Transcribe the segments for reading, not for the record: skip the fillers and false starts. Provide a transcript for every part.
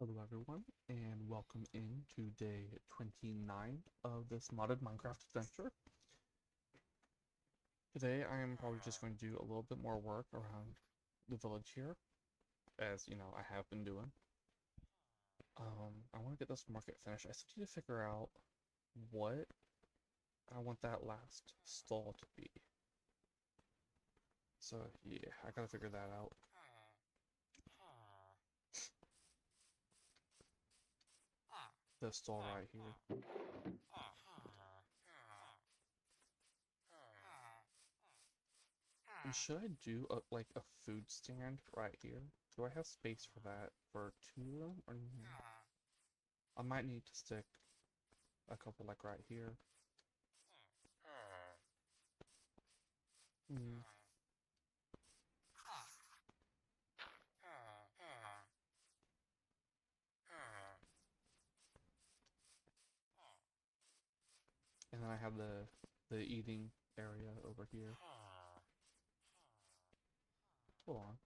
Hello everyone, and welcome in to day 29 of this modded Minecraft adventure. Today I am probably just going to do a little bit more work around the village here, as you know, I have been doing. I want to get this market finished. I still need to figure out what I want that last stall to be. So yeah, I gotta figure that out. This stall right here. And should I do like a food stand right here? Do I have space for that for two of them? Or no? I might need to stick a couple like right here. Mm. And then I have the eating area over here. Hold on.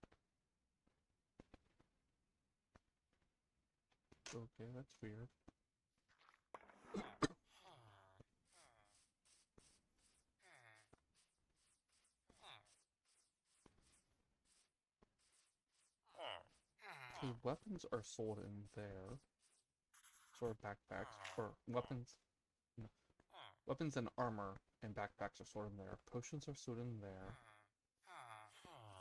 Okay, that's weird. Okay, weapons are sold in there. Sort of backpacks or weapons. No, weapons and armor and backpacks are stored in there. Potions are stored in there.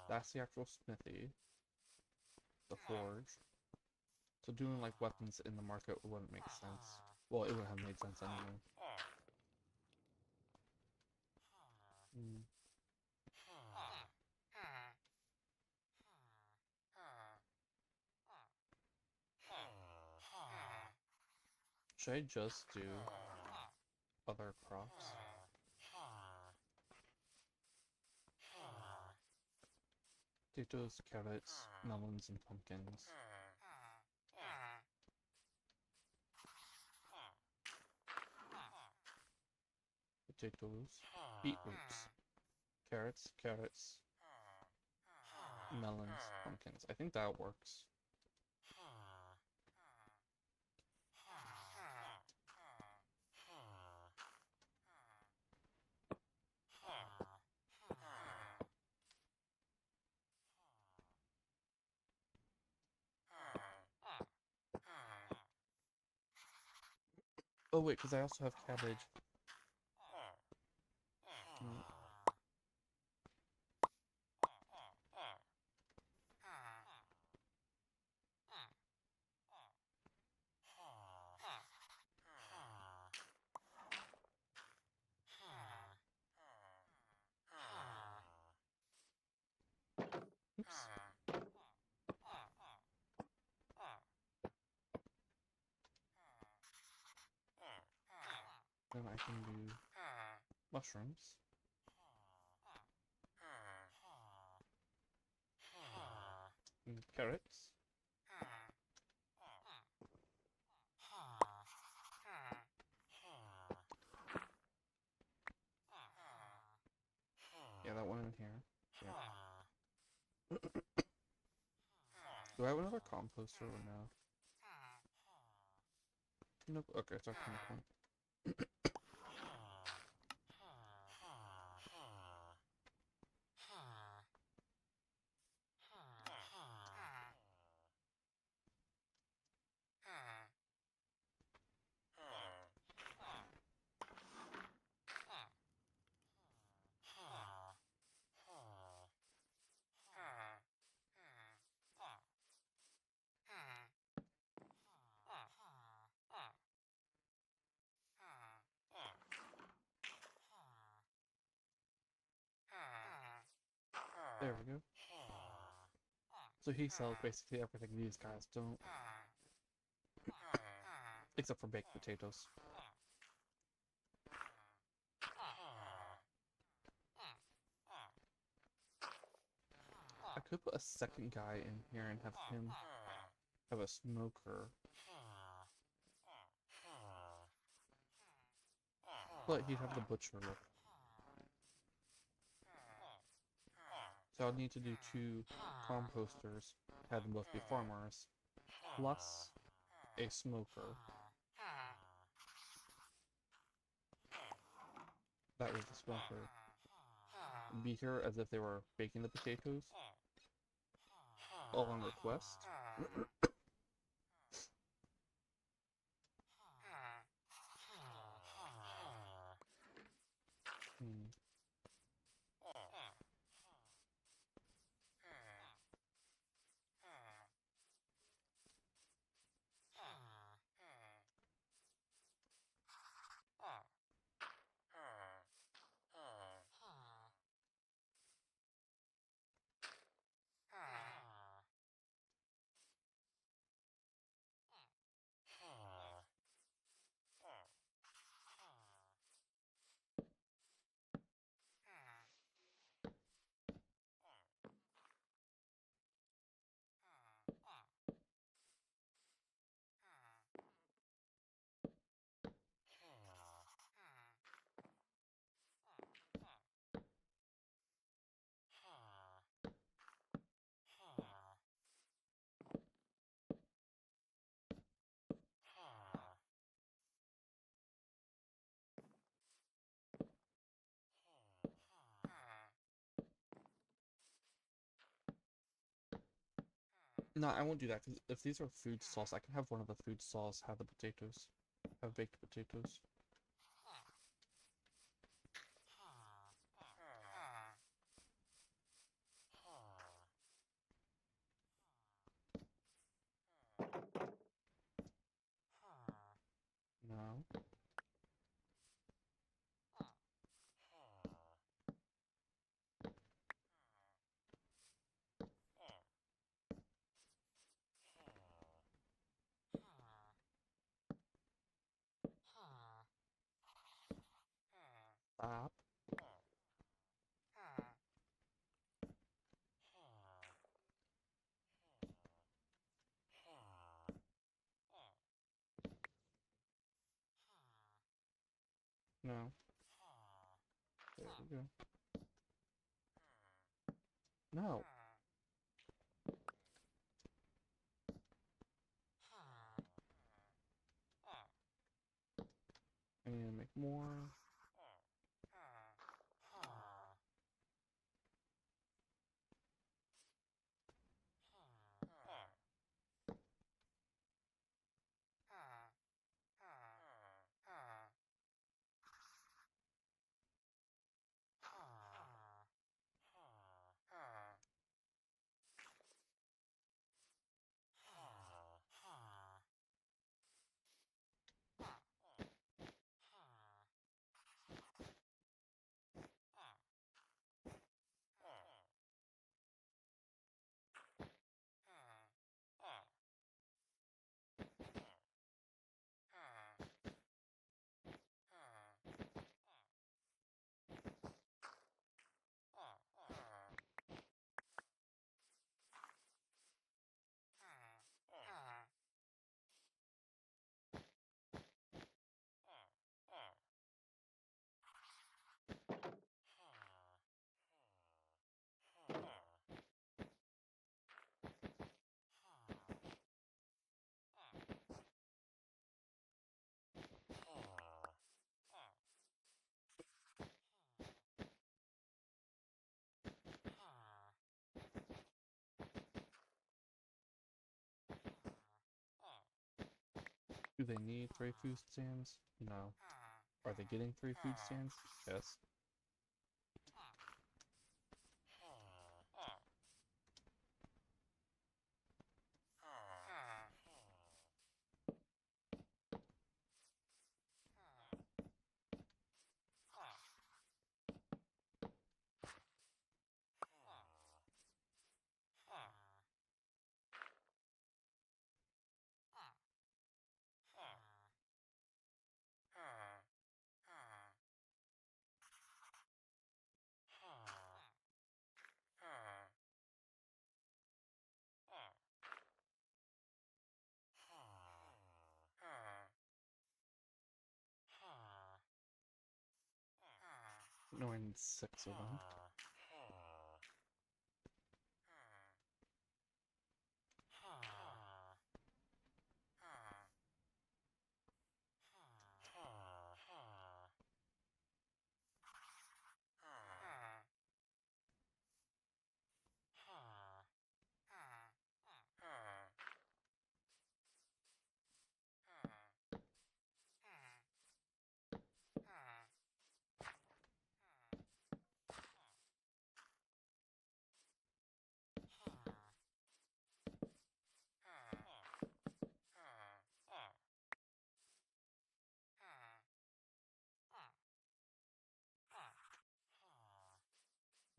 That's the actual smithy. The forge. So doing like weapons in the market wouldn't make sense. Well, it would have made sense anyway. Mm. Should I just do other crops? Potatoes, carrots, melons, and pumpkins. Potatoes, beetroots, carrots, melons, pumpkins. I think that works. Oh wait, because I also have cabbage. Mm. Oops. Then I can do mushrooms. And carrots. Yeah, that one in here. Yeah. Do I have another composter or no? Nope. Okay, it's actually no point. There we go. So he sells basically everything these guys don't. Except for baked potatoes. I could put a second guy in here and have him have a smoker. But he'd have the butcher look. So I'll need to do two composters, have them both be farmers, plus a smoker. That was the smoker. Beaker as if they were baking the potatoes. All on request. Hmm. No, I won't do that because if these are food sauce, I can have one of the food sauce have the potatoes, have baked potatoes. No. Stop. No. There we go. No. And make more. Do they need 3 food stands? No. Are they getting 3 food stands? Yes. No, I need 6 of them.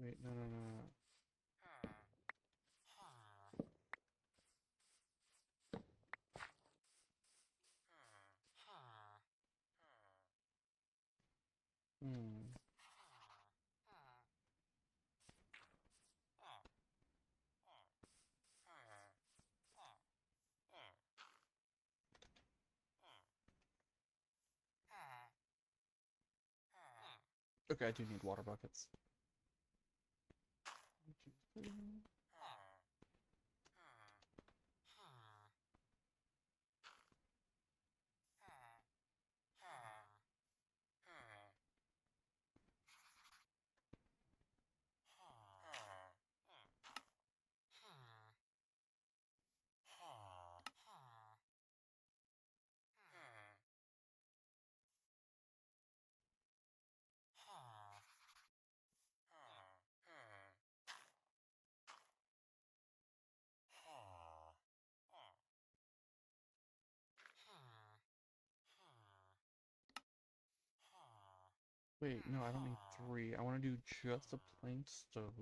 Wait, no, no, no, no. Hmm. Okay, I do need water buckets. Wait, no, I don't need 3. I want to do just a plain stove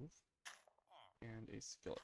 and a skillet.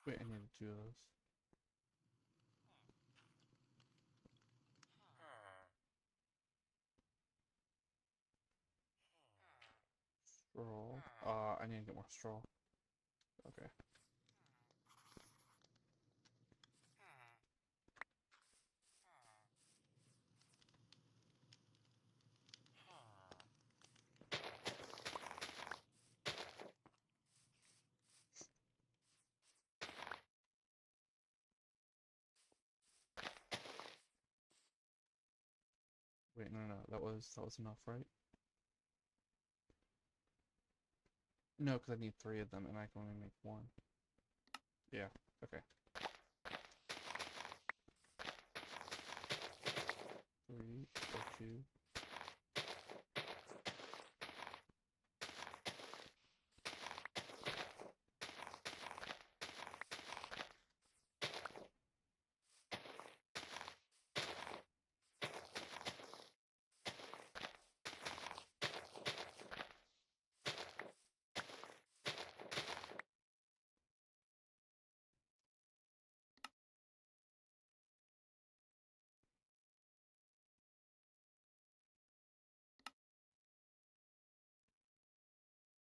And wait, I need 2 of those. Straw. I need to get more straw. Okay. Wait, no, no, that was enough, right? No, because I need 3 of them, and I can only make 1. Yeah. Okay. 3 or 2.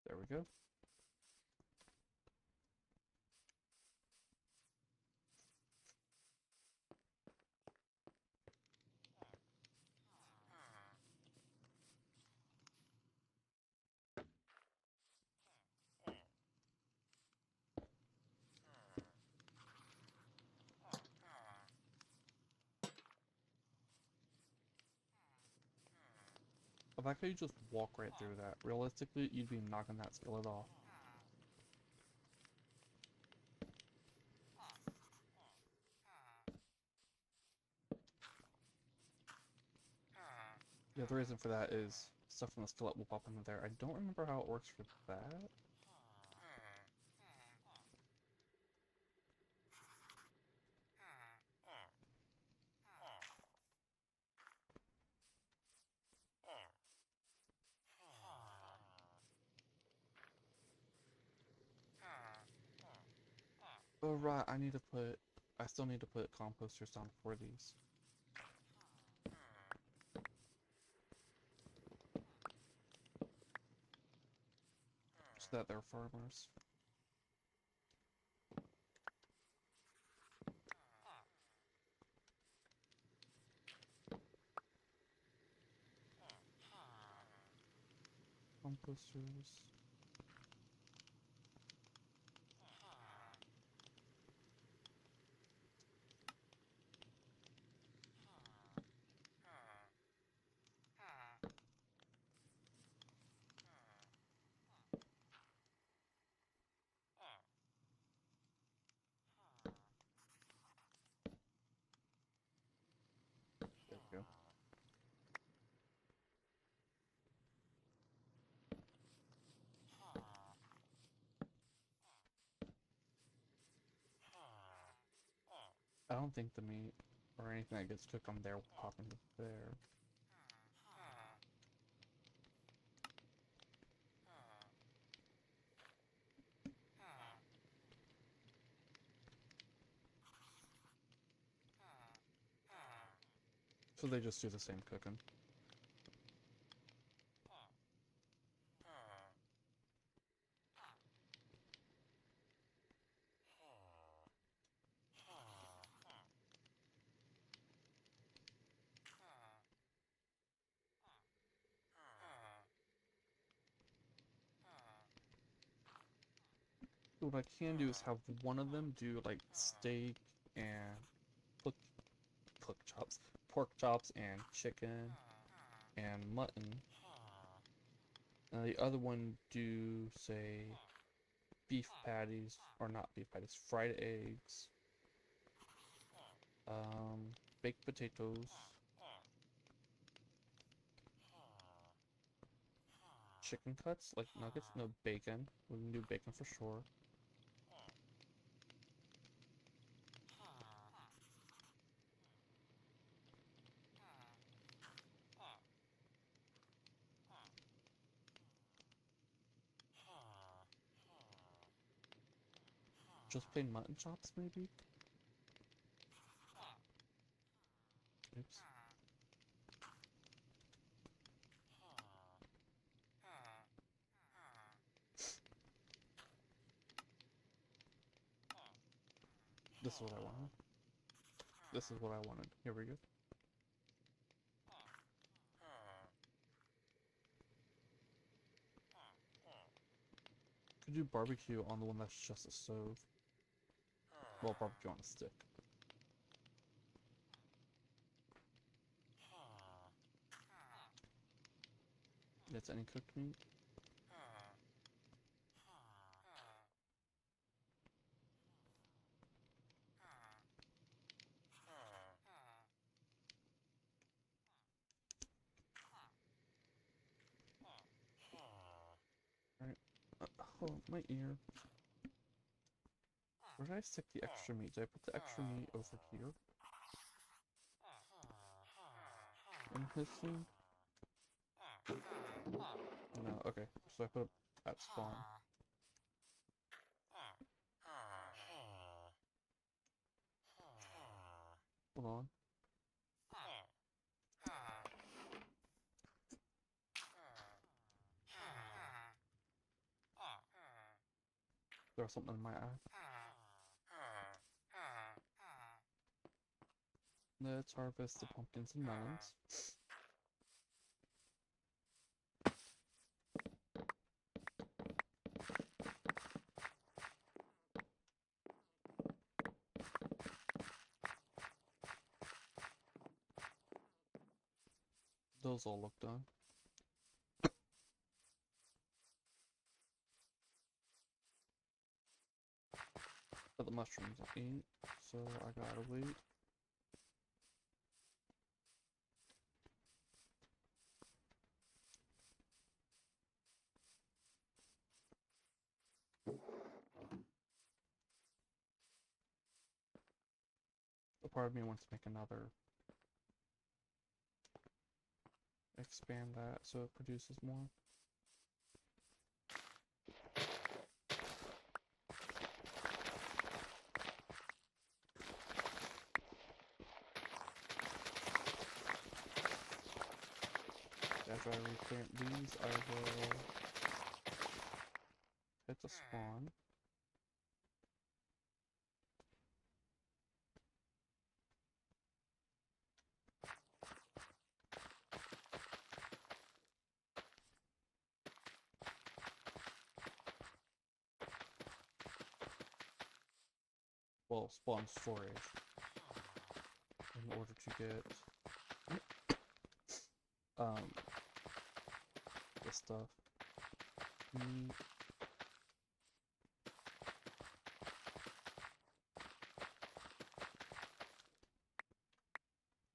There we go. I like how you just walk right through that. Realistically, you'd be knocking that skillet off. The other reason for that is stuff from the skillet will pop into there. I don't remember how it works for that. Oh right, I need to put I still need to put composters down for these. So that they're farmers. Composters. There we go. I don't think the meat or anything that gets cooked on there will pop into there. So they just do the same cooking. What I can do is have one of them do like steak and pork chops and chicken and mutton. And the other one do, say, beef patties, or not beef patties, fried eggs, baked potatoes, chicken cuts, like nuggets, no bacon. We can do bacon for sure. Just plain mutton chops, maybe? Oops. This is what I wanted. This is what I wanted. Here we go. Could do barbecue on the one that's just a stove. Well, barbecue on a stick. That's any cooked meat? Alright. Oh, my ear. Where did I stick the extra meat? Did I put the extra meat over here? In his thing? No, okay. So I put it at spawn. Hold on. There's something in my eye. Let's harvest the pumpkins and melons. Those all look done. But the mushrooms ain't, so I gotta wait. A part of me wants to make another. Expand that so it produces more. After I replant these, I will hit the spawn. Well, spawn storage in order to get this stuff.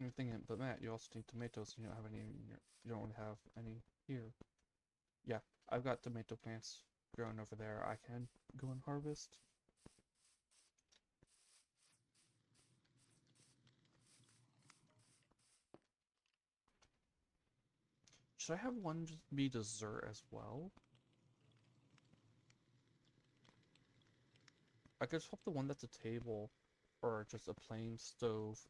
Everything in, but Matt, you also need tomatoes. You don't have any in your, you don't have any here. Yeah, I've got tomato plants growing over there. I can go and harvest. Should I have one just be dessert as well? I could swap the one that's a table, or just a plain stove.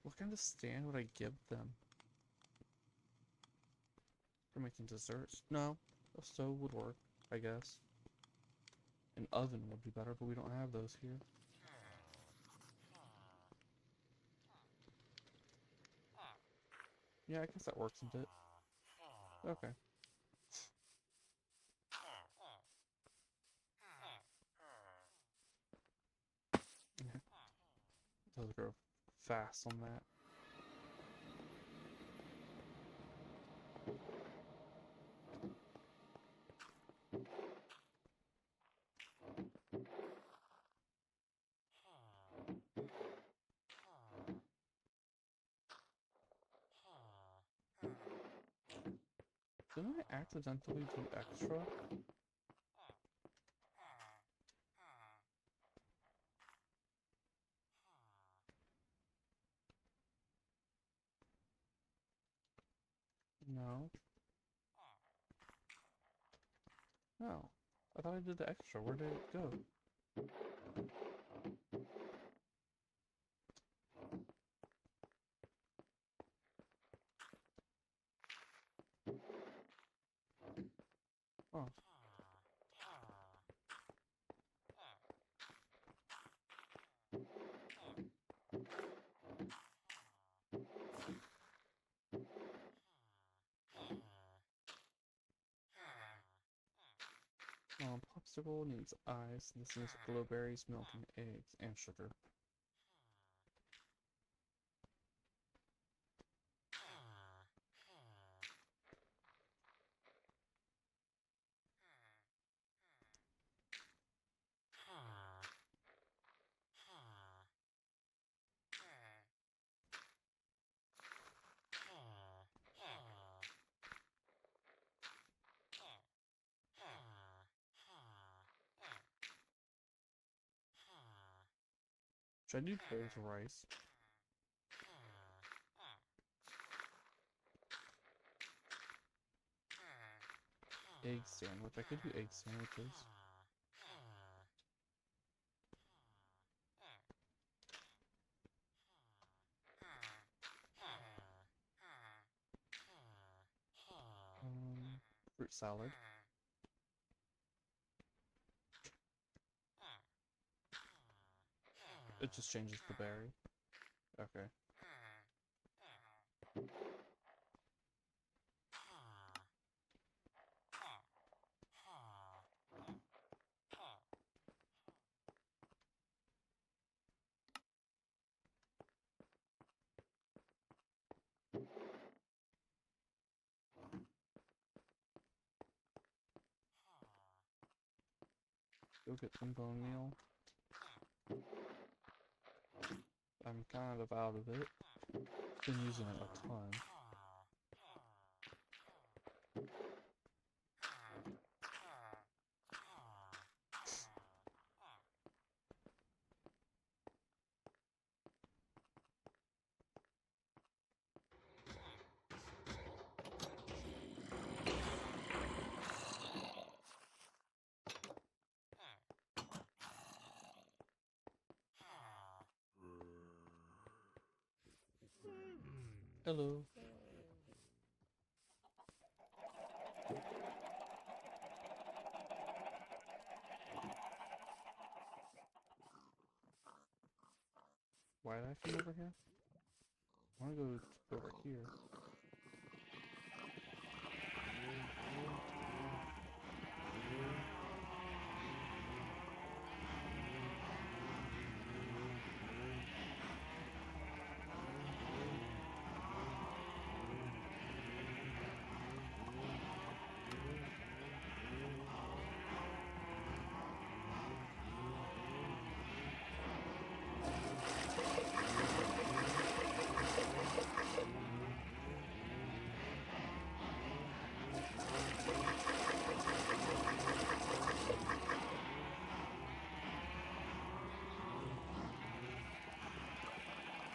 What kind of stand would I give them? For making desserts? No, a stove would work, I guess. An oven would be better, but we don't have those here. Yeah, I guess that works a bit. Okay. Yeah. Those grow fast on that. Didn't I accidentally do extra? No. No. I thought I did the extra. Where did it go? Oh. Popsicle needs ice. This needs blueberries, milk, and eggs, and sugar. Should I do bold rice? Egg sandwich. I could do egg sandwiches. Fruit salad. It just changes the berry. Okay. Go get some bone meal. I'm kind of out of it. Been using it a ton. Hello. Why did I come over here? I want to go over here.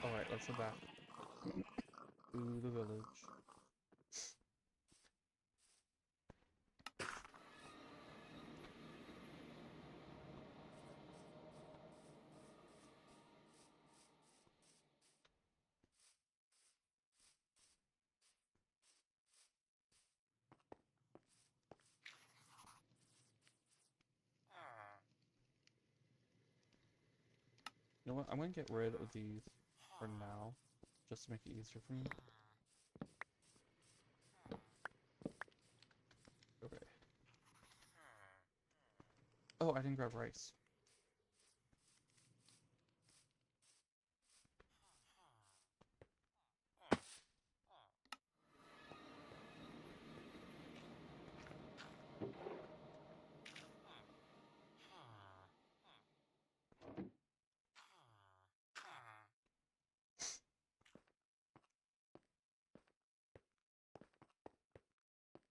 Alright, let's go back to the village. You know what? I'm gonna get rid of these for now, just to make it easier for me. Okay. Oh, I didn't grab rice.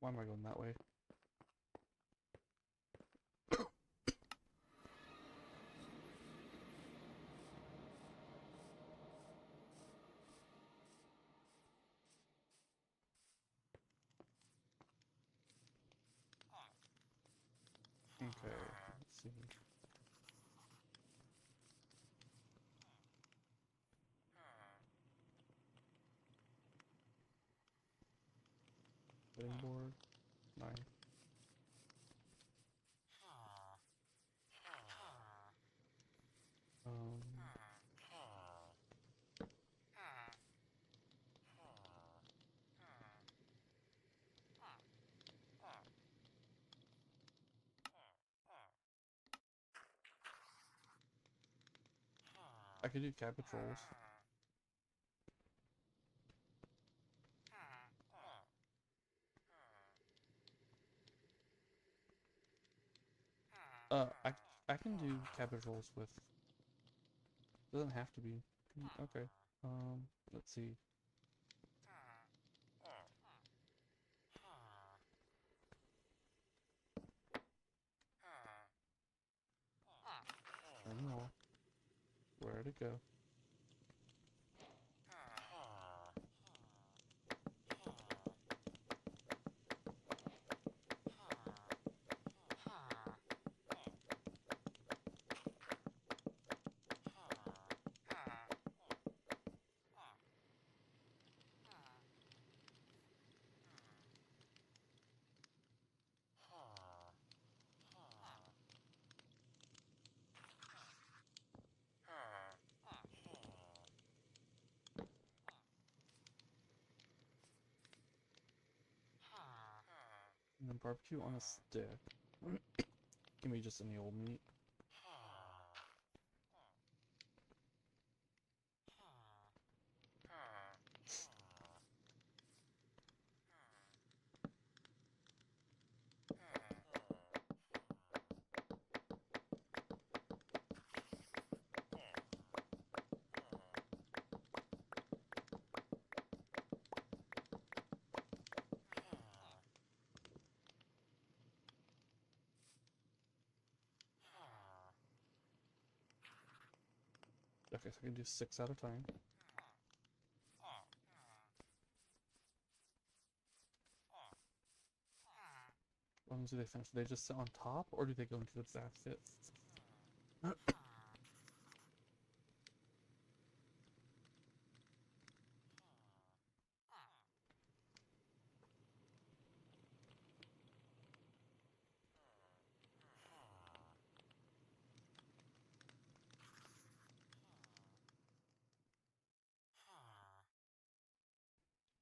Why am I going that way? Okay, let's see. Cutting board, knife. Um, I could do cabbage rolls. I can do cabbage rolls with. Doesn't have to be. Okay. Let's see. Turn them off. Where to go? And then barbecue on a stick. Give me just any old meat. Okay, so I can do 6 at a time. How long do they finish? Do they just sit on top, or do they go into the basket?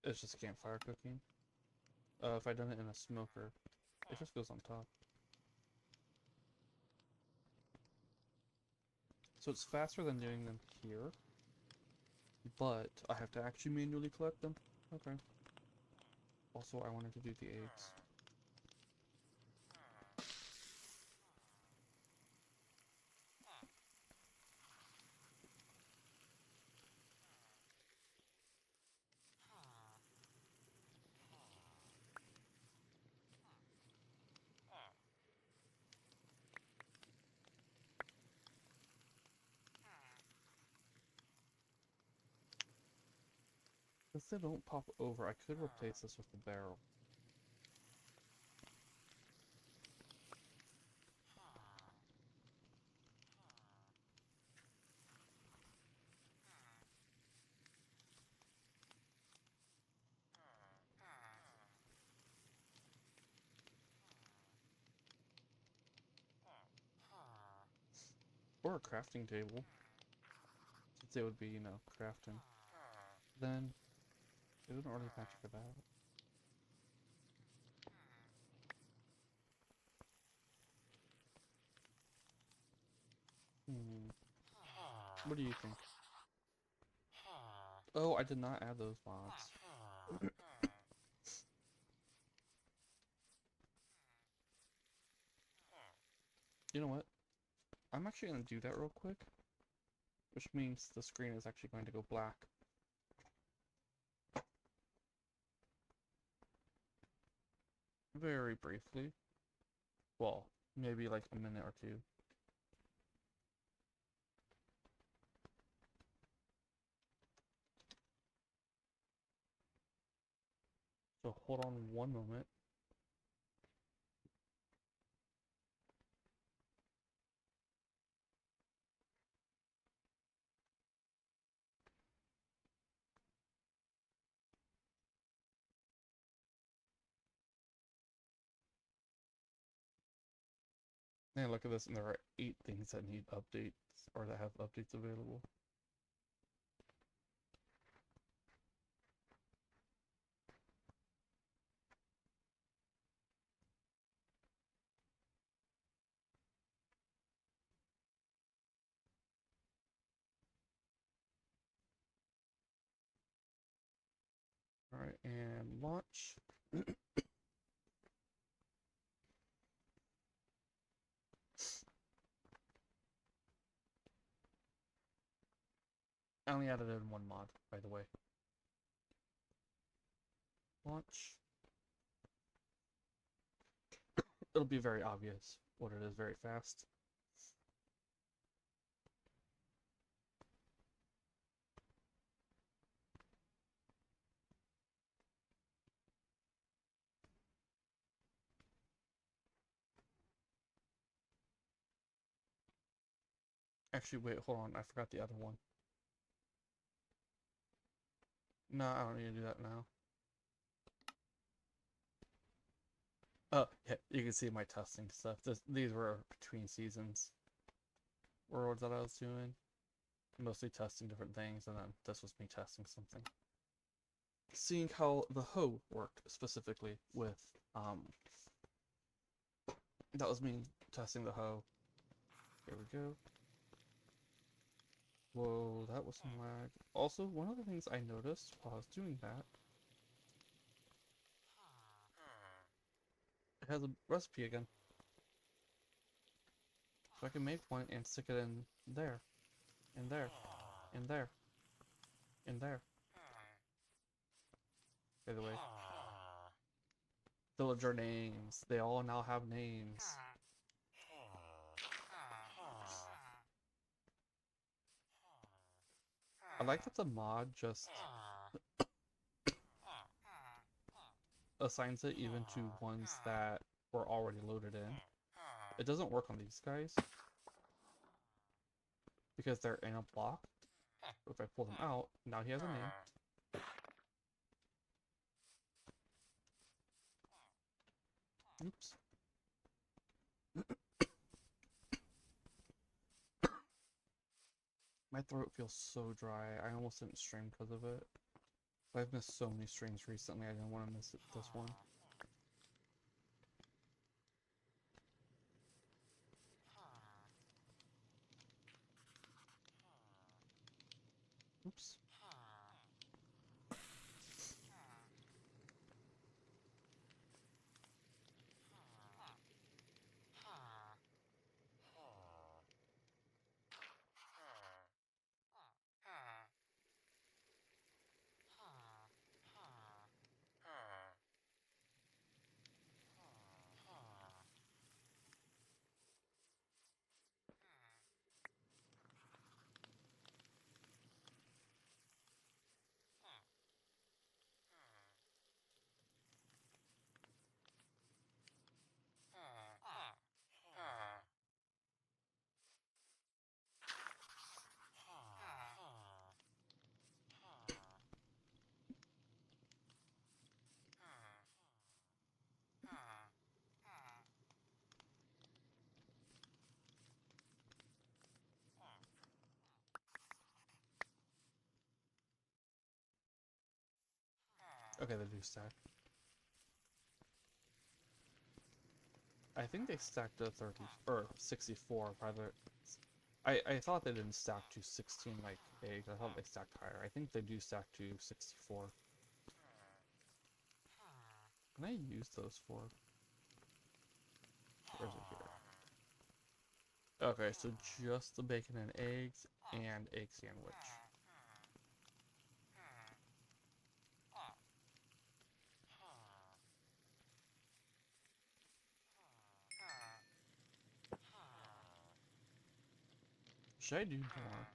It's just campfire cooking. If I done it in a smoker, it just goes on top. So it's faster than doing them here, but I have to actually manually collect them. Okay. Also, I wanted to do the eggs. Since they don't pop over, I could replace this with the barrel. Or a crafting table. Since it would be, you know, crafting. Then, it wouldn't really match for that. Hmm. What do you think? Oh, I did not add those mods. You know what? I'm actually going to do that real quick. Which means the screen is actually going to go black. Very briefly. Well, maybe like a minute or two. So hold on one moment. And look at this, and there are 8 things that need updates, or that have updates available. Alright, and launch. I only added in one mod, by the way. Launch. It'll be very obvious what it is very fast. Actually, wait, hold on. I forgot the other one. No, I don't need to do that now. Oh, yeah, you can see my testing stuff. These were between seasons worlds that I was doing. Mostly testing different things, and then this was me testing something. Seeing how the hoe worked specifically with, that was me testing the hoe. Here we go. Whoa, that was some lag. Also, one of the things I noticed while I was doing that, it has a recipe again. So I can make one and stick it in there, in there, in there, in there. By the way, villager names. They all now have names. I like that the mod just assigns it even to ones that were already loaded in. It doesn't work on these guys because they're in a block. If I pull them out, now he has a name. Oops. My throat feels so dry. I almost didn't stream because of it. I've missed so many streams recently, I didn't want to miss this one. Oops. Okay, they do stack. I think they stacked to 30 or 64 rather. I thought they didn't stack to 16 like eggs. I thought they stacked higher. I think they do stack to 64. Can I use those for? Where is it here? Okay, so just the bacon and eggs and egg sandwich. Should I do more?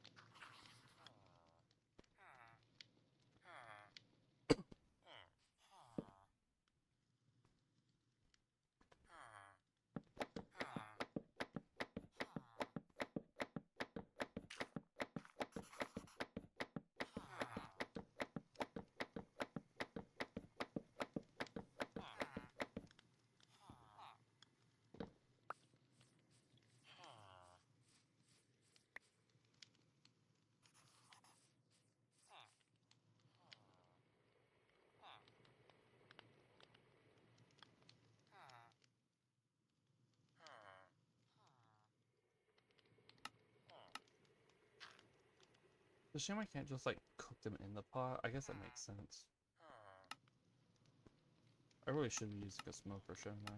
It's a shame I can't just like cook them in the pot. I guess that makes sense. I really should be using a smoker, shouldn't I?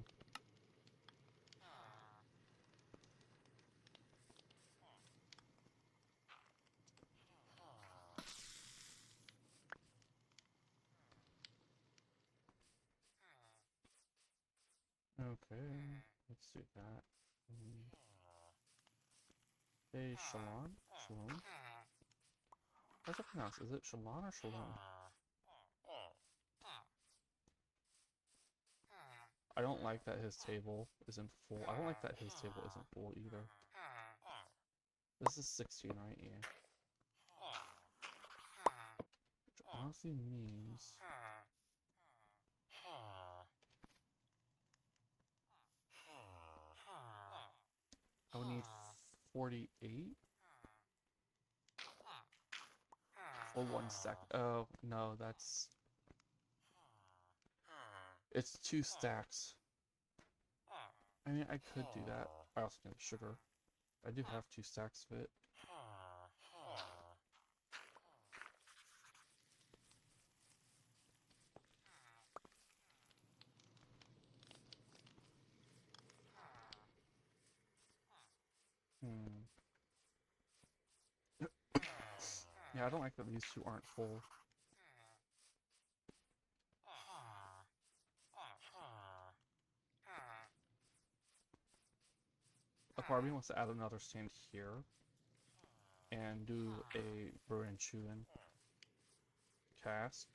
Okay, let's do that. Hey, Shalon? Shalom? How's it pronounced? Is it Shalon or Shalom? I don't like that his table isn't full. I don't like that his table isn't full either. This is 16, right? Yeah. Which honestly means... I would need 48 for one stack. Oh, no, that's... It's 2 stacks. I mean, I could do that. I also need sugar. I do have 2 stacks of it. Yeah, I don't like that these 2 aren't full. Aquarium wants to add another stand here and do a brew and chew in cask,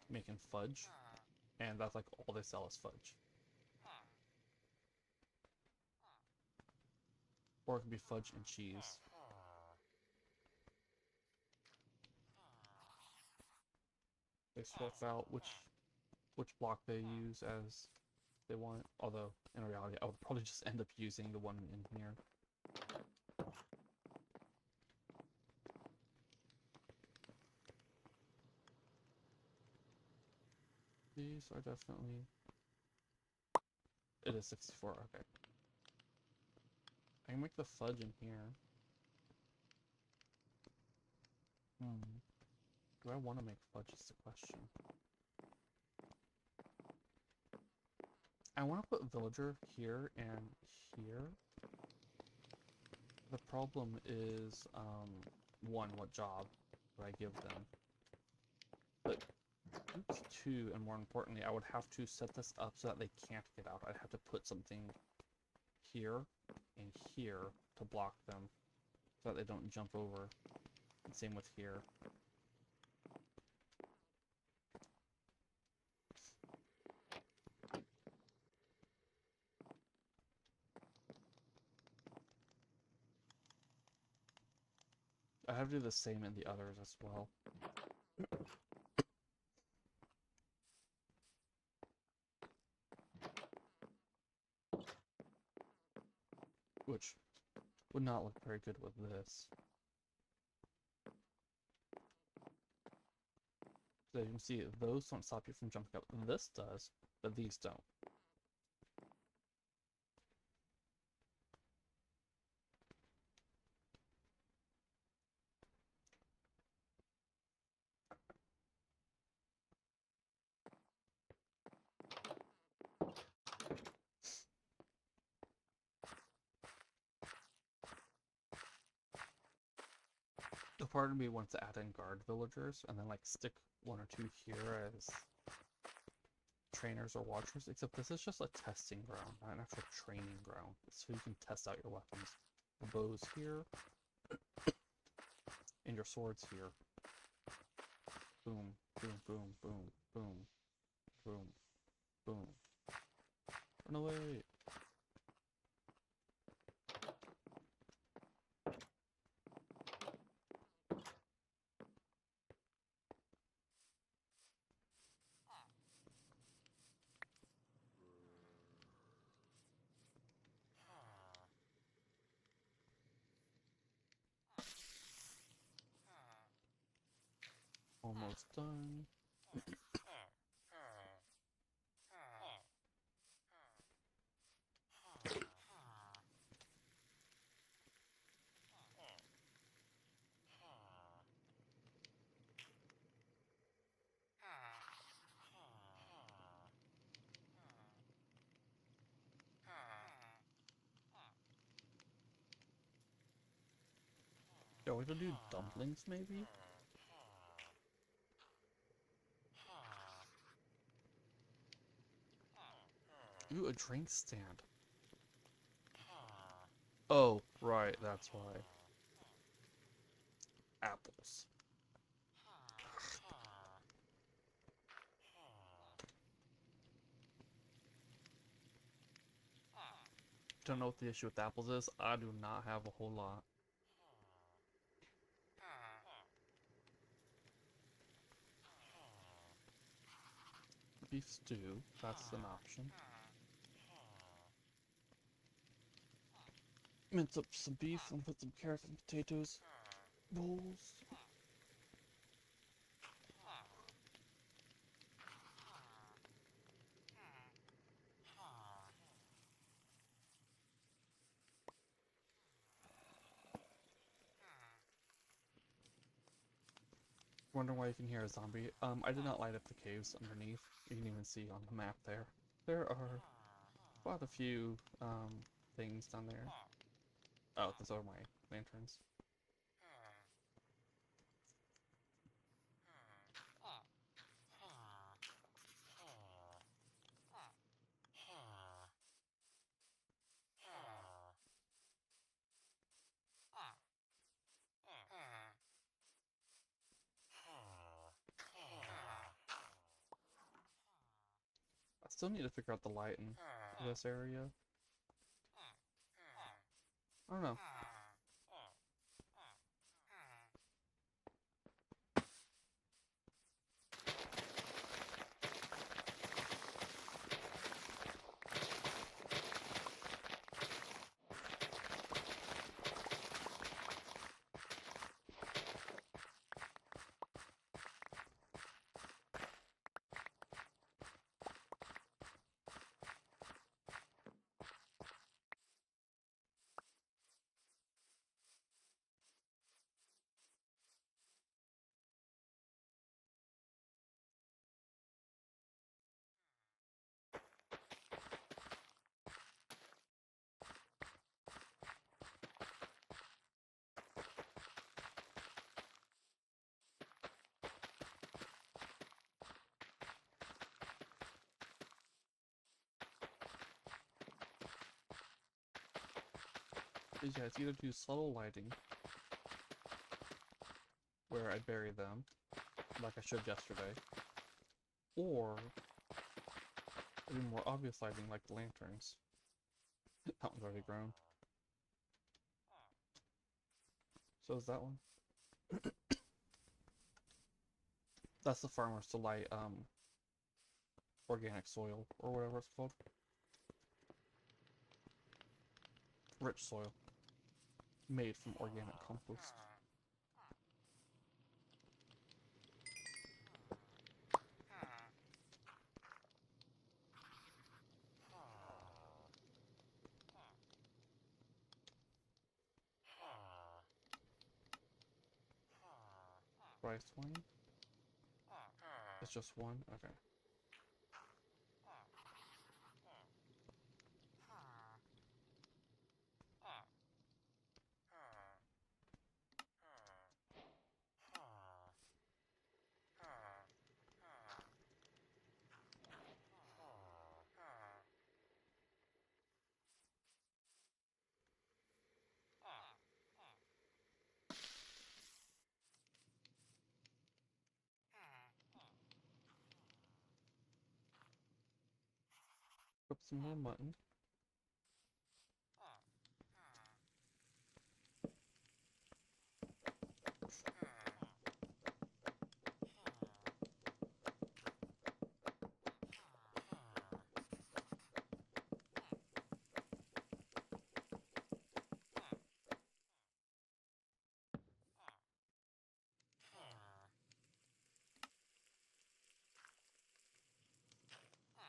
making fudge, and that's like all they sell is fudge. Or it could be fudge and cheese. They swap out which block they use as they want, although in reality I would probably just end up using the one in here. These are definitely... It is 64, okay. I can make the fudge in here. Do I want to make fudge is the question. I want to put villager here and here. The problem is, one, what job would I give them? But two, and more importantly, I would have to set this up so that they can't get out. I'd have to put something here and here to block them so that they don't jump over. And same with here. I have to do the same in the others as well. Which would not look very good with this. So you can see those don't stop you from jumping up. This does, but these don't. The part of me wants to add in guard villagers and then like stick one or two here as trainers or watchers, except this is just a testing ground, not an actual training ground. It's so you can test out your weapons. The bows here, and your swords here. Boom, boom, boom, boom, boom, boom, boom. Run away! Almost done. Yo, we could do dumplings maybe? Ooh, a drink stand. Oh, right, that's why. Apples. Don't know what the issue with apples is. I do not have a whole lot. Beef stew, that's an option. Mince up some beef and put some carrots and potatoes. Bowls. Wondering why you can hear a zombie. I did not light up the caves underneath. You can even see on the map there. There are quite a few, things down there. Oh, those are my lanterns. I still need to figure out the light in this area. I don't know. is yeah, it's either do subtle lighting, where I bury them, like I showed yesterday, or do more obvious lighting, like the lanterns. That one's already grown. So is that one. That's the farmers to light organic soil, or whatever it's called. Rich soil. Made from organic compost. Rice one? It's just one? Okay. Cook some more mutton.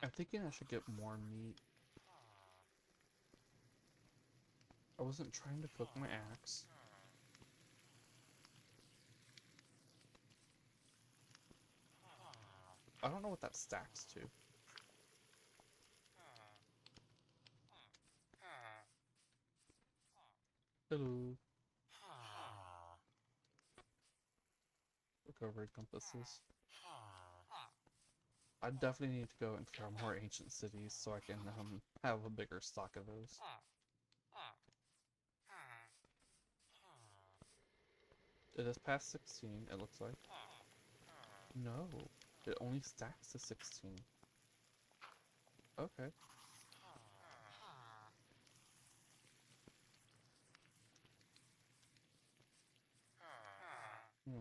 I'm thinking I should get more meat. I wasn't trying to cook my axe. I don't know what that stacks to. Hello. Recovery compasses. I definitely need to go and clear more ancient cities so I can have a bigger stock of those. It is past 16, it looks like. No, it only stacks to 16. Okay. Hmm.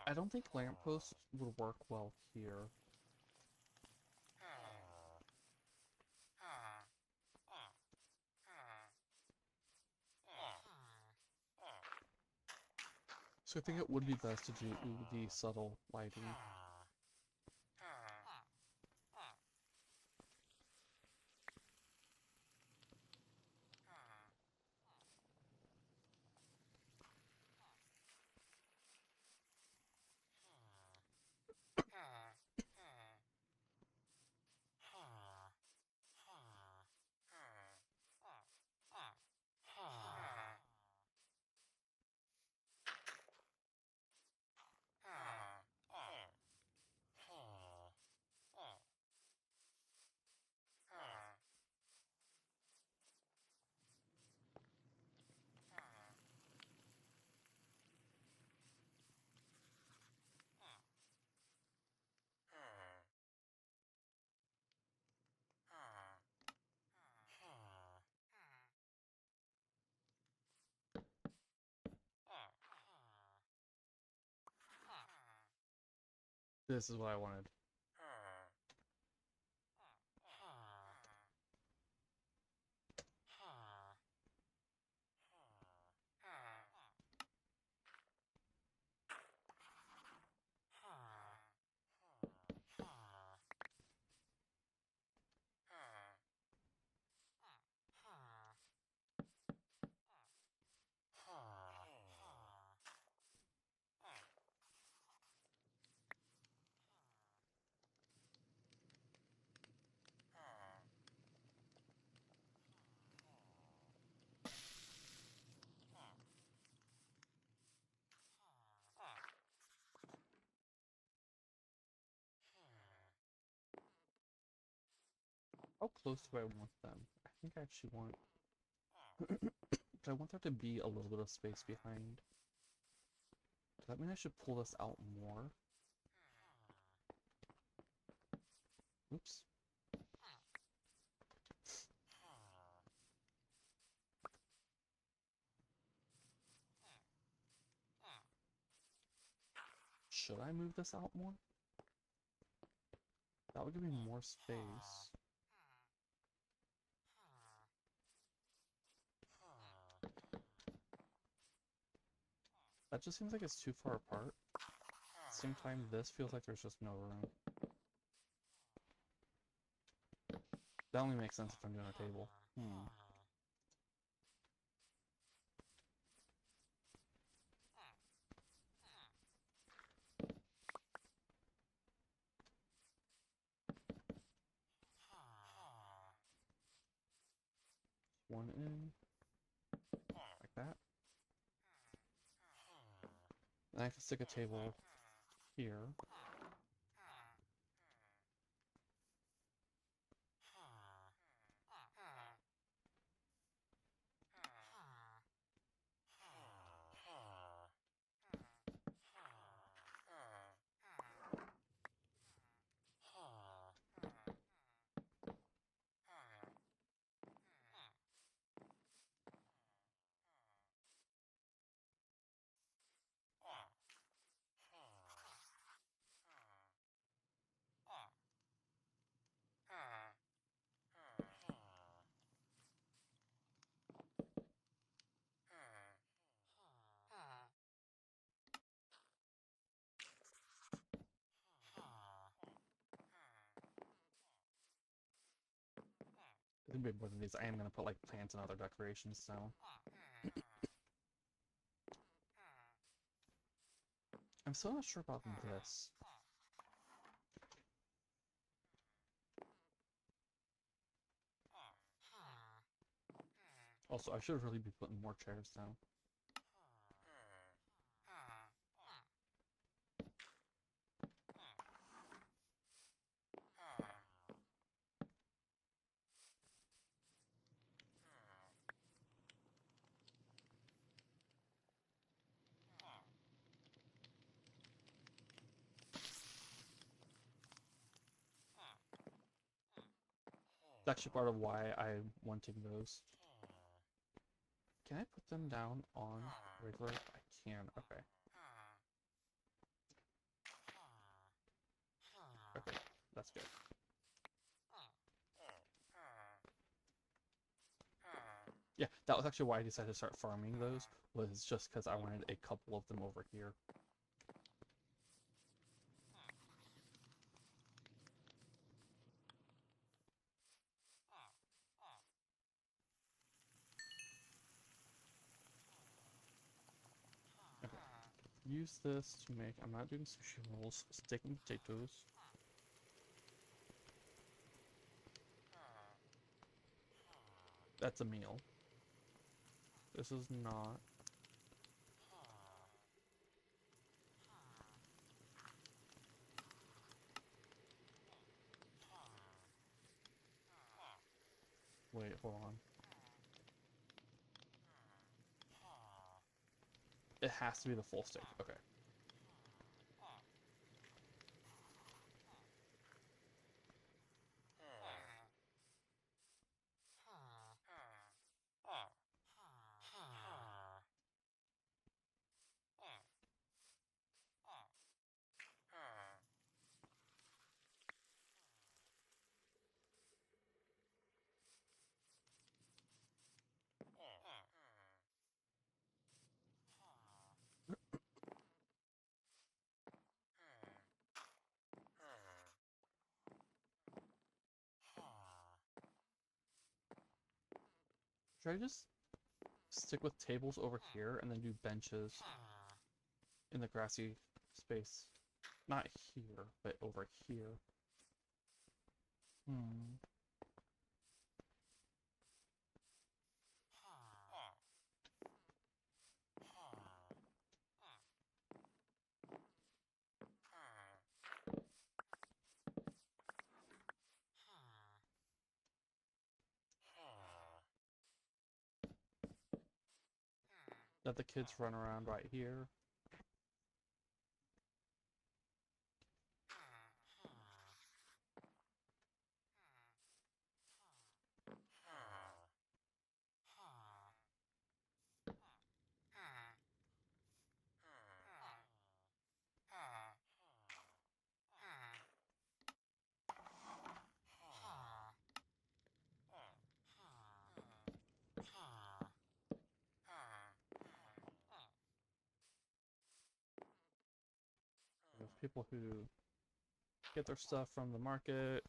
I don't think lampposts would work well here. So I think it would be best to do the subtle lighting. This is what I wanted. How close do I want them? I think I actually want... I want there to be a little bit of space behind. Does that mean I should pull this out more? Oops. Should I move this out more? That would give me more space. That just seems like it's too far apart. At the same time, this feels like there's just no room. That only makes sense if I'm doing a table. One in. Like that. And I can stick a table here. It's gonna be more than these. I am gonna put like plants and other decorations, so. I'm still not sure about this. Also, I should really be putting more chairs down. It's actually part of why I'm wanting those. Can I put them down on regular? I can, okay. Okay, that's good. Yeah, that was actually why I decided to start farming those, was just because I wanted a couple of them over here. Okay. Use this to make, I'm not doing sushi rolls, steak and potatoes. That's a meal. This is not. Wait, hold on. It has to be the full steak, okay. Should I just stick with tables over here and then do benches in the grassy space? Not here, but over here. Let the kids run around right here. There's people who get their stuff from the market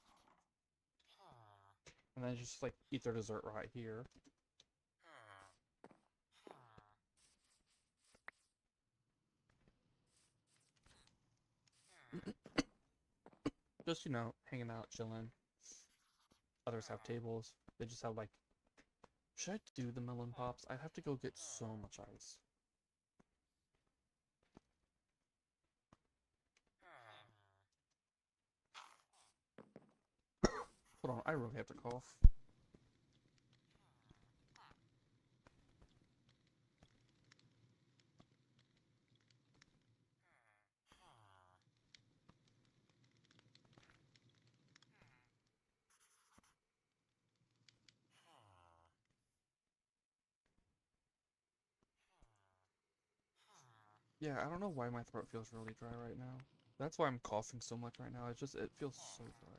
and then just like eat their dessert right here. Just, you know, hanging out, chilling. Others have tables. They just have like, should I do the melon pops? I have to go get so much ice. Hold on, I really have to cough. Yeah, I don't know why my throat feels really dry right now. That's why I'm coughing so much right now. It's just, it feels so dry.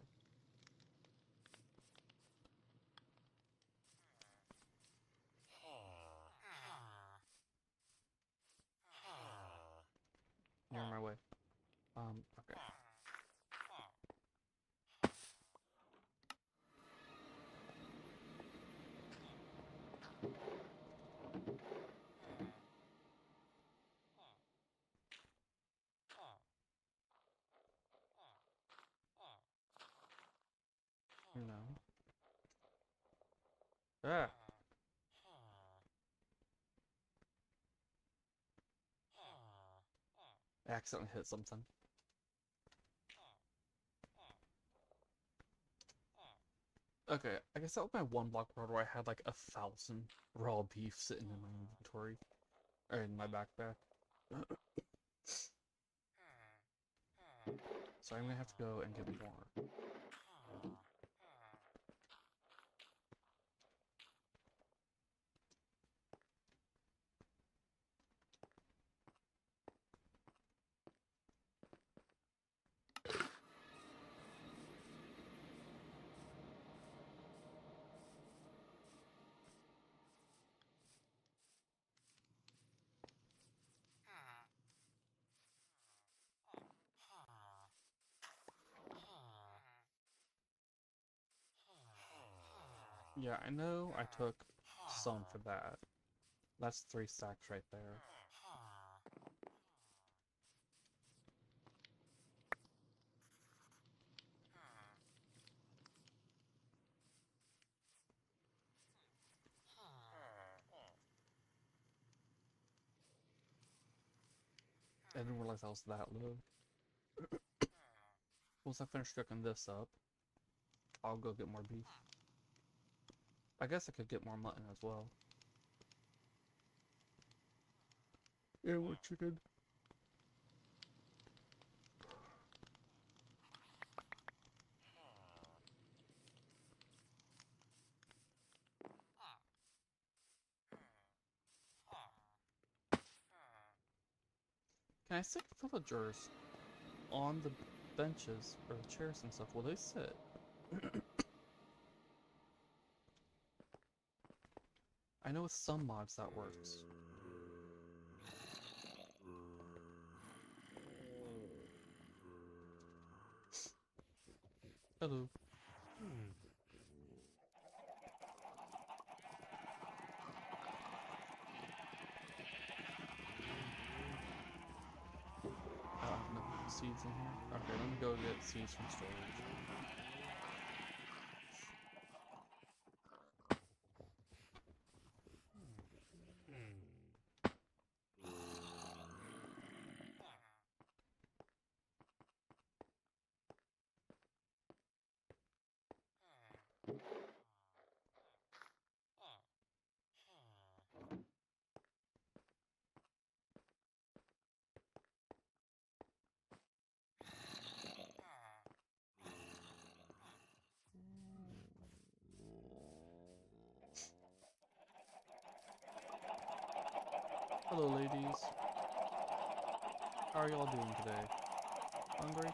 You're in my way. Okay. You know. Ah! I accidentally hit something. Okay, I guess that was my one block world where I had like 1,000 raw beef sitting in my inventory. Or in my backpack. So I'm gonna have to go and get more. Yeah, I know I took some for that. That's 3 stacks right there. I didn't realize I was that low. Once I finish cooking this up, I'll go get more beef. I guess I could get more mutton as well. Yeah, more chicken. Can I stick villagers on the benches or the chairs and stuff? Will they sit? I know with some mods that works. Hello. I don't have enough seeds in here. Okay, let me go get seeds from storage. Hello, ladies. How are y'all doing today? Hungry?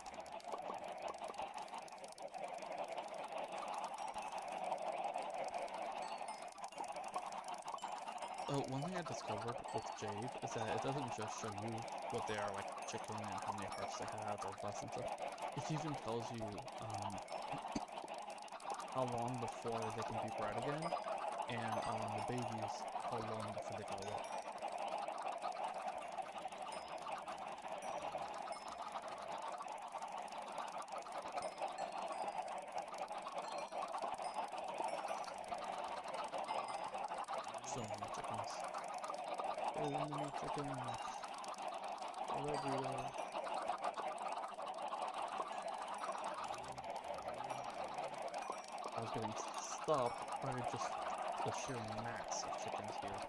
Oh, one thing I discovered with Jade is that it doesn't just show you what they are, like chicken and how many hearts they have or breasts and stuff. It even tells you how long before they can be bred again, and the babies how long before they grow up. So many chickens. So many chickens. They're everywhere. I was getting stopped by just the sheer mass of chickens here.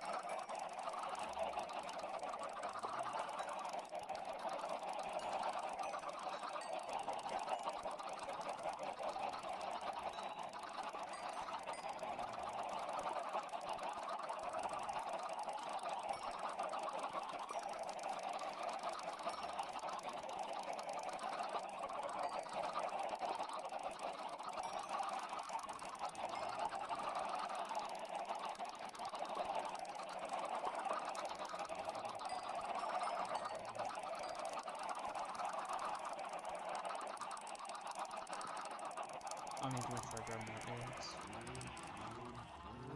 I need to make sure I grab more eggs.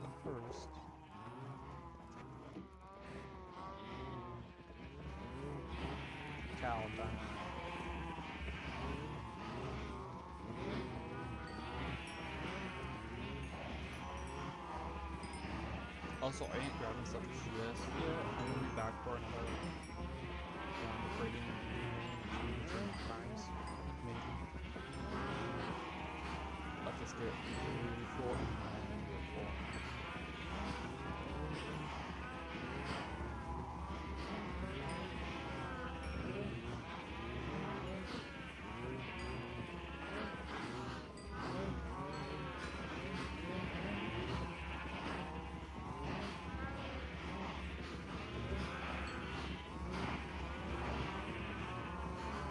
But first, cow time. Also, I ain't grabbing stuff just yet. I'm gonna be back for another round of breeding and breeding and 2 times, maybe. Let this get really full and then get full.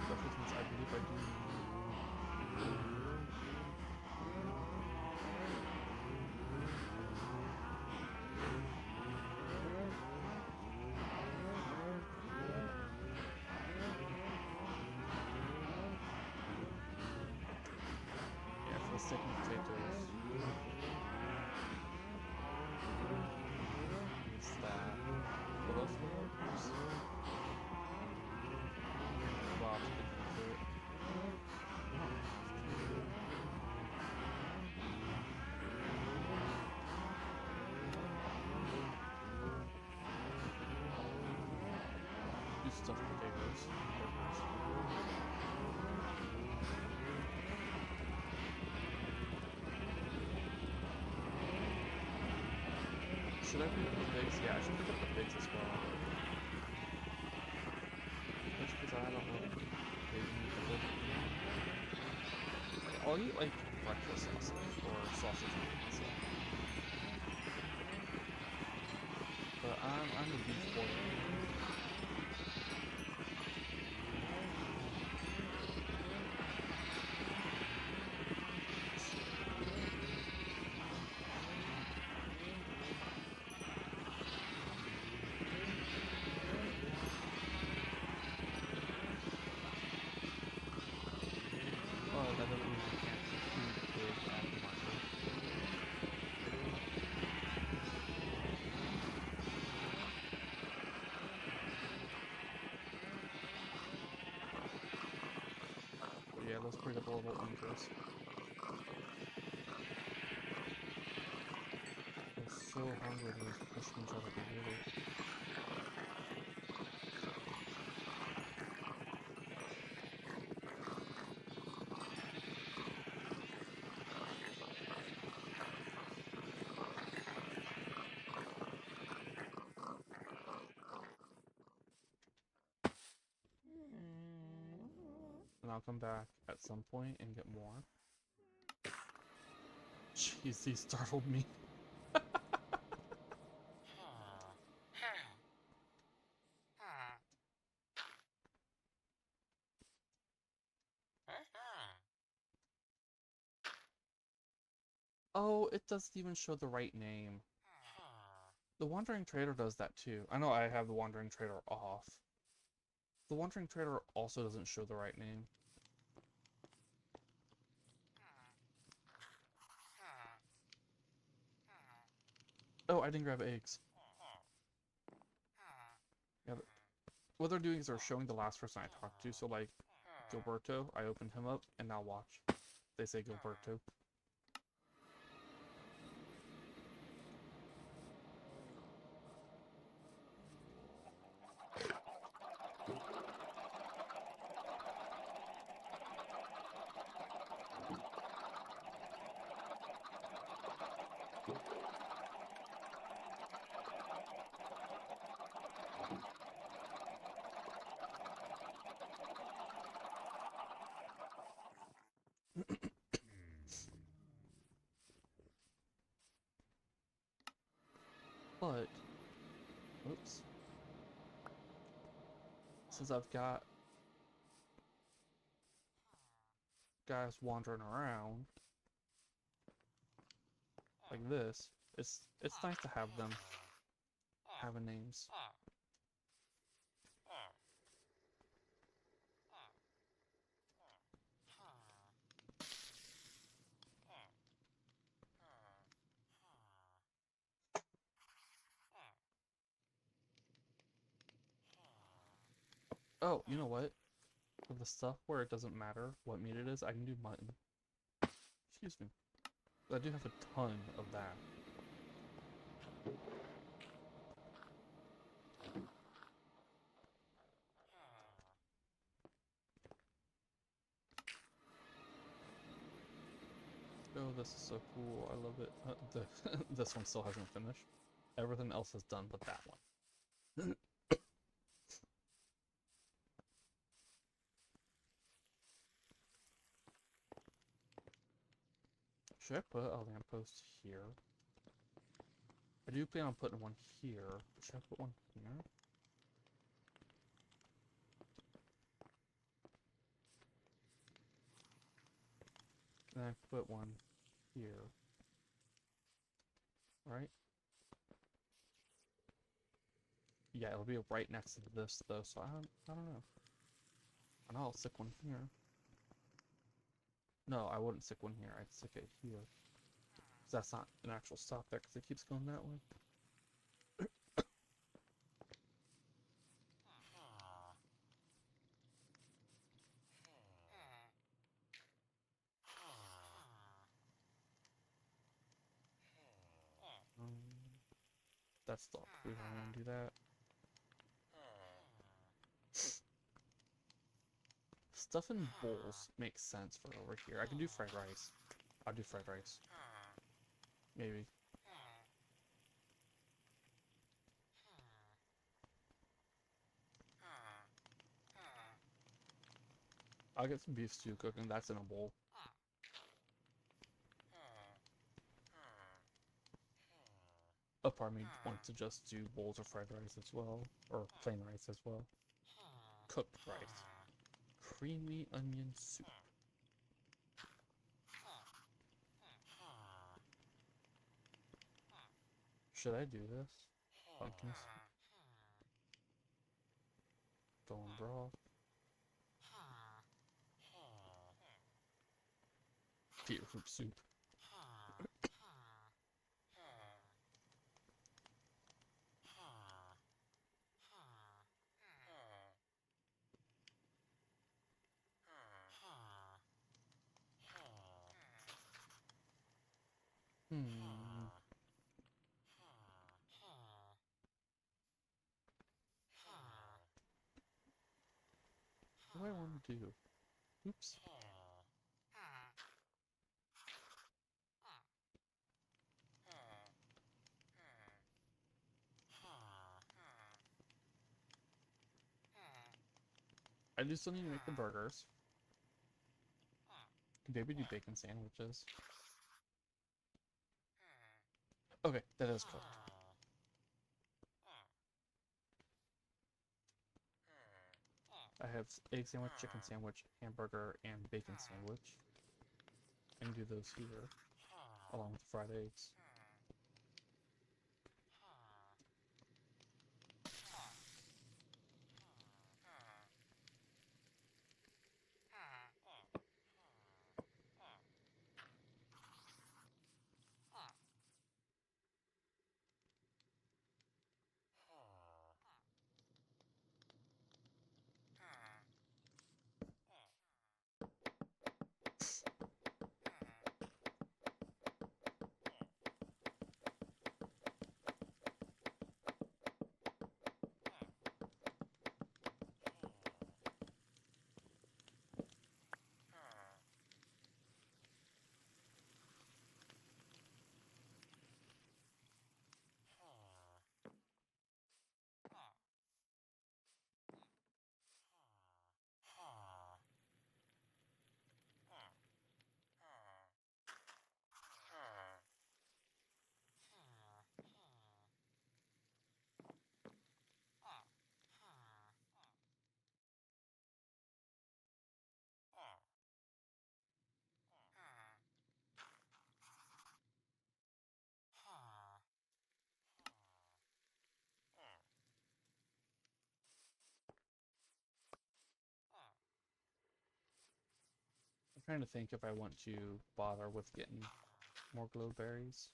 Especially since I believe I do need. Yeah, for the steak and potatoes. Use that. What else would I use? Bob's can use it. Use stuffed potatoes. Burgers. Should I pick up the pigs? Yeah, I should pick up the pigs as well. Just because I don't really pig meat a little. I'll eat like breakfast sausage or sausage meat, so. But I'm a beef boy. Well, that doesn't mean I can't eat pig at the market. But yeah, let's bring up a little interest. I'm so hungry and he's pushing each other really. And I'll come back at some point and get more. Jeez, he startled me. Oh, it doesn't even show the right name. The Wandering Trader does that too. I know I have the Wandering Trader off. The Wandering Trader also doesn't show the right name. Oh, I didn't grab eggs. Yeah, what they're doing is they're showing the last person I talked to. So like Gilberto, I opened him up, and now watch. They say Gilberto. But, oops. Since I've got guys wandering around like this, it's nice to have them having names. Oh, you know what? For the stuff where it doesn't matter what meat it is, I can do mutton. Excuse me. But I do have a ton of that. Oh, this is so cool. I love it. This one still hasn't finished. Everything else is done but that one. Should I put a lamppost here? I do plan on putting one here. Should I put one here? And I put one here. Right? Yeah, it'll be right next to this though, so I don't know. I know I'll stick one here. No, I wouldn't stick one here. I'd stick it here. Cause that's not an actual stop there, because it keeps going that way. That's dog food. I want to do that. Stuff in bowls makes sense for over here. I can do fried rice. I'll do fried rice. Maybe. I'll get some beef stew cooking. That's in a bowl. A part of me wants to just do bowls of fried rice as well. Or plain rice as well. Cooked rice. Creamy onion soup. Should I do this? Pumpkins. Bone broth. Beetroot soup. Hmm. What do I want to do? Oops. I do still need to make the burgers. Could maybe do bacon sandwiches. Okay, that is cooked. I have egg sandwich, chicken sandwich, hamburger, and bacon sandwich. I can do those here. along with the fried eggs. I'm trying to think if I want to bother with getting more glow berries.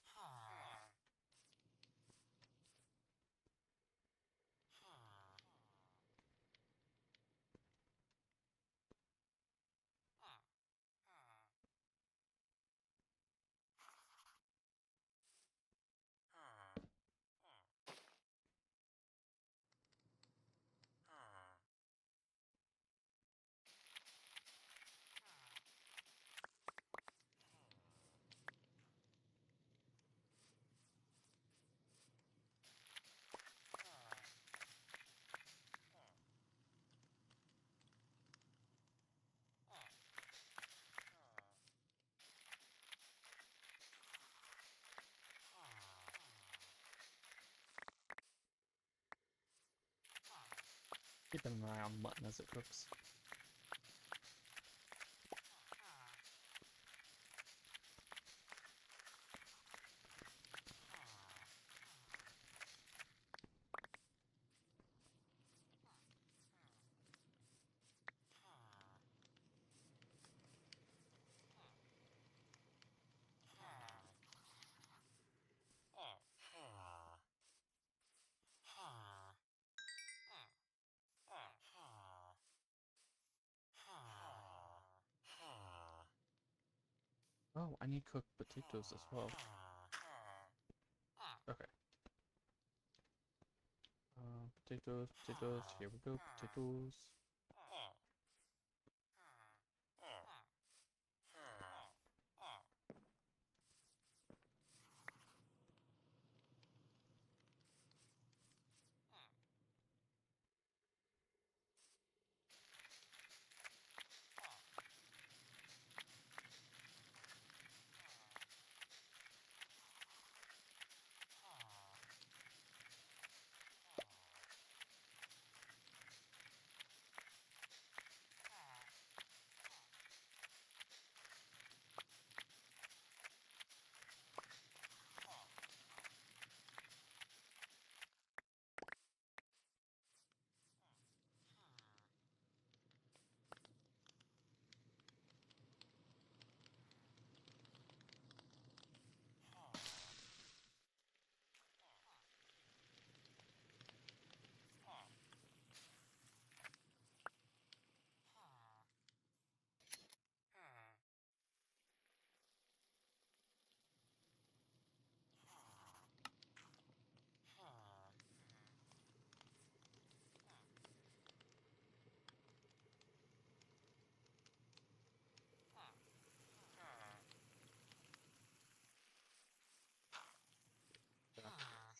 Keeping an eye on mutton as it cooks. Oh, I need cooked potatoes as well. Okay. Potatoes, potatoes, here we go, potatoes.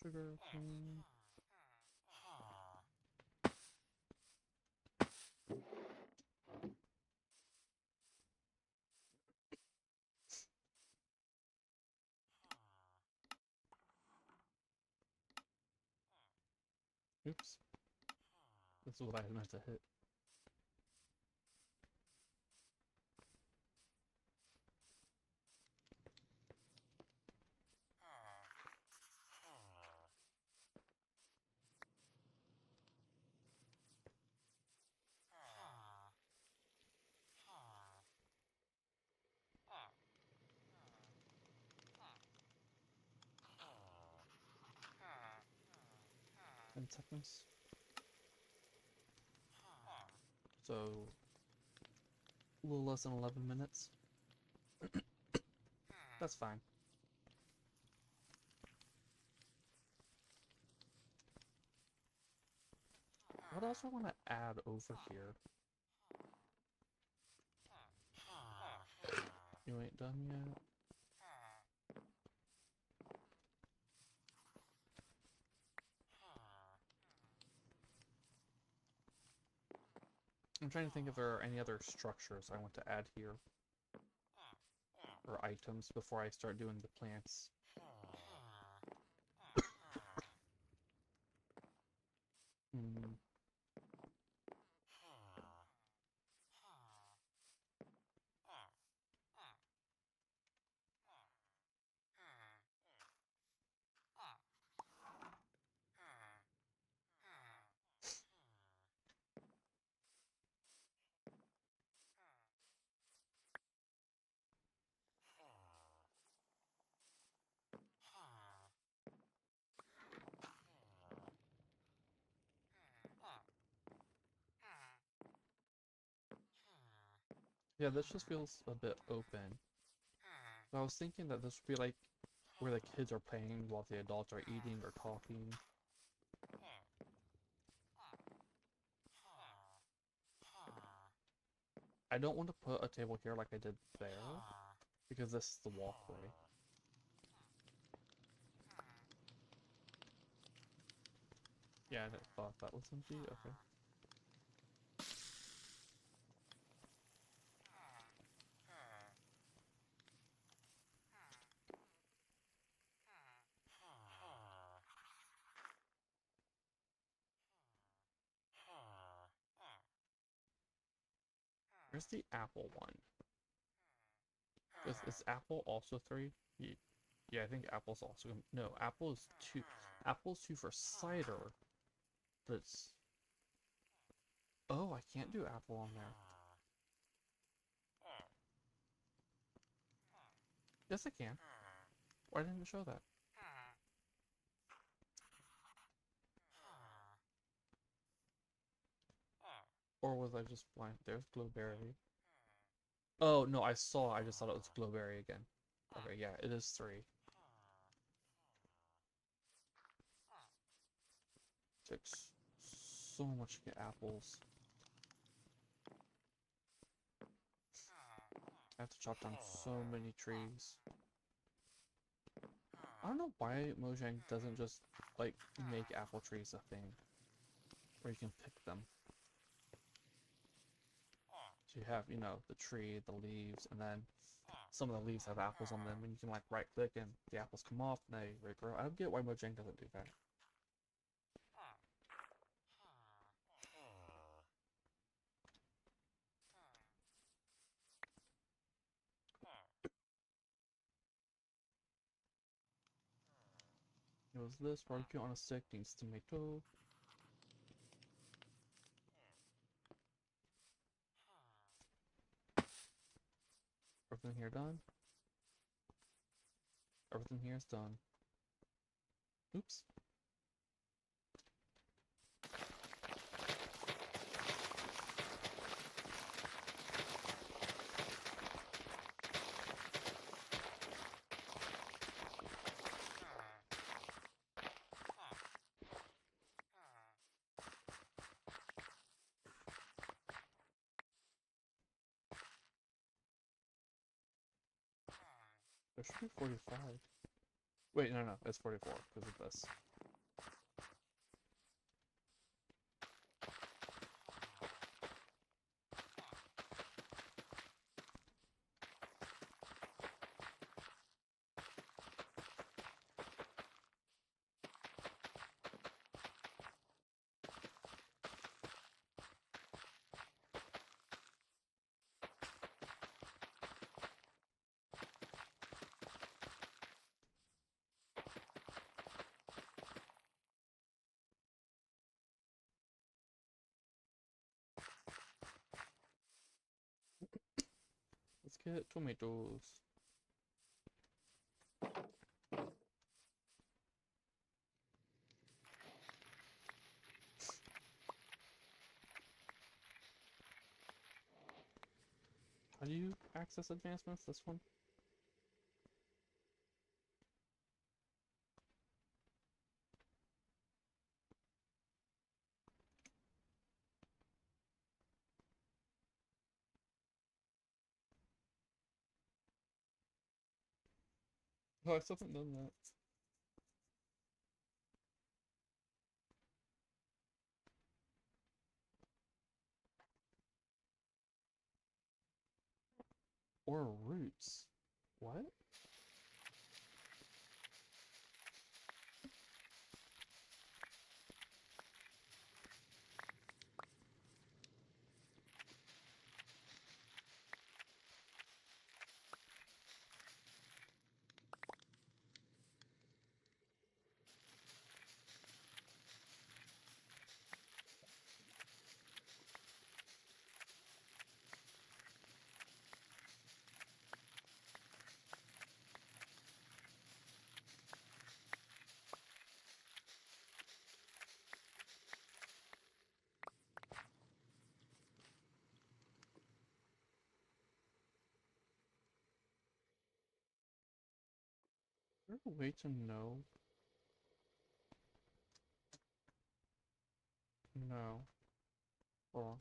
Sugar, oops. This is what I meant to hit. seconds. So, a little less than 11 minutes. That's fine. What else I want to add over here? You ain't done yet? I'm trying to think if there are any other structures I want to add here. Or items before I start doing the plants. Hmm. Yeah, this just feels a bit open. I was thinking that this would be like where the kids are playing while the adults are eating or talking. I don't want to put a table here like I did there, because this is the walkway. Yeah, I thought that was empty. Okay. Where's the apple one? Is apple also 3? Yeah, I think apple's also gonna... No, apple is 2. Apple's 2 for cider. But it's... Oh, I can't do apple on there. Yes, I can. Why didn't it show that? Or was I just blind? There's blueberry. Oh, no, I saw. I just thought it was blueberry again. Okay, yeah, it is 3. Takes so much to get apples. I have to chop down so many trees. I don't know why Mojang doesn't just, like, make apple trees a thing. Where you can pick them. So you have, you know, the tree, the leaves, and then some of the leaves have apples on them, and you can, like, right-click and the apples come off and they regrow. I don't get why Mojang doesn't do that. It was this barbecue on a stick needs tomato. Everything here done. Everything here is done. Oops. There should be 45. Wait, no, it's 44 because of this. Let's get tomatoes. How do you access advancements? This one? Oh, I still haven't done that. Or roots. What? Is there a way to know? No. Or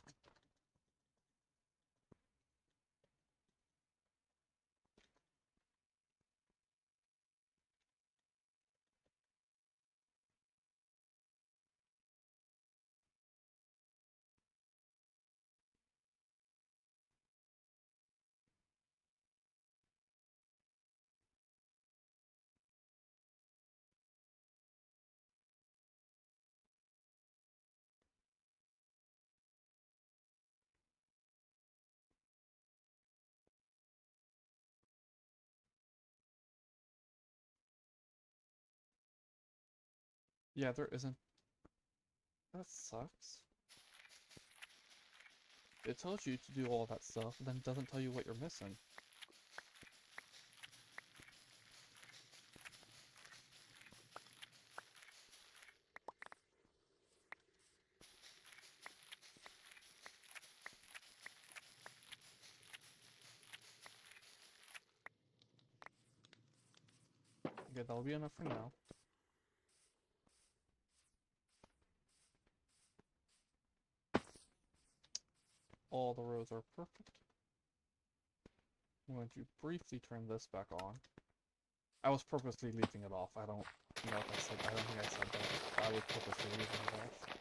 yeah, there isn't. That sucks. It tells you to do all that stuff, then it doesn't tell you what you're missing. Okay, that'll be enough for now. All the rows are perfect. I'm going to briefly turn this back on. I was purposely leaving it off. I don't know if I said. I don't think I said that. I was purposely leaving it off.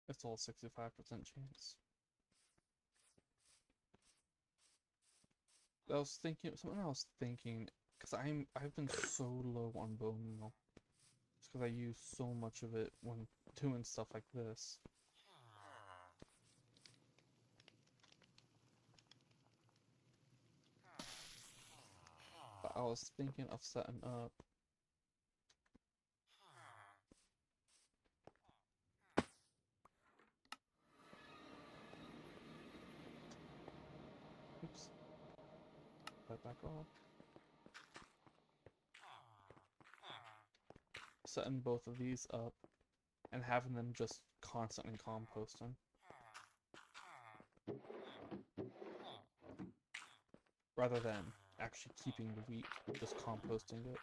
It's all 65% chance. I was thinking something. I was thinking because I've been so low on bone meal. It's because I use so much of it when doing stuff like this. But I was thinking of setting up. Oops. That back off. Setting both of these up and having them just constantly composting. Rather than actually keeping the wheat, just composting it.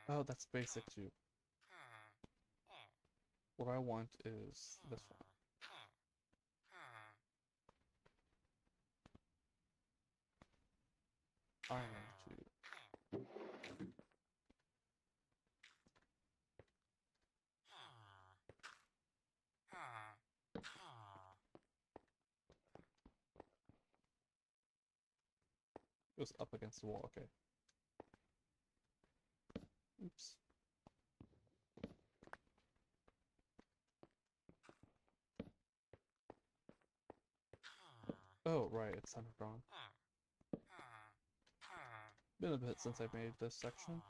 Oh, that's basic too. What I want is this one. Iron 2. Goes up against the wall, okay. Oops. Oh, right, it's center drawn. Been a bit since I made this section.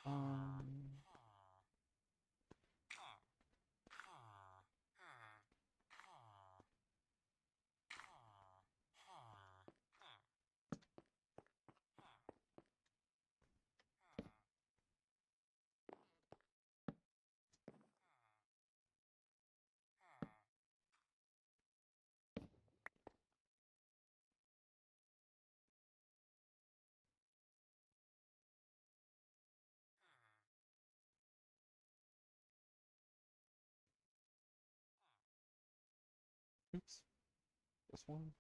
Um, oops. This one.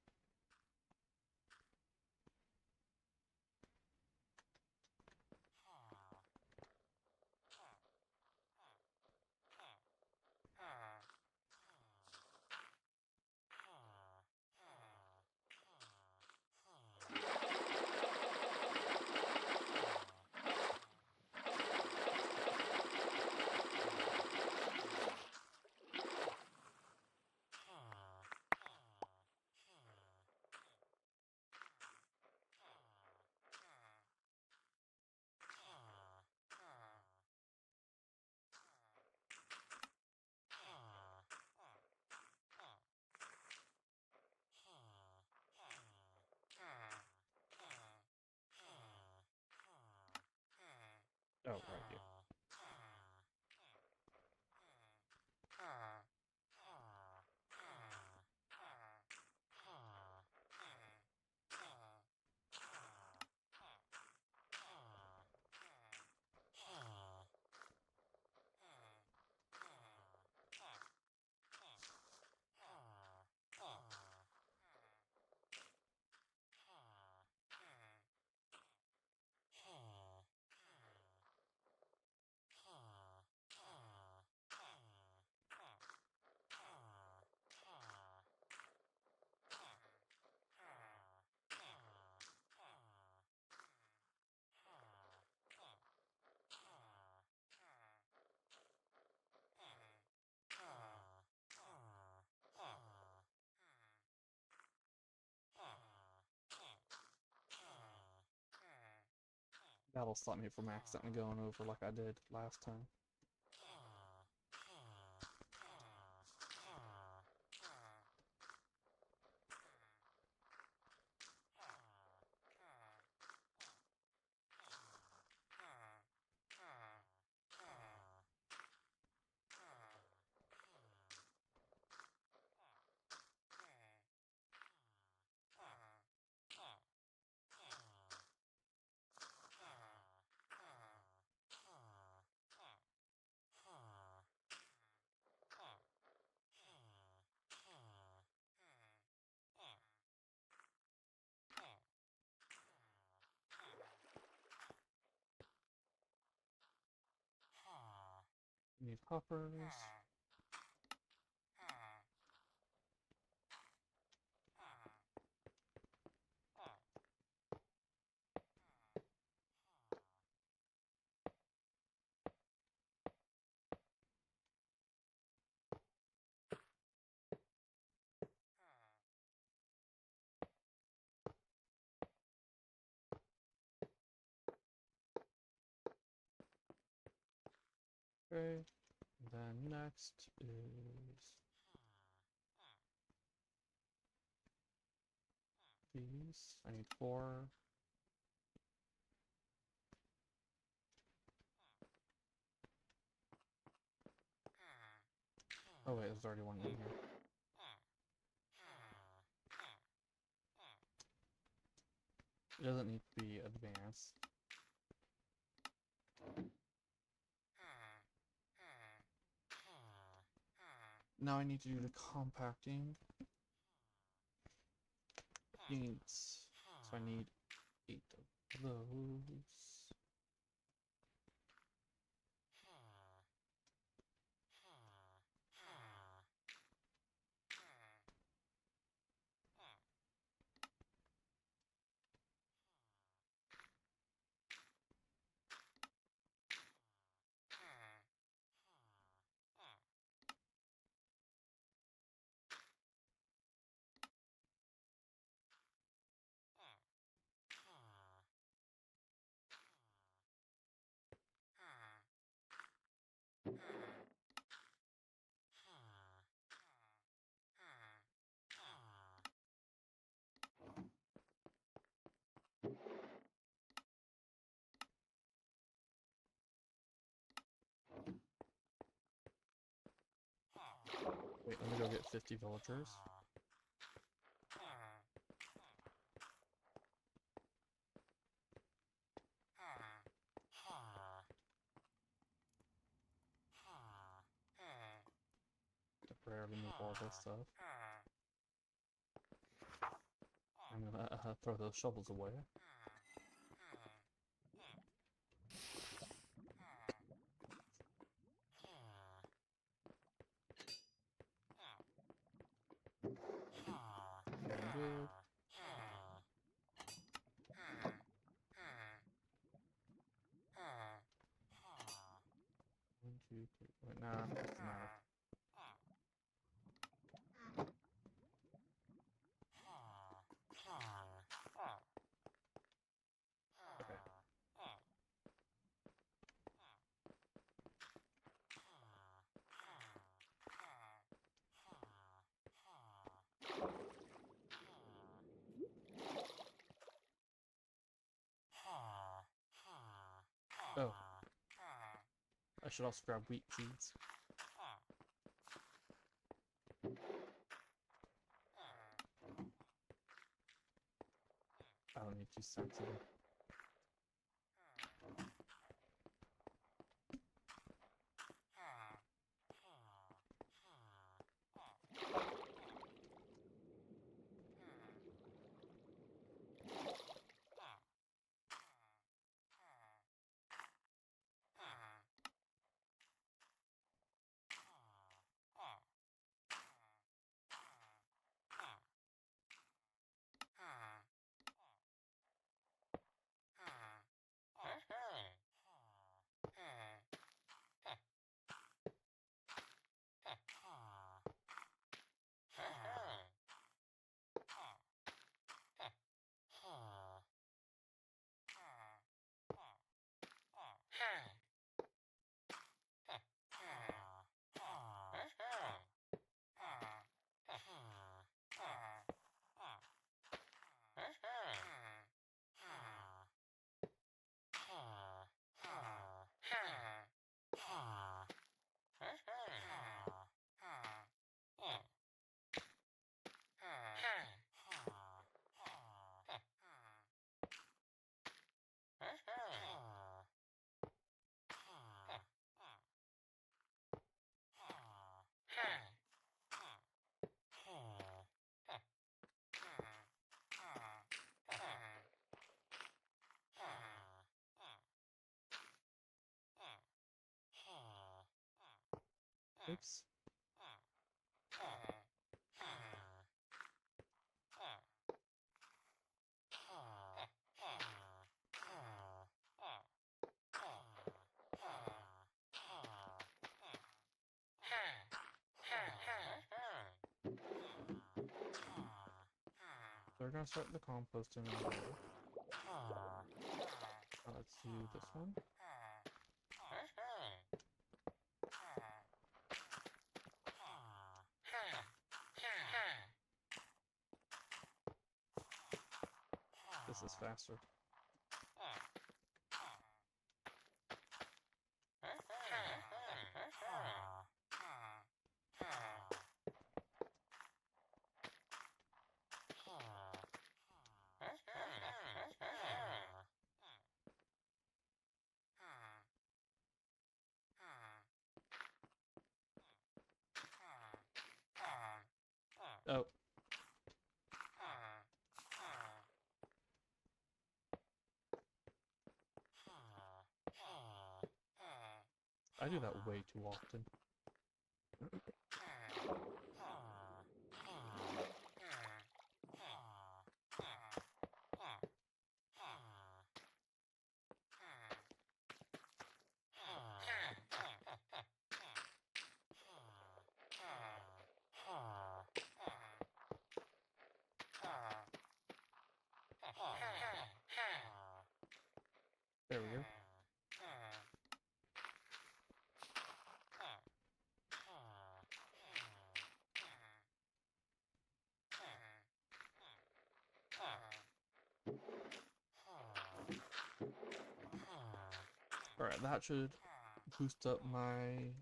Oh, right here. That'll stop me from accidentally going over like I did last time. Need hoppers. Okay. Then next is these. I need 4. Oh wait, there's already one in here. It doesn't need to be advanced. Now I need to do the compacting. Needs. So I need 8 of those. Wait, let me go get 50 villagers. Temporarily move all this stuff. I'm gonna throw those shovels away. Good. 1, 2, 3. Wait, nah, that's enough. Okay. Oh, I should also grab wheat seeds. I don't need 2 stacks of them. Oops. So we're gonna start the composting. Let's do this one. This is faster. Oh. I do that way too often. There we go. Alright, that should boost up my,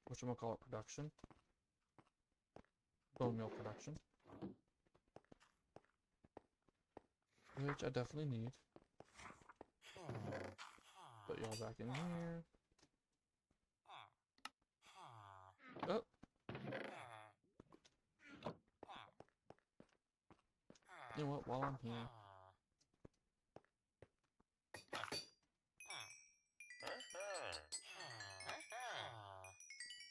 whatchamacallit, production. Bone meal production. Which I definitely need. Put y'all back in here. Oh! You know what, while I'm here.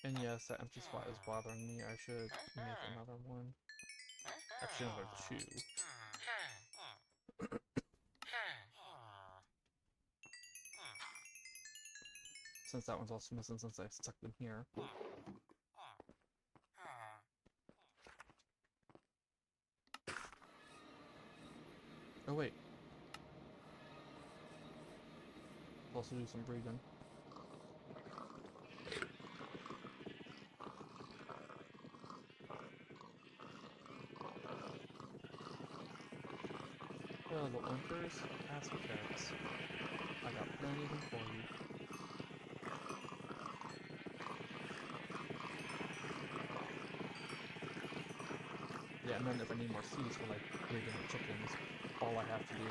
And yes, that empty spot is bothering me. I should make another one. Actually, another two. Since that one's also missing since I stuck them here. Oh wait. I'll also do some breeding. Hello, little oinkers. Ask for carrots. I got plenty of them for you. Yeah, and then if I need more seeds for like breeding the chickens, all I have to do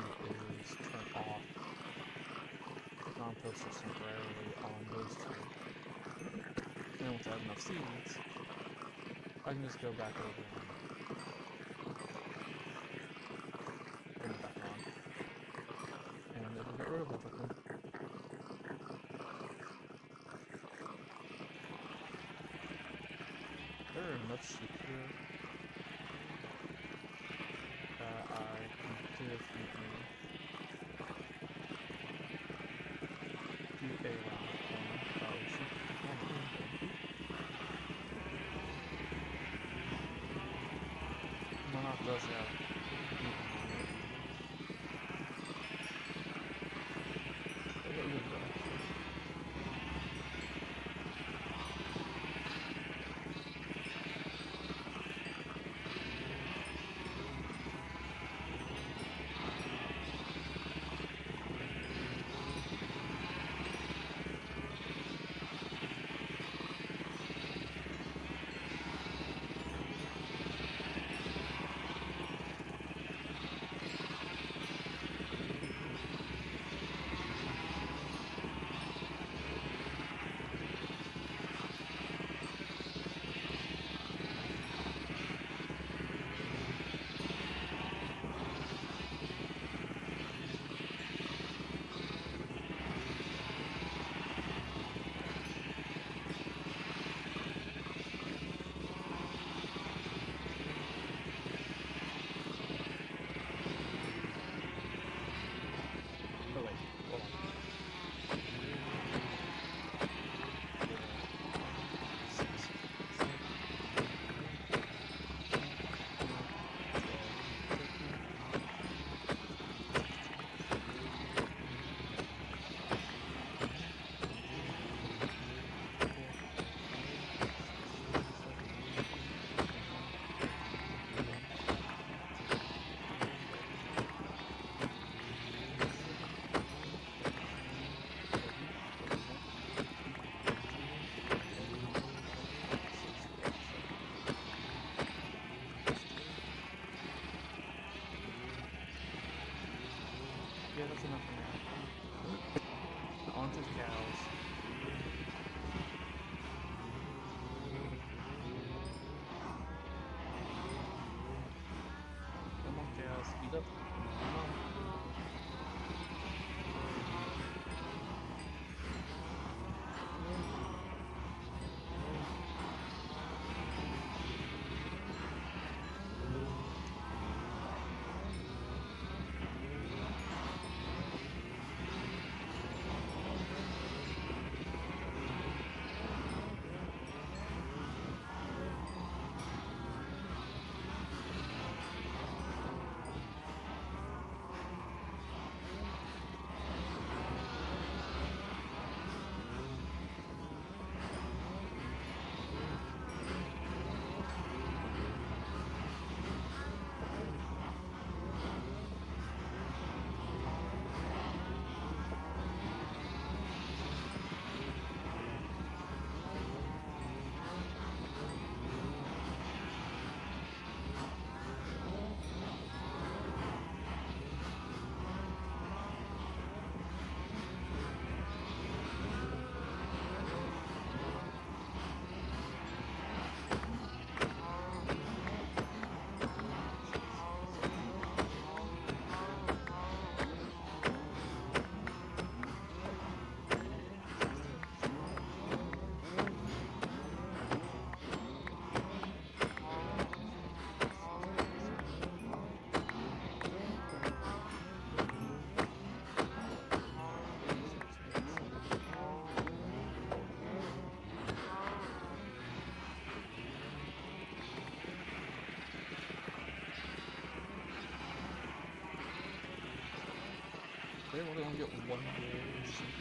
is turn off the composter temporarily on those two. And once I have enough seeds, I can just go back over and bring it back on. And it'll get rid of everything. There are enough sheep here that I can definitely do a round of sheep farming. Monarch does have meat on it. I'll get rid of that actually. they really only get one wool sheep?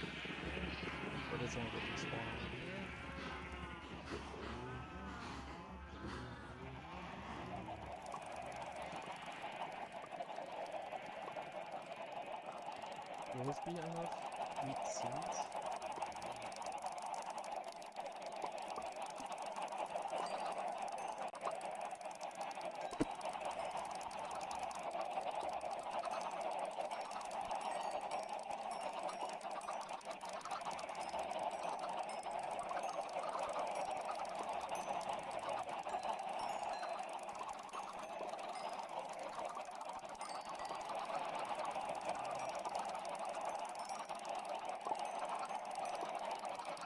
Or does it only get respawn? Will this be enough wheat seeds?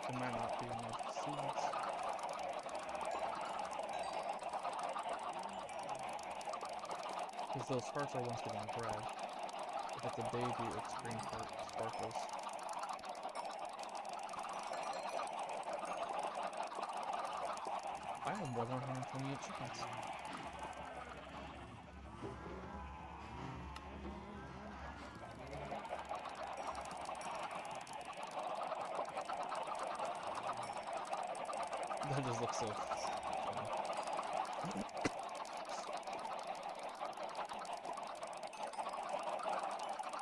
It might not be enough seeds. Because those hearts are ones getting bred. If it's a baby, its green heart sparkles. I have more than 128 chickens. That just looks so funny.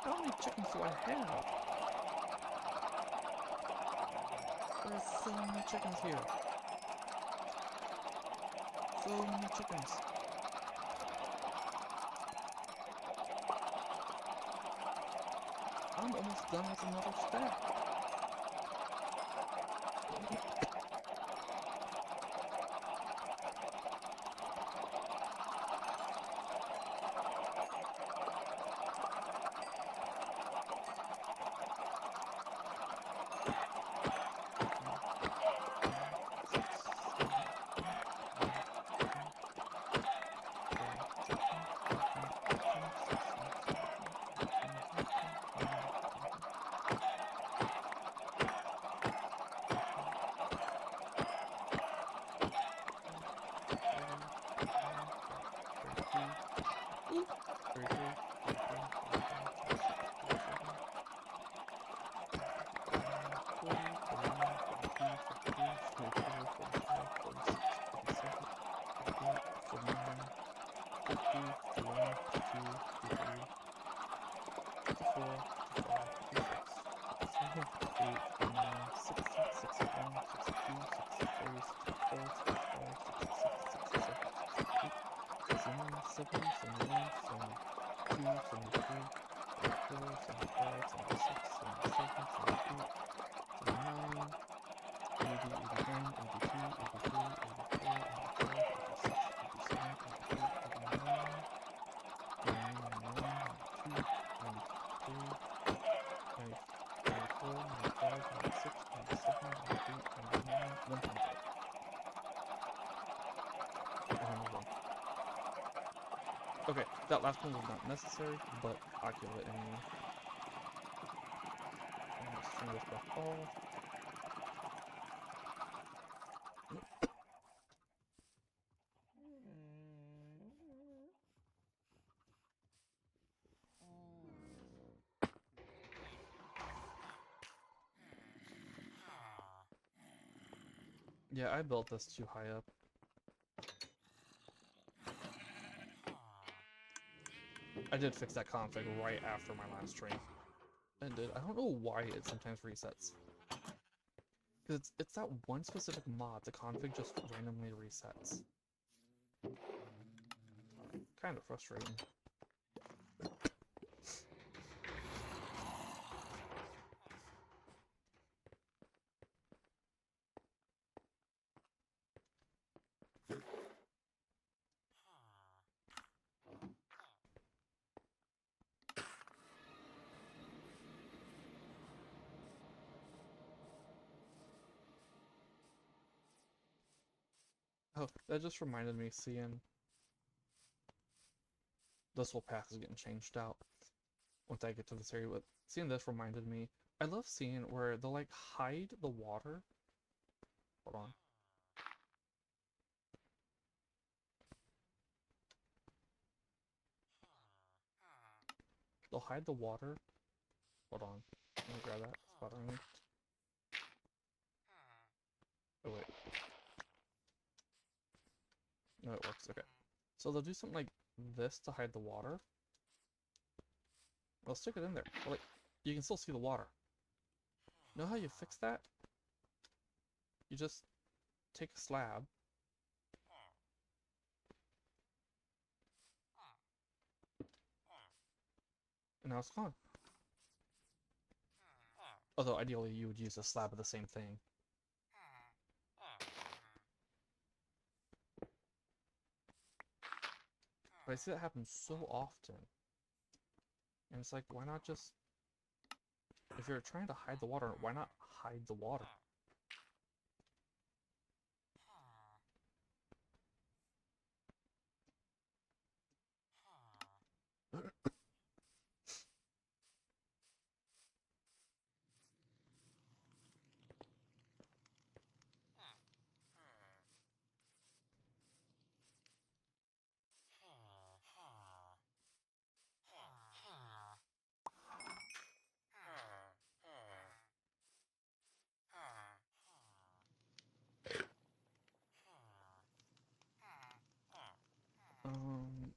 How many chickens do I have? There's so many chickens here. So many chickens. I'm almost done with another stack. Okay, that last one was not necessary, but I'll kill it anyway. I'm gonna just turn this back off. Yeah, I built this too high up. I did fix that config right after my last stream. Ended. I don't know why it sometimes resets. Because it's that one specific mod, the config just randomly resets. Kind of frustrating. Oh, that just reminded me, seeing this whole path is getting changed out once I get to this area, but seeing this reminded me, I love seeing where they'll like hide the water. Hold on. They'll hide the water Hold on. Let me grab that. It's bothering me. Oh wait. No, it works. Okay. So they'll do something like this to hide the water. They'll stick it in there. But, like, you can still see the water. Know how you fix that? You just take a slab. And now it's gone. Although ideally you would use a slab of the same thing. But I see that happen so often. And it's like, why not just... If you're trying to hide the water, why not hide the water?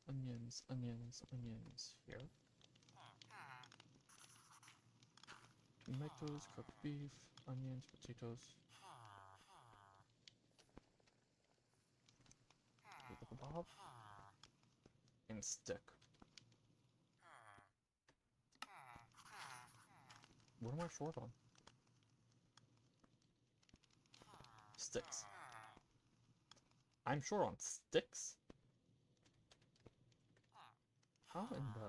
Onions, onions, onions. Here. Tomatoes, cooked beef, onions, potatoes. Bob. And stick. What am I short on? Sticks. I'm short on sticks? How in the...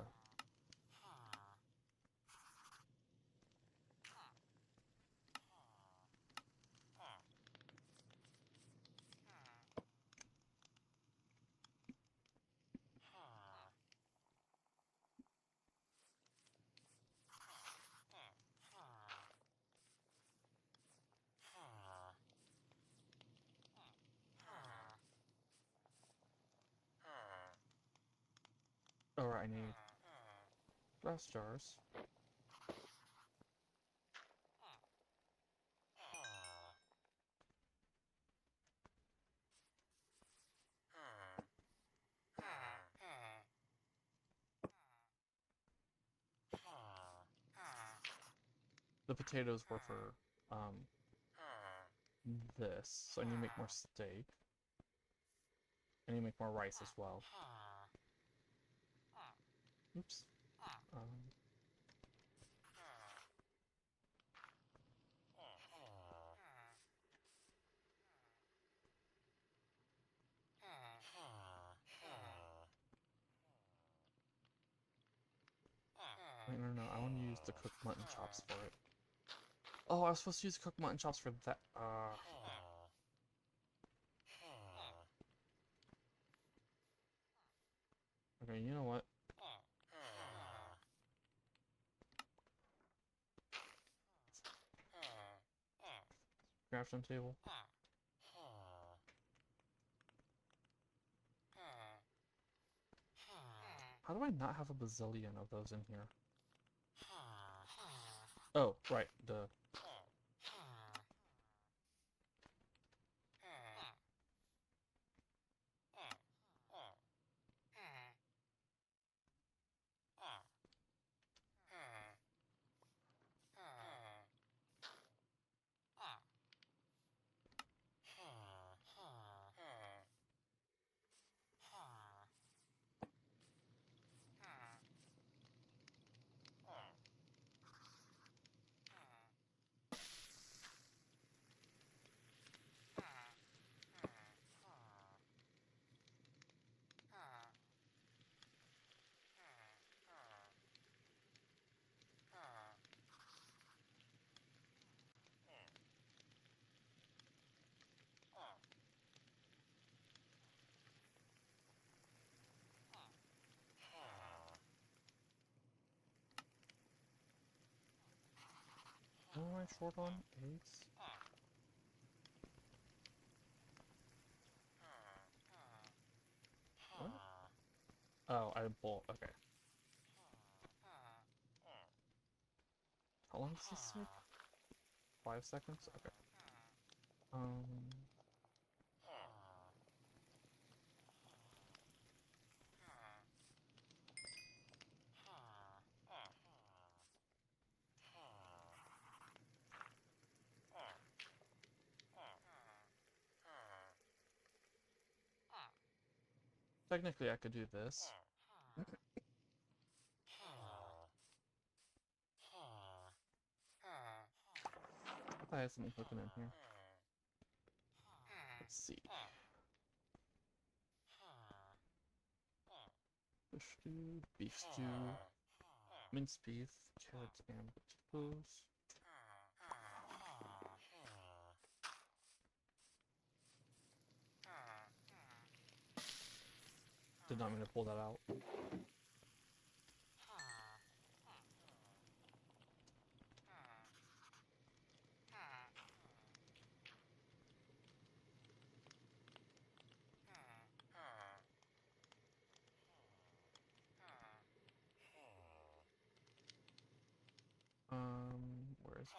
Alright, I need glass jars. The potatoes were for this, so I need to make more steak. I need to make more rice as well. Oops. Wait, no, I want to use the cooked mutton chops for it. Oh, I was supposed to use cooked mutton chops for that. Okay, you know what? Crafting table. How do I not have a bazillion of those in here? Oh, right, the... What am I short on? Eggs? What? Oh, I bowl. Okay. How long does this take? 5 seconds? Okay. Technically I could do this. I thought I had something cooking in here. Let's see. Fish stew, beef stew, minced beef, carrots, and potatoes. Did not mean to pull that out. Where is it?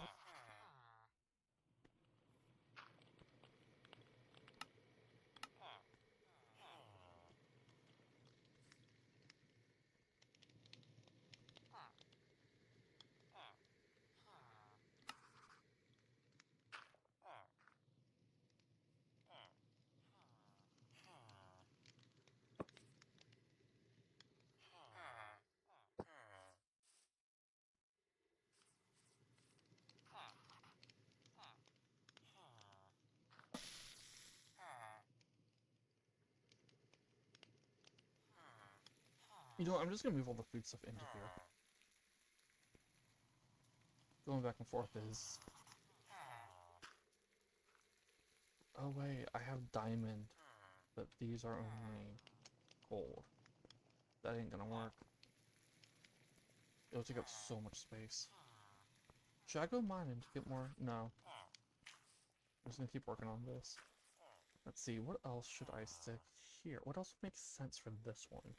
You know what, I'm just gonna move all the food stuff into here. Going back and forth is... Oh wait, I have diamond, but these are only gold. That ain't gonna work. It'll take up so much space. Should I go mining to get more? No. I'm just gonna keep working on this. Let's see, what else should I stick here? What else would make sense for this one?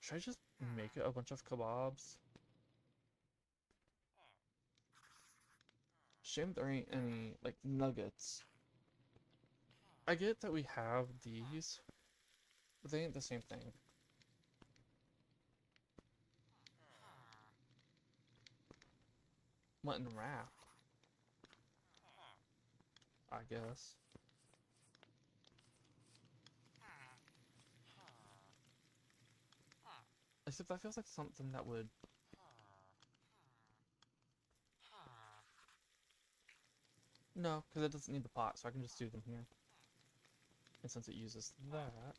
Should I just make it a bunch of kebabs? Shame there ain't any, like, nuggets. I get that we have these, but they ain't the same thing. Mutton wrap, I guess. Except that feels like something that would... No, because it doesn't need the pot, so I can just do them here. And since it uses that...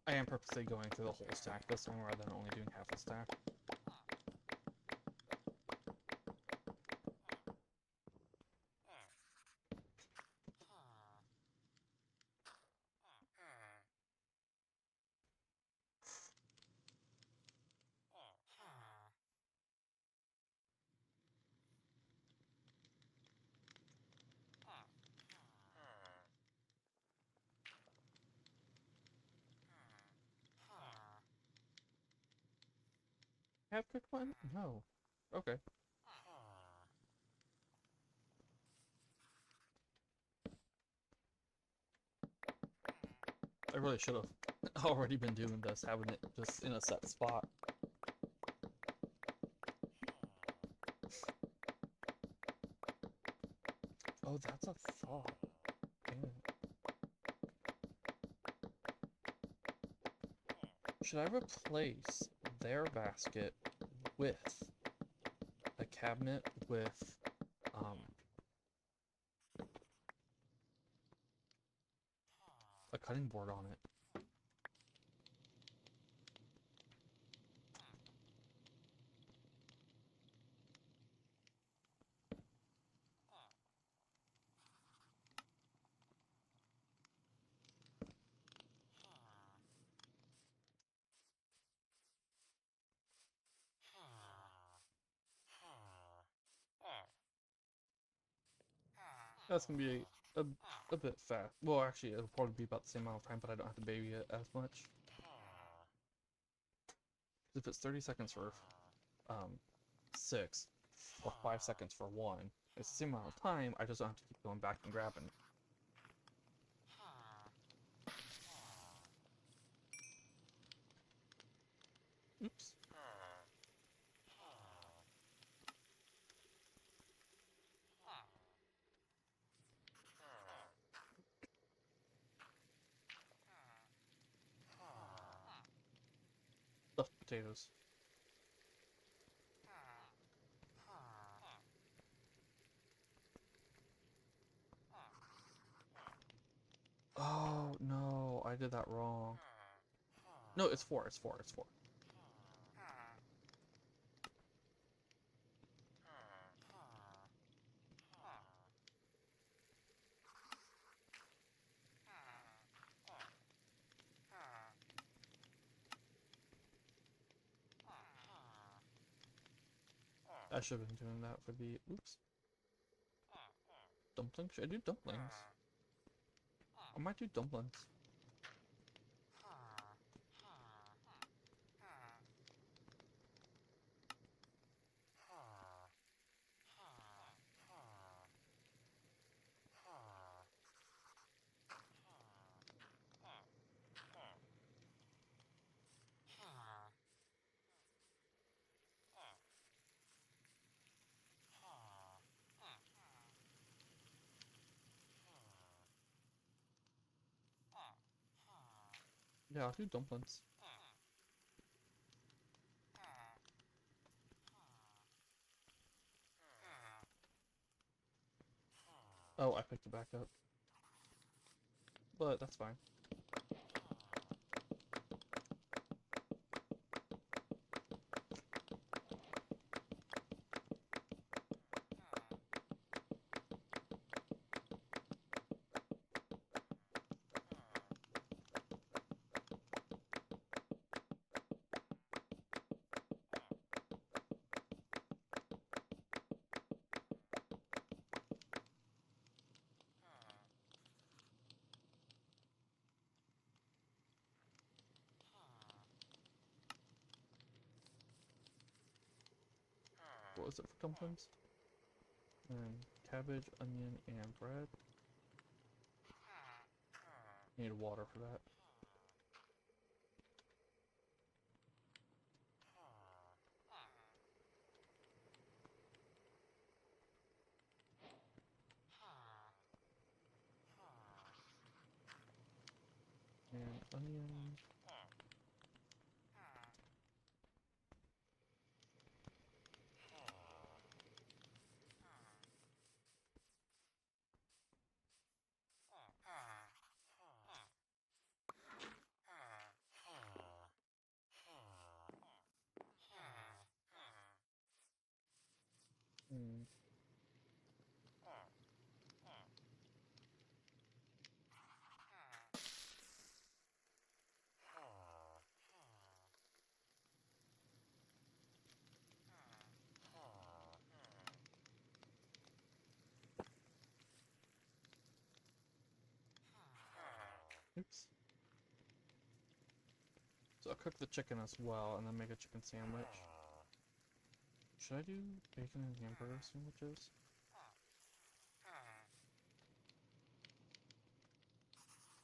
I am purposely going through the whole stack this one rather than only doing half a stack. Have cooked one? No. Okay. I really should have already been doing this, having it just in a set spot. Oh, that's a thought. Dang it. Should I replace their basket with a cabinet with, a cutting board on it? That's gonna be a bit fast. Well, actually, it'll probably be about the same amount of time, but I don't have to baby it as much. Because if it's 30 seconds for 6, or 5 seconds for 1, it's the same amount of time, I just don't have to keep going back and grabbing. Oops. Stuffed potatoes. Oh, no, I did that wrong. No, it's 4, it's 4, it's 4. I should have been doing that for the, oops, dumplings. Should I do dumplings? I might do dumplings. Yeah, I'll do dumplings. Oh, I picked it back up. But that's fine. What was it for dumplings? And cabbage, onion, and bread. Need water for that. And onion. Mm. Oops. So I'll cook the chicken as well, and then make a chicken sandwich. Should I do bacon and hamburger sandwiches?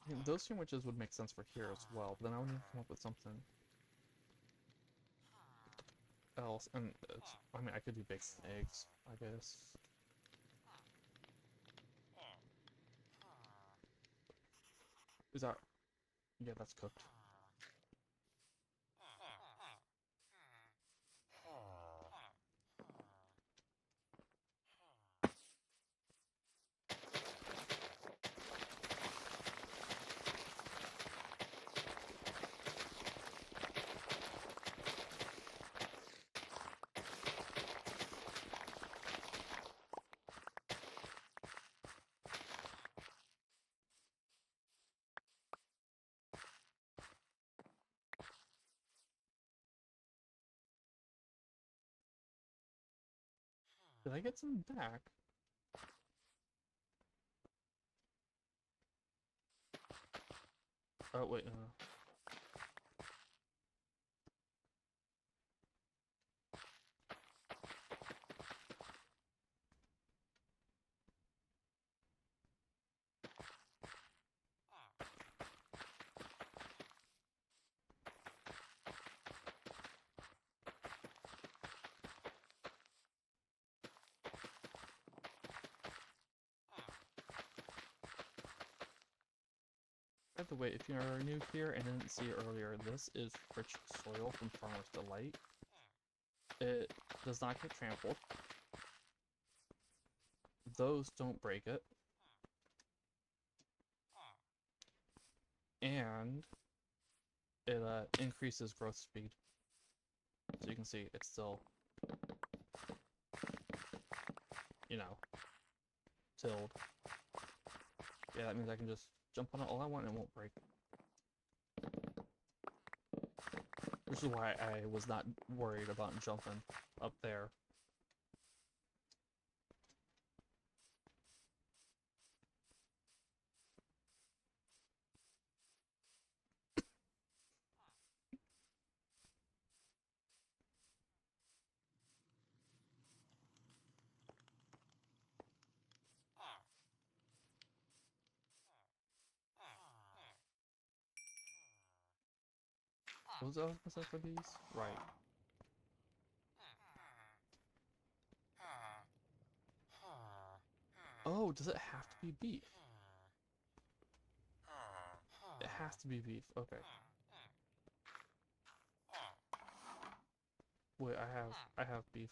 Yeah, those sandwiches would make sense for here as well, but then I would need to come up with something else. And I mean, I could do bacon and eggs, I guess. Is that... Yeah, that's cooked. Did I get some back? Oh, wait, By the way, if you're new here and didn't see it earlier, this is rich soil from Farmer's Delight. It does not get trampled. Those don't break it. And it increases growth speed. So you can see it's still, you know, tilled. Yeah, that means I can just jump on it all I want and it won't break. Which is why I was not worried about jumping up there. What was the other percent for these? Right. Oh, does it have to be beef? It has to be beef. Okay. Wait, I have beef.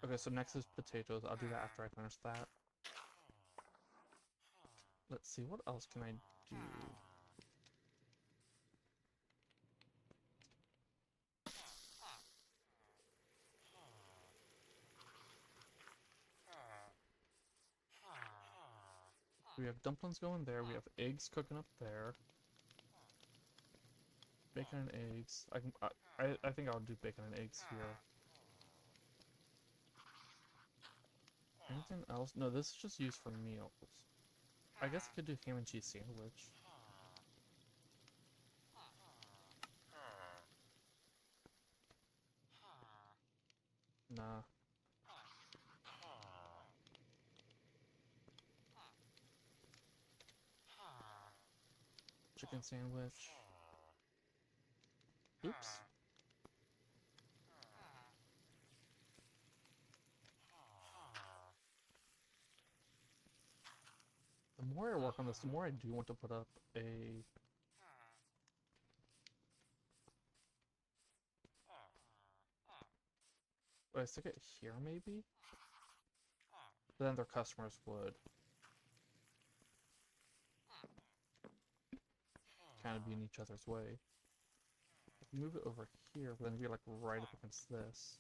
Okay, so next is potatoes. I'll do that after I finish that. Let's see, what else can I do? We have dumplings going there. We have eggs cooking up there. Bacon and eggs. I think I'll do bacon and eggs here. Anything else? No, this is just used for meals. I guess I could do ham and cheese sandwich. Nah. Chicken sandwich. Oops. The more I work on this, the more I do want to put up a... Would I stick it here, maybe? But then their customers would kind of be in each other's way. If you move it over here, then it'd be like right up against this.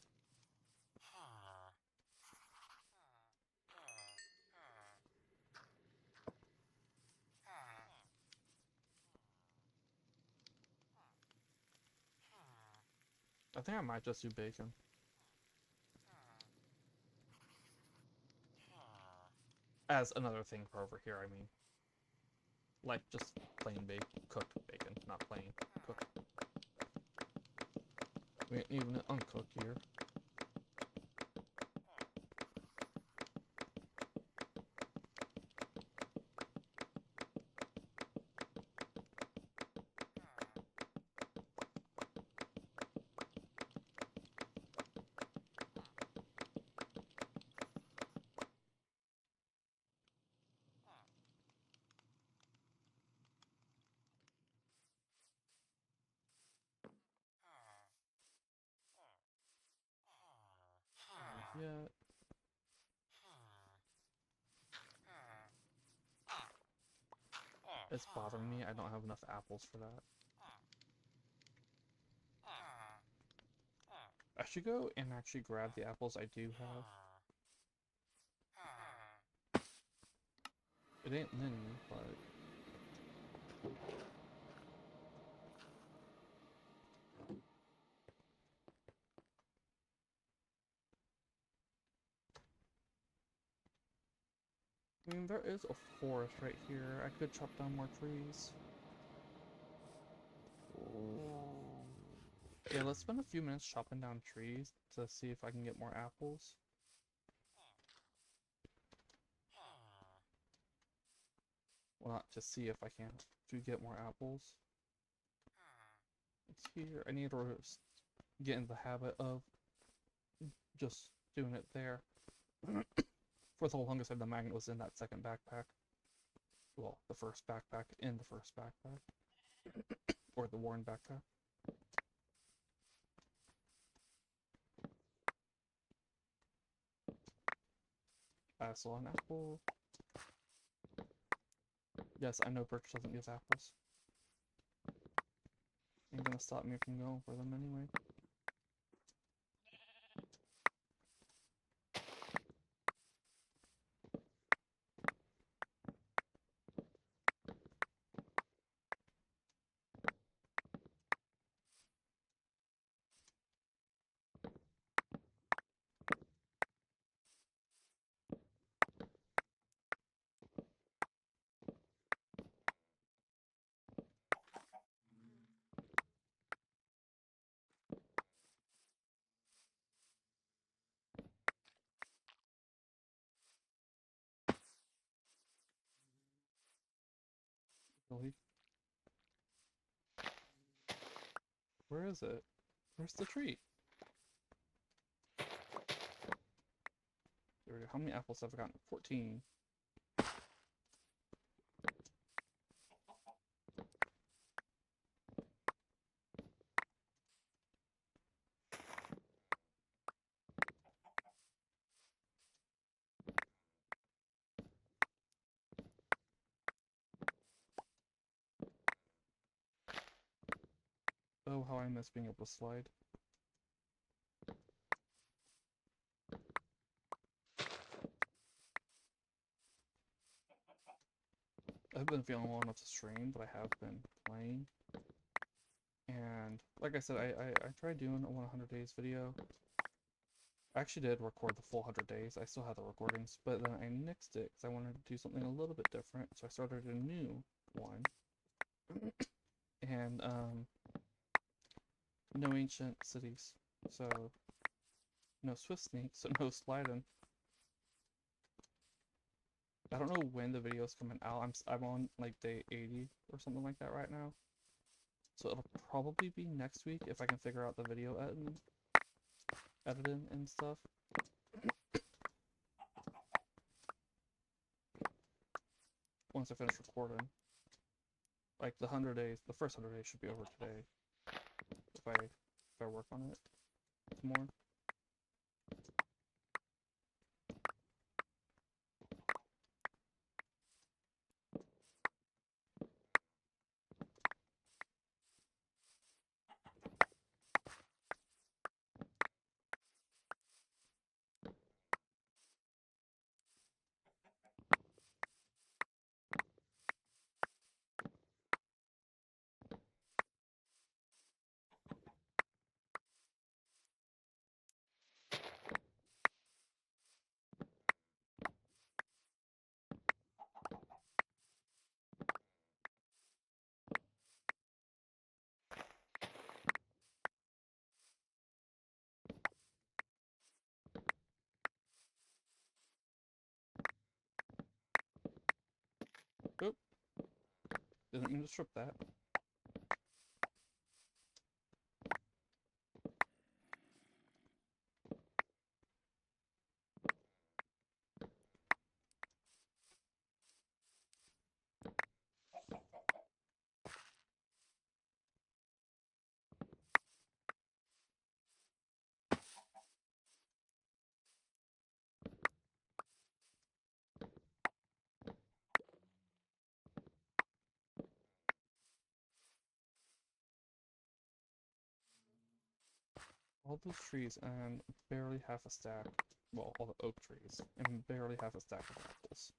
I think I might just do bacon. As another thing for over here, I mean. Like just plain cooked bacon, not plain cooked. We ain't even uncooked here. Yeah. It's bothering me. I don't have enough apples for that. I should go and actually grab the apples I do have. It ain't many, but... I mean, there is a forest right here. I could chop down more trees. Yeah, let's spend a few minutes chopping down trees to see if I can get more apples. Well, not to see if I can, to get more apples. It's here. I need to get in the habit of just doing it there. For the longest time, the magnet was in that second backpack. Well, the first backpack in the first backpack. Or the worn backpack. I saw an apple. Yes, I know Birch doesn't give apples. Ain't gonna stop me from going for them anyway. Really? Where is it? Where's the tree? There we go. How many apples have I gotten? 14. Oh, how I miss being able to slide. I've been feeling well enough to stream, but I have been playing. And like I said, I tried doing a 100 days video. I actually did record the full 100 days. I still have the recordings, but then I nixed it because I wanted to do something a little bit different. So I started a new one. And no ancient cities. So no swift sneak, so no sliding. I don't know when the video's coming out. I'm on like day 80 or something like that right now. So it'll probably be next week if I can figure out the video editing and stuff. Once I finish recording. Like the 100 days, the first 100 days should be over today. If I work on it more. Oop. Didn't mean to strip that. All those trees and barely half a stack. Well, all the oak trees and barely half a stack of apples.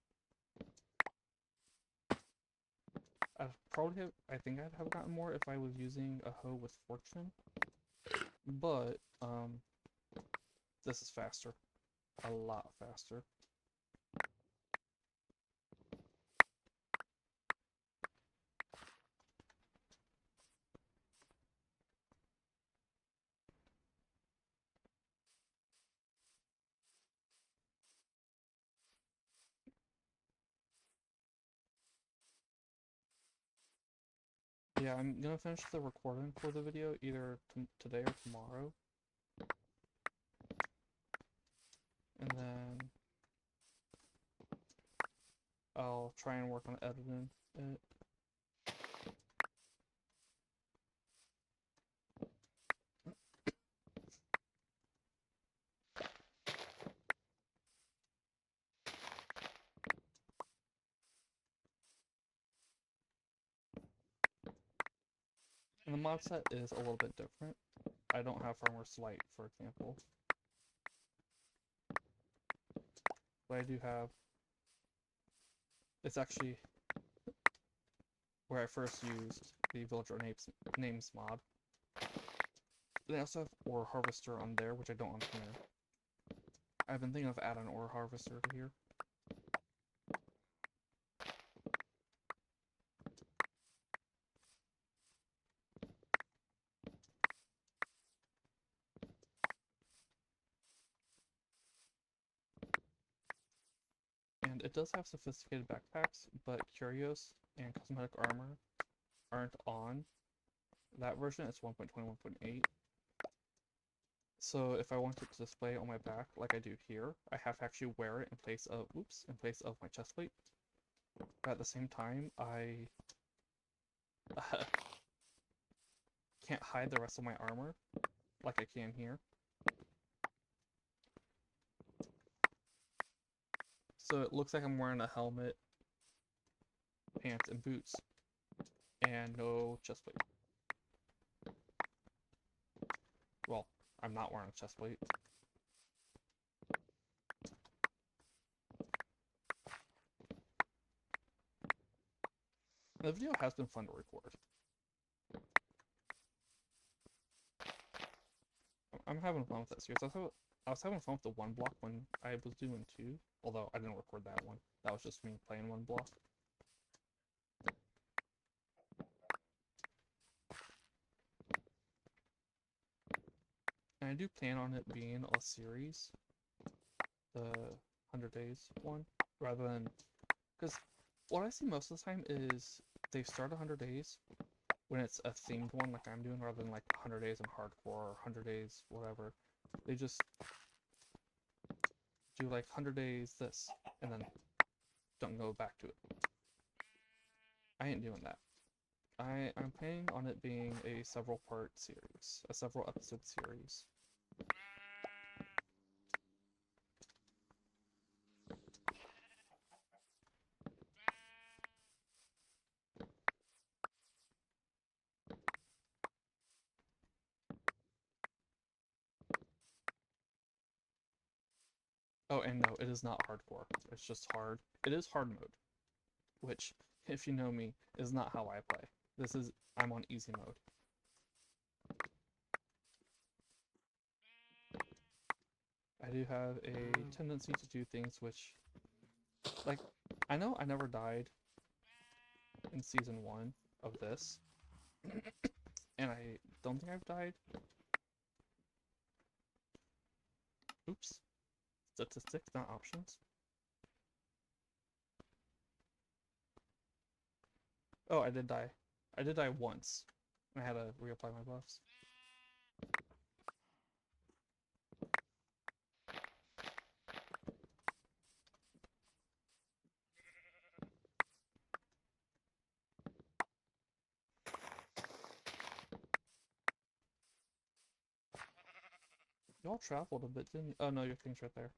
I think I'd have gotten more if I was using a hoe with fortune. But, this is faster. A lot faster. Yeah, I'm gonna finish the recording for the video either today or tomorrow. And then I'll try and work on editing it. And the mod set is a little bit different. I don't have Farmer's Light, for example. But I do have... It's actually where I first used the Villager Names mod. They also have Ore Harvester on there, which I don't on here. I've been thinking of adding an Ore Harvester to here. And it does have sophisticated backpacks, but Curios and Cosmetic Armor aren't on that version. It's 1.21.8. So if I want it to display on my back like I do here, I have to actually wear it in place of, my chest plate. But at the same time, I can't hide the rest of my armor like I can here. So it looks like I'm wearing a helmet, pants, and boots, and no chest plate. Well, I'm not wearing a chest plate. The video has been fun to record. I'm having fun with that series. I was having fun with the one block when I was doing two, although I didn't record that one. That was just me playing one block. And I do plan on it being a series, the 100 days one, rather than... Because what I see most of the time is they start 100 days when it's a themed one like I'm doing, rather than like 100 days in hardcore or 100 days whatever. They just do like 100 days this, and then don't go back to it. I ain't doing that. I'm planning on it being a several part series, a several episode series. Oh, and no, it is not hardcore. It's just hard. It is hard mode, which, if you know me, is not how I play. I'm on easy mode. I do have a tendency to do things which, like, I know I never died in season 1 of this, and I don't think I've died. Oops. Statistics, not options. Oh, I did die. I did die once. I had to reapply my buffs. Y'all traveled a bit, didn't you? Oh no, your thing's right there.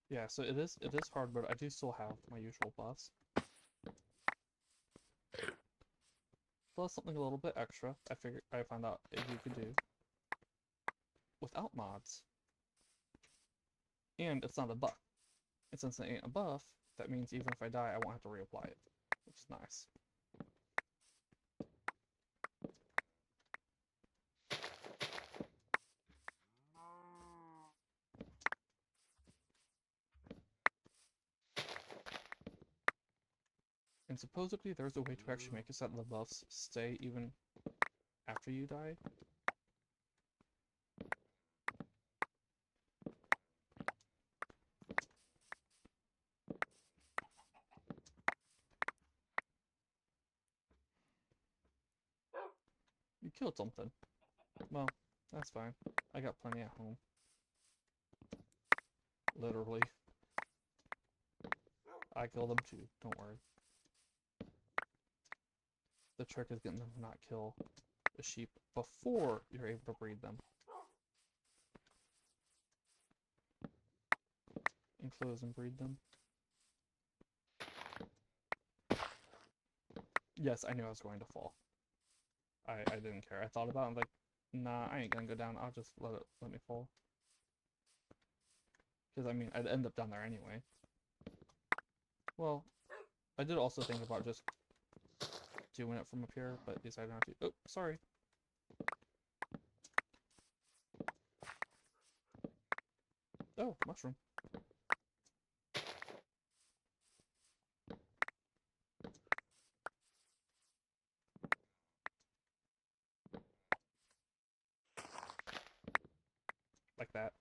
Yeah, so it is hard, but I do still have my usual buffs. Plus something a little bit extra I found out if you could do without mods. And it's not a buff. And since it ain't a buff, that means even if I die, I won't have to reapply it, which is nice. And supposedly there's a way to actually make it so that the buffs stay even after you die. killed something. Well, that's fine. I got plenty at home. Literally. I kill them too, don't worry. The trick is getting them to not kill the sheep before you're able to breed them. Enclose and breed them. Yes, I knew I was going to fall. I didn't care. I thought about it, I'm like, nah, I ain't gonna go down. I'll just let me fall. Because, I mean, I'd end up down there anyway. Well, I did also think about just doing it from up here, but decided not to. Oh, sorry. Oh, mushroom. Like that.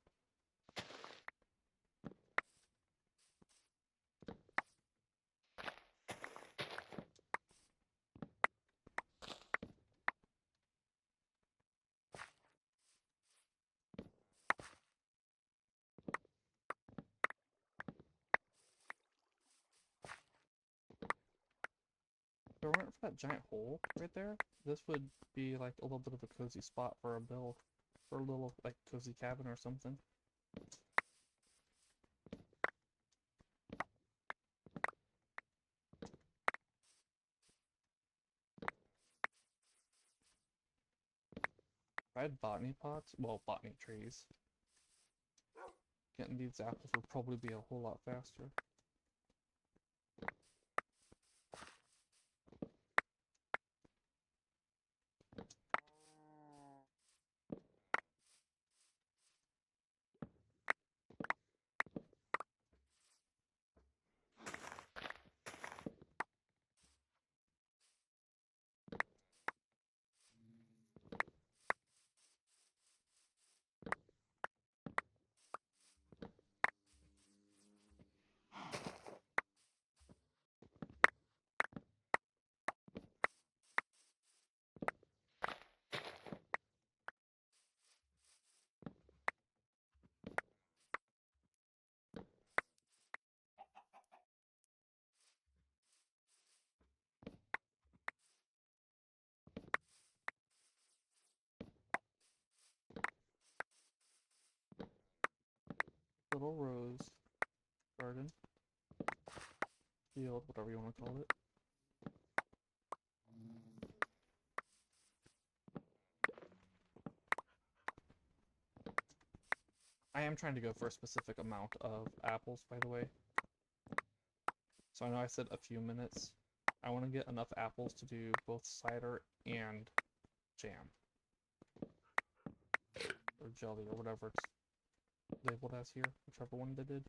If it weren't for that giant hole right there, this would be like a little bit of a cozy spot for a build. For a little, like, cozy cabin or something. If I had botany pots, well, botany trees, getting these apples would probably be a whole lot faster. Little rose garden, field, whatever you want to call it. I am trying to go for a specific amount of apples, by the way. So I know I said a few minutes. I want to get enough apples to do both cider and jam. Or jelly, or whatever it's labeled as here, whichever one they did.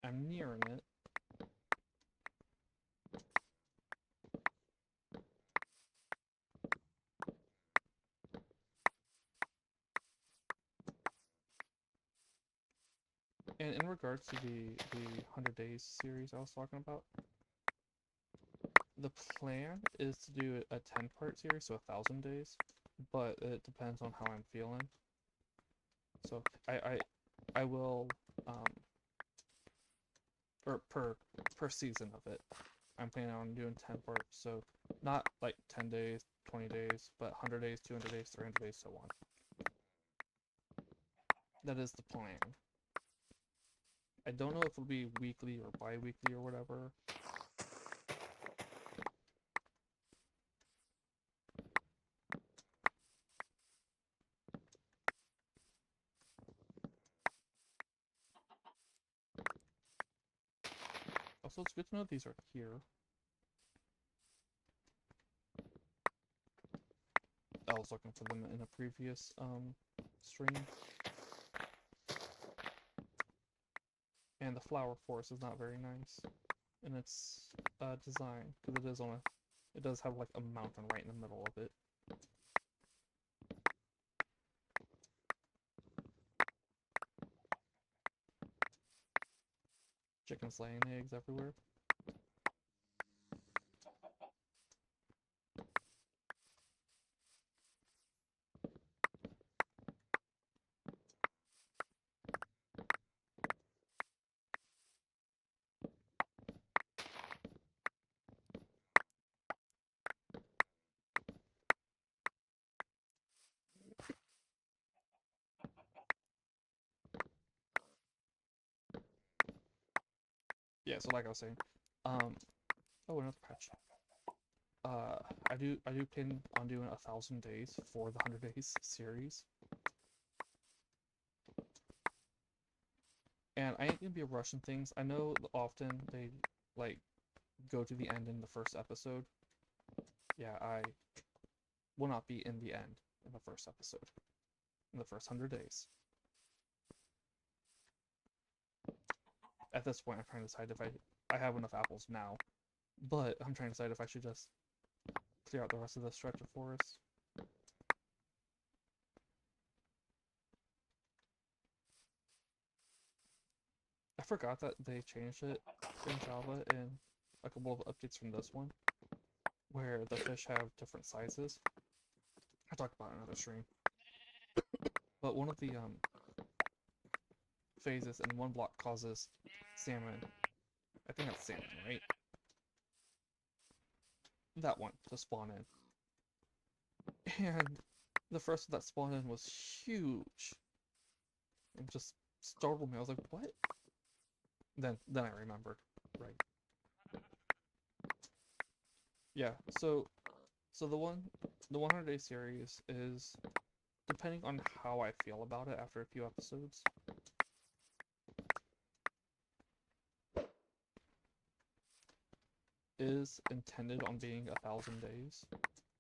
I'm nearing it. And in regards to the 100 Days series I was talking about, the plan is to do a 10-part series, so 1,000 days, but it depends on how I'm feeling. So I will or per season of it, I'm planning on doing 10 parts, so not like 10 days, 20 days, but 100 days, 200 days, 300 days, so on. That is the plan. I don't know if it'll be weekly or bi-weekly or whatever. Also, it's good to know these are here. I was looking for them in a previous stream. And the flower forest is not very nice in its design, because it does have like a mountain right in the middle of it. Chickens laying eggs everywhere. Yeah, so like I was saying, oh, another patch. I do plan on doing 1,000 days for the 100 days series. And I ain't gonna be rushing things. I know often they like go to the end in the first episode. Yeah, I will not be in the end in the first episode. In the first 100 days. At this point, I'm trying to decide if I have enough apples now, but I'm trying to decide if I should just clear out the rest of this stretch of forest. I forgot that they changed it in Java in a couple of updates from this one, where the fish have different sizes. I talked about it in another stream. But one of the phases in one block causes salmon. I think that's salmon, right? That one to spawn in. And the first one that spawned in was huge. It just startled me. I was like, what? Then I remembered. Right. Yeah, so the 100-day series is, depending on how I feel about it after a few episodes, is intended on being 1,000 days,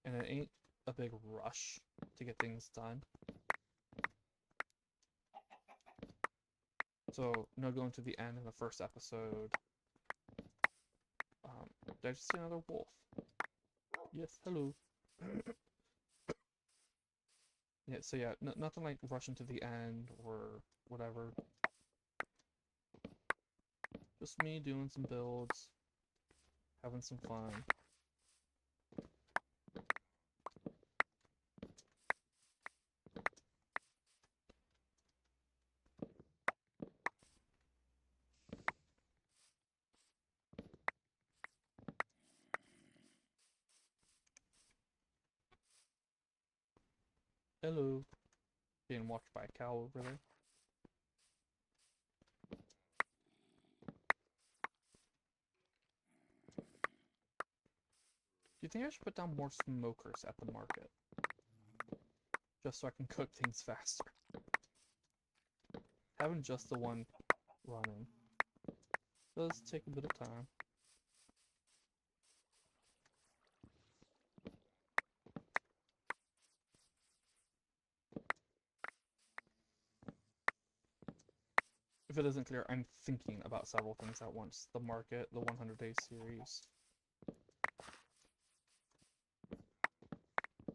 and it ain't a big rush to get things done. So, no going to the end in the first episode. Did I just see another wolf? Yes, hello. Yeah, so yeah, nothing like rushing to the end or whatever. Just me doing some builds, having some fun. Hello. Being watched by a cow over there. Do you think I should put down more smokers at the market? Just so I can cook things faster. Having just the one running does take a bit of time. If it isn't clear, I'm thinking about several things at once. The market, the 100-day series.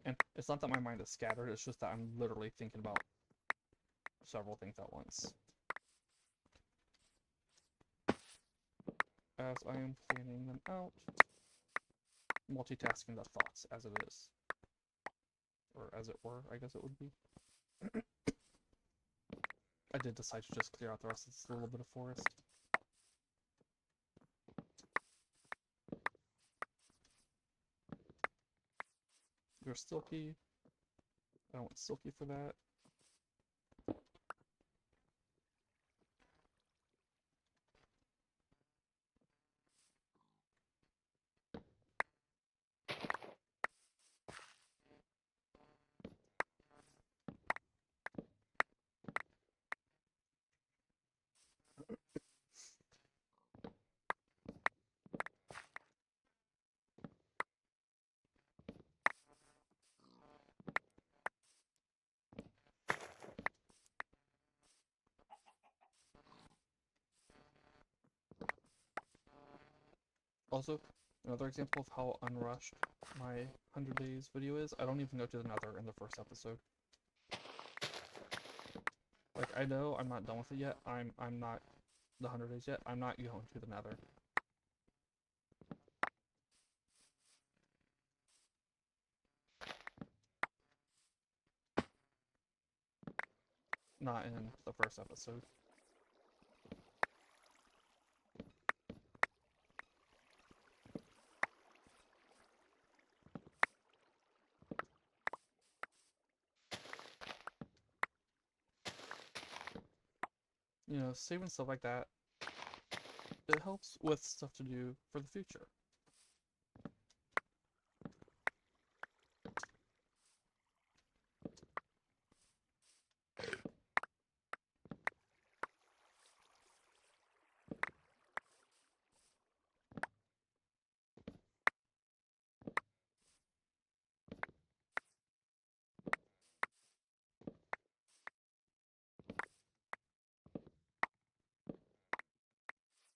And it's not that my mind is scattered, it's just that I'm literally thinking about several things at once. As I am planning them out. Multitasking the thoughts, as it is. Or as it were, I guess it would be. I did decide to just clear out the rest of this little bit of forest. You're Silky. I don't want Silky for that. Also, another example of how unrushed my 100 days video is, I don't even go to the nether in the first episode. Like, I know I'm not done with it yet. I'm not the 100 days yet. I'm not going to the nether. Not in the first episode. You know, saving stuff like that, it helps with stuff to do for the future.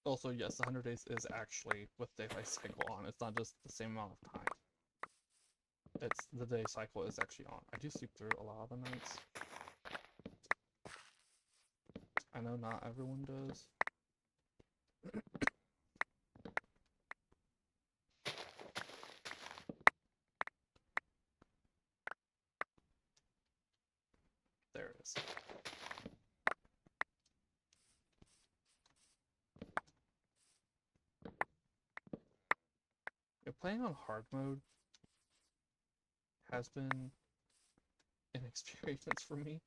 Also, yes, the 100 days is actually with day by cycle on. It's not just the same amount of time. It's the day cycle is actually on. I do sleep through a lot of the nights. I know not everyone does. There it is. Yeah, playing on hard mode has been an experience for me.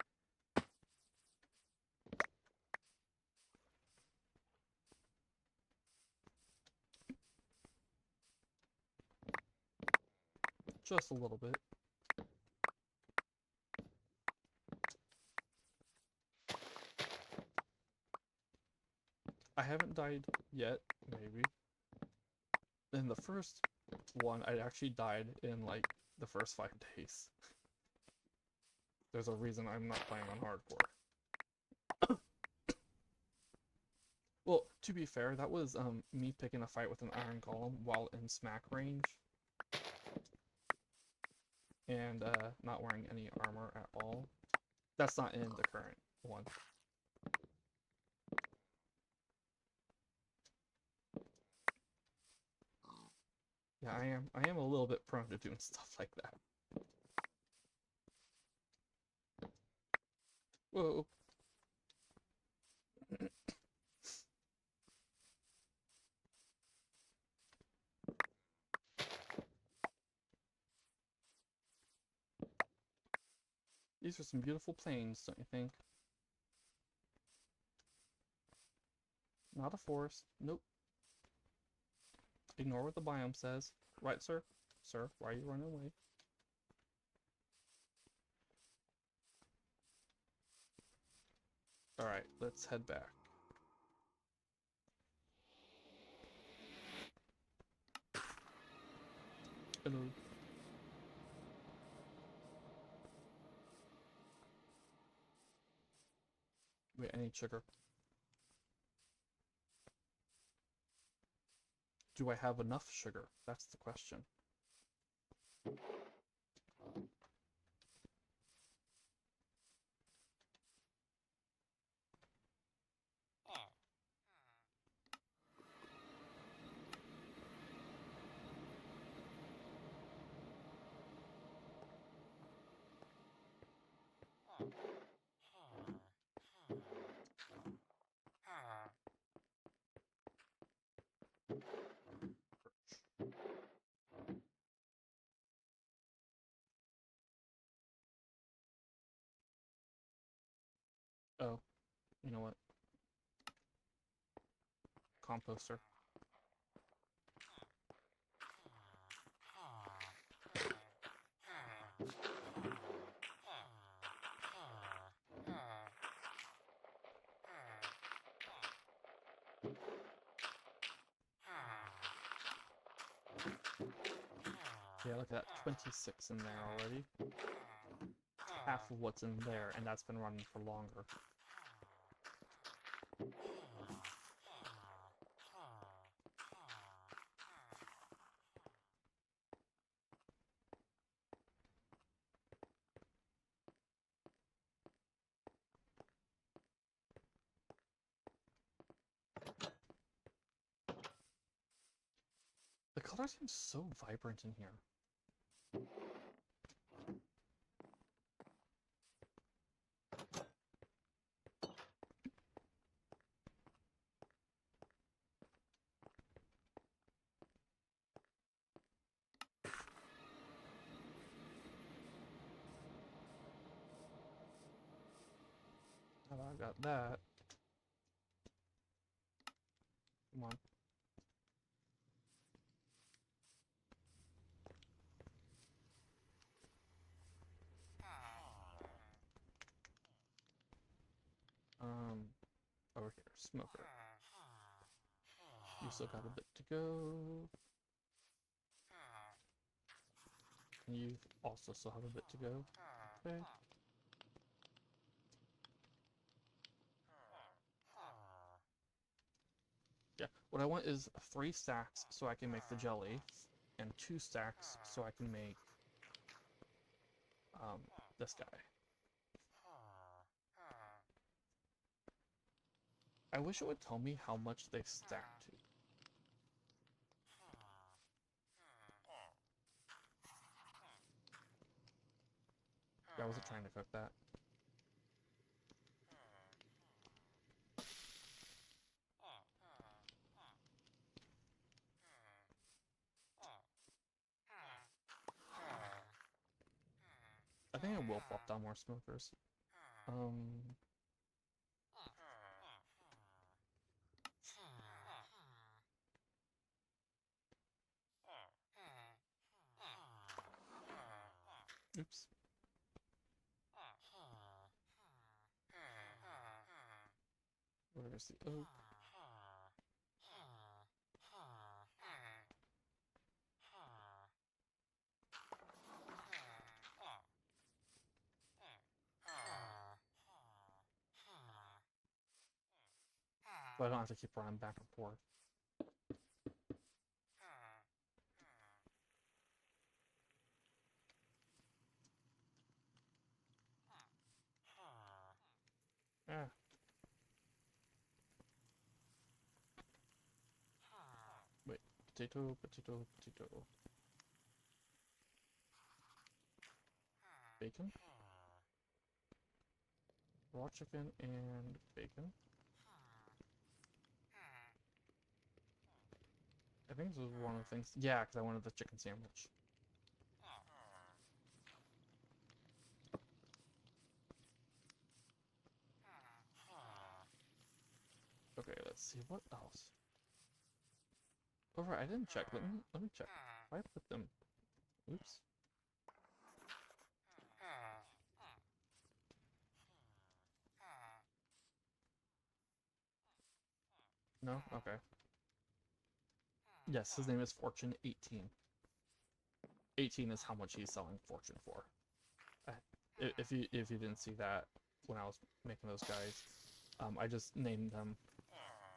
Just a little bit. I haven't died yet, maybe. In the first one, I actually died in like the first 5 days. There's a reason I'm not playing on hardcore. Well, to be fair, that was me picking a fight with an iron golem while in smack range. And not wearing any armor at all. That's not in the current one. Yeah, I am a little bit prone to doing stuff like that. Whoa. These are some beautiful plains, don't you think? Not a forest. Nope. Ignore what the biome says. Right, sir? Sir, why are you running away? Alright, let's head back. Hello. Wait, I need sugar. Do I have enough sugar? That's the question. Oh, you know what? Composter. Yeah, look at that. 26 in there already. Half of what's in there, and that's been running for longer. The color seems so vibrant in here. Now that I got that. Come on. Over here, smoker. You still got a bit to go. You also still have a bit to go. Okay. Yeah, what I want is 3 stacks so I can make the jelly, and 2 stacks so I can make this guy. I wish it would tell me how much they stack to. Yeah, I wasn't trying to cook that. I think I will plop down more smokers. Oops. Where's the oak? But I don't have to keep running back and forth. Yeah. Wait, potato, potato, potato. Bacon? Raw chicken and bacon. I think this was one of the things. Yeah, because I wanted the chicken sandwich. Okay, let's see what else. Oh right, I didn't check. Let me check. I put them. Oops. No? Okay. Yes, his name is Fortune 18. 18 is how much he's selling Fortune for. If you didn't see that when I was making those guys, I just named them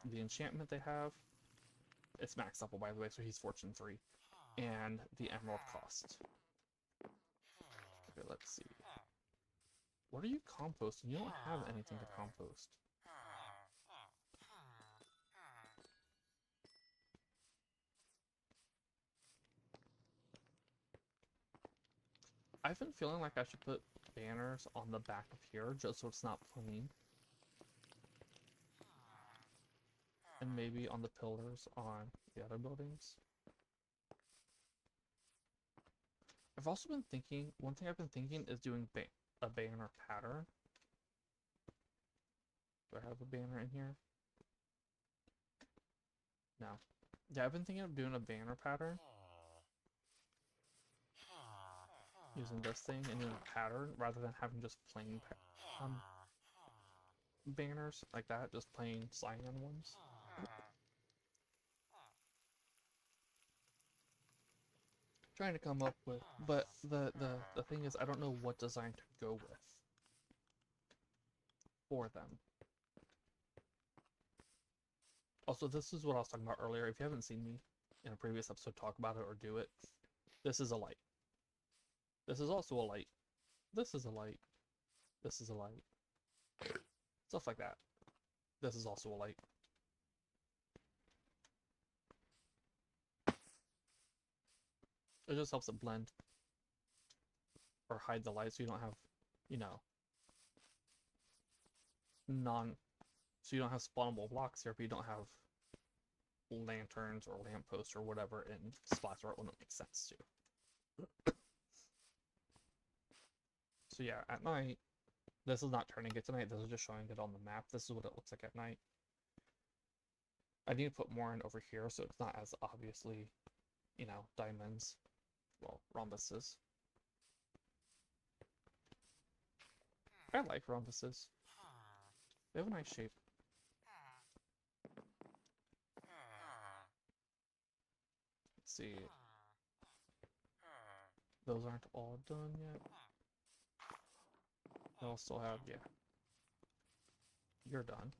the enchantment they have. It's maxed up, by the way, so he's Fortune 3. And the emerald cost. Okay, let's see. What are you composting? You don't have anything to compost. I've been feeling like I should put banners on the back of here just so it's not plain. And maybe on the pillars on the other buildings. I've also been thinking, one thing I've been thinking is doing a banner pattern. Do I have a banner in here? No. Yeah, I've been thinking of doing a banner pattern. Using this thing and doing a pattern rather than having just plain banners like that, just plain cyan ones. Trying to come up with, but the thing is I don't know what design to go with for them. Also, this is what I was talking about earlier. If you haven't seen me in a previous episode talk about it or do it, this is a light. This is also a light. This is a light. This is a light. Stuff like that. This is also a light. It just helps it blend or hide the light so you don't have, you know, so you don't have spawnable blocks here, but you don't have lanterns or lampposts or whatever in spots where it wouldn't make sense to. So yeah, at night, this is not turning it tonight, this is just showing it on the map. This is what it looks like at night. I need to put more in over here so it's not as obviously, you know, diamonds, well, rhombuses. I like rhombuses. They have a nice shape. Let's see. Those aren't all done yet. They'll still have, yeah. You're done.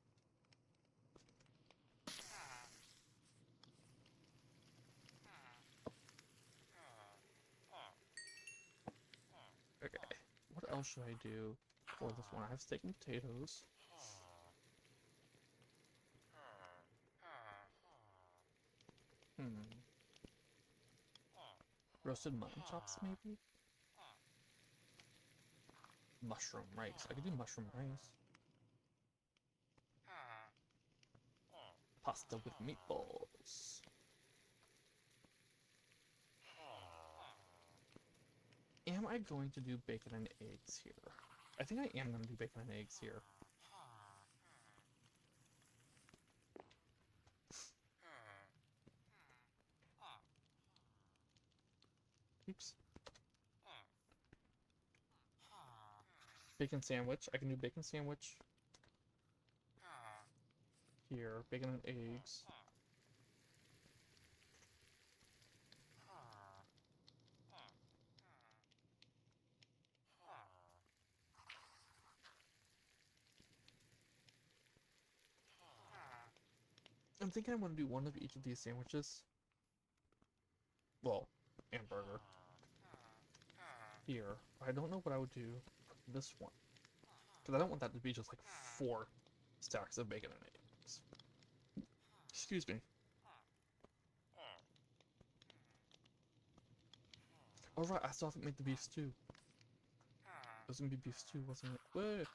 Okay. What else should I do for this one? I have steak and potatoes. Roasted mutton chops, maybe? Mushroom rice. I could do mushroom rice. Pasta with meatballs. Am I going to do bacon and eggs here? I think I am going to do bacon and eggs here. Oops. Bacon sandwich. I can do bacon sandwich. Here. Bacon and eggs. I'm thinking I want to do one of each of these sandwiches. Well, and burger. Here. I don't know what I would do for this one. Because I don't want that to be just like 4 stacks of bacon and eggs. Excuse me. Oh right, I still haven't made the beef stew. It was gonna be beef stew, wasn't it? Wait.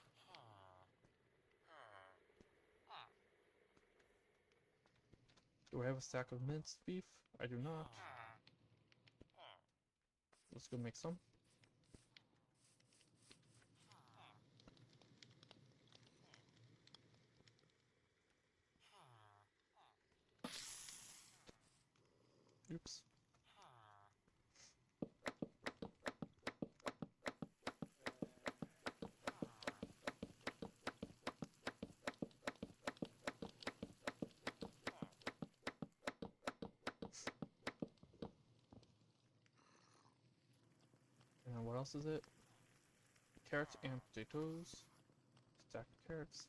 Do I have a stack of minced beef? I do not. Let's go make some. Oops. And what else is it? Carrots and potatoes. Stack of carrots,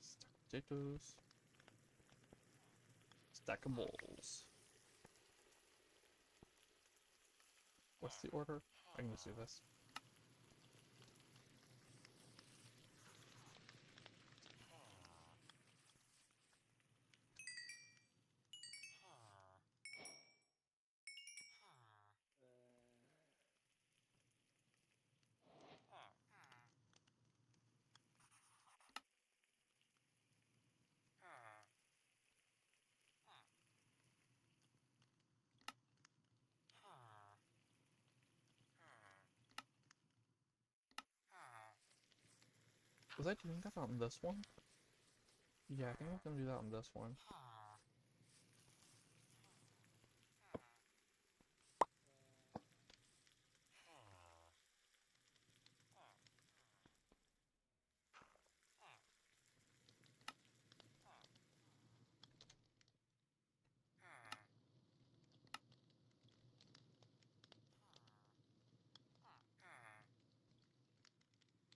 stack of potatoes. Stack of bowls. What's the order? I can just do this. Was I doing that on this one? Yeah, I think I'm gonna do that on this one.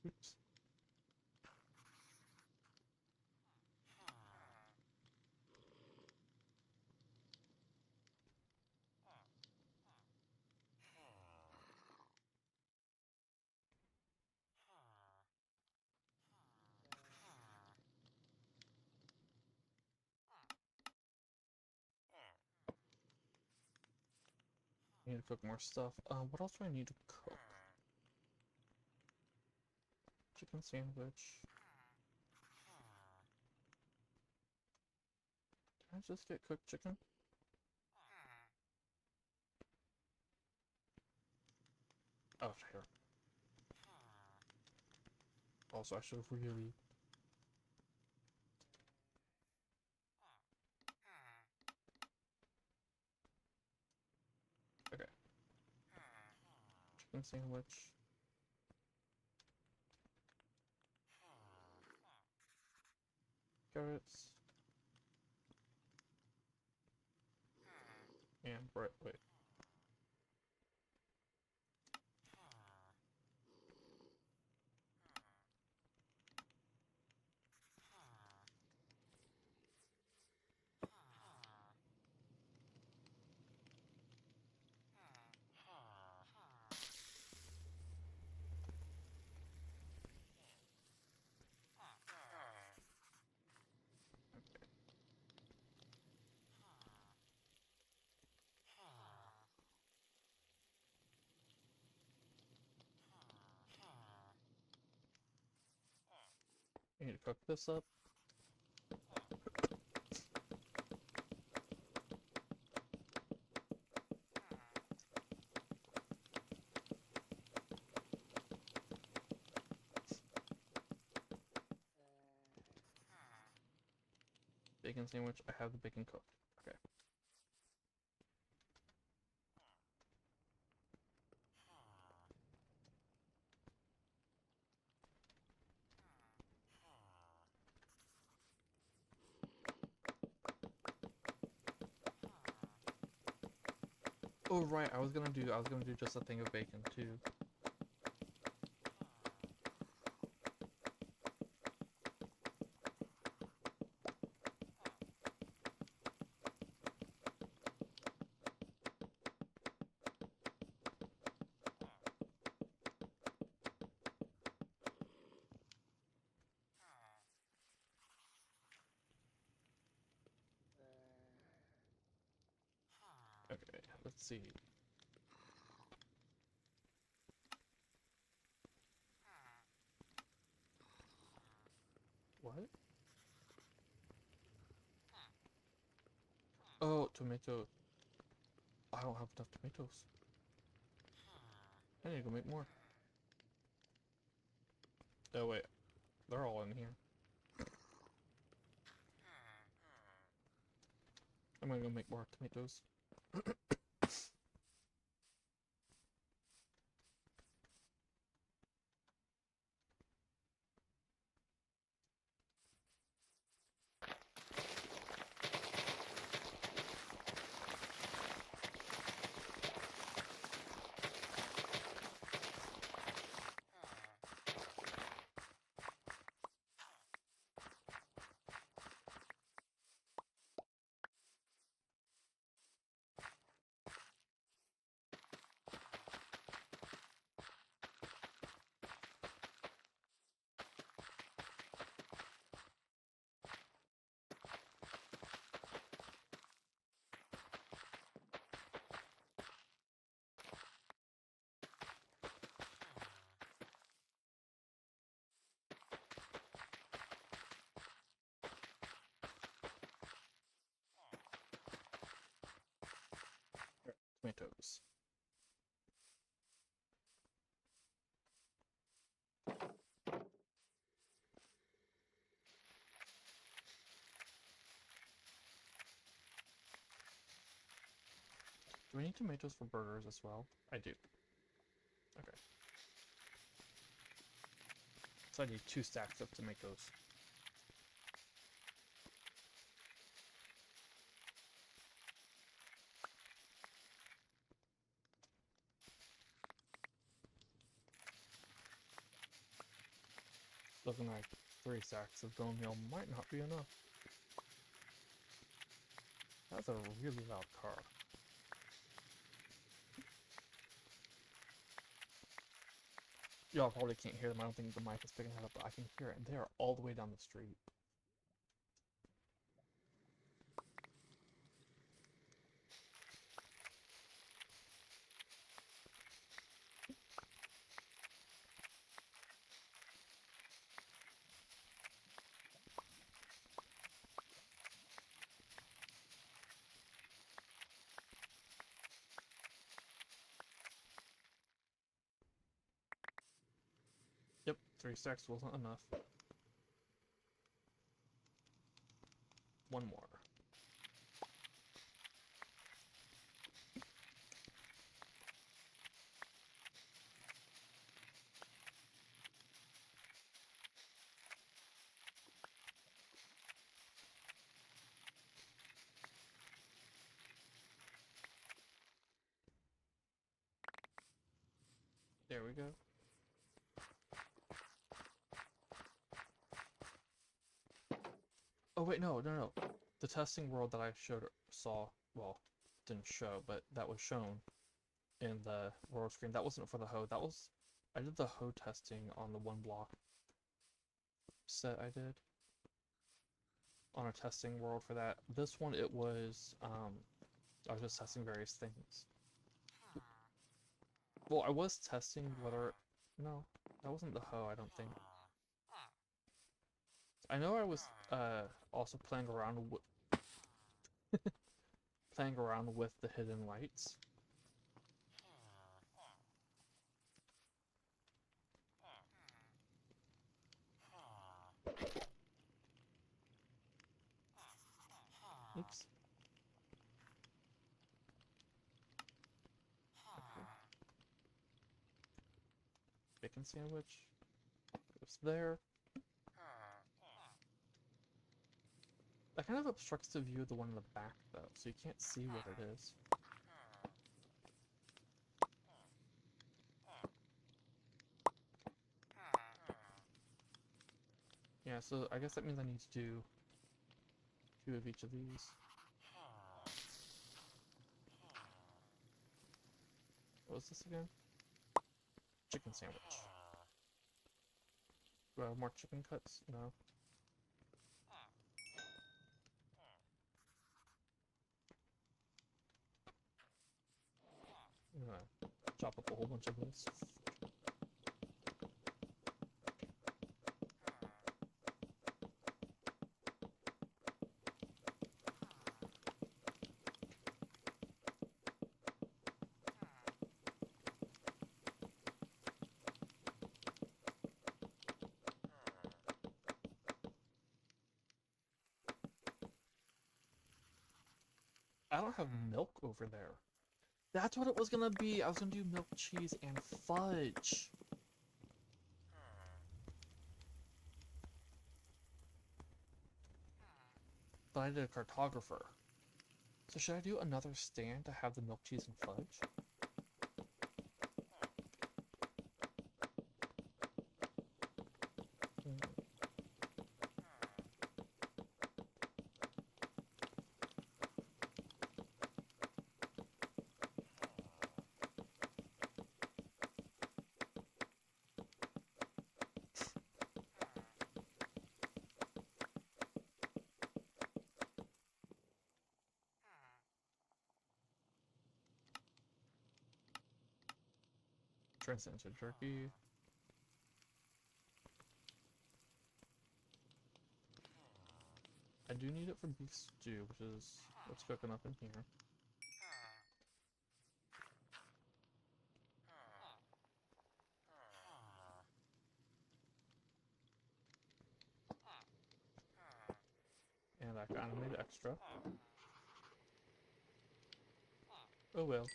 Oops. I need to cook more stuff. What else do I need to cook? Chicken sandwich. Did I just get cooked chicken? Oh, here. Also, I should have really... Okay. Chicken sandwich. Carrots. And bread. Wait. I need to cook this up. Bacon sandwich. I have the bacon cooked. Okay. Oh right, I was gonna do just a thing of bacon too. Okay, let's see. What? Oh, tomato. I don't have enough tomatoes. I need to go make more. Oh wait, they're all in here. I'm gonna go make more tomatoes. Tomatoes. Do we need tomatoes for burgers as well? I do. Okay. So I need 2 stacks of tomatoes. Looking like 3 stacks of bone meal might not be enough. That's a really loud car. Y'all probably can't hear them. I don't think the mic is picking that up, but I can hear it. And they are all the way down the street. 3 stacks wasn't enough. One more. There we go. Oh wait, no. The testing world that I well, didn't show, but that was shown in the world screen. That wasn't for the hoe. I did the hoe testing on the 1 block set I did. On a testing world for that. This one, I was just testing various things. Well, I was testing whether... No, that wasn't the hoe, I don't think. I know I was also playing around with the hidden lights. Oops. Okay. Bacon sandwich goes there. That kind of obstructs the view of the one in the back, though, so you can't see what it is. Yeah, so I guess that means I need to do 2 of each of these. What was this again? Chicken sandwich. Do I have more chicken cuts? No. I'm gonna chop up a whole bunch of this. I don't have milk over there. That's what it was gonna be. I was gonna do milk, cheese, and fudge. But I did a cartographer. So should I do another stand to have the milk, cheese, and fudge? Turns it into jerky. I do need it for beef stew, which is what's cooking up in here. And I kind of made extra. Oh well.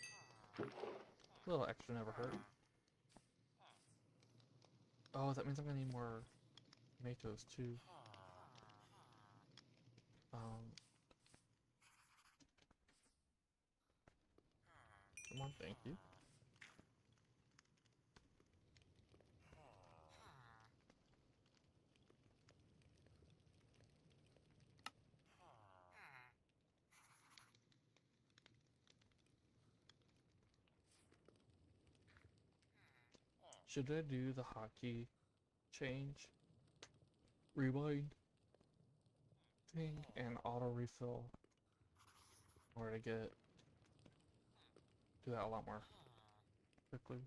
A little extra never hurt. Oh, that means I'm gonna need more tomatoes too. Come on, thank you. Should I do the hotkey change, rewind thing, and auto refill in order to do that a lot more quickly?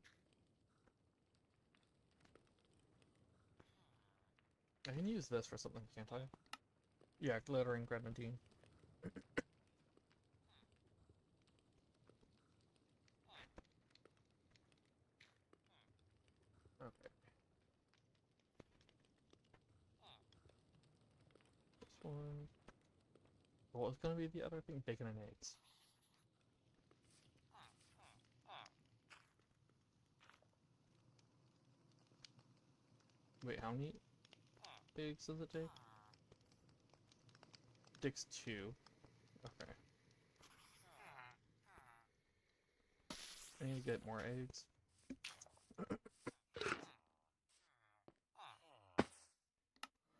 I can use this for something, can't I? Yeah, glittering grenadine. Okay. What was gonna be the other thing? Bacon and eggs. Wait, how many eggs does it take? It takes 2. Okay. I need to get more eggs.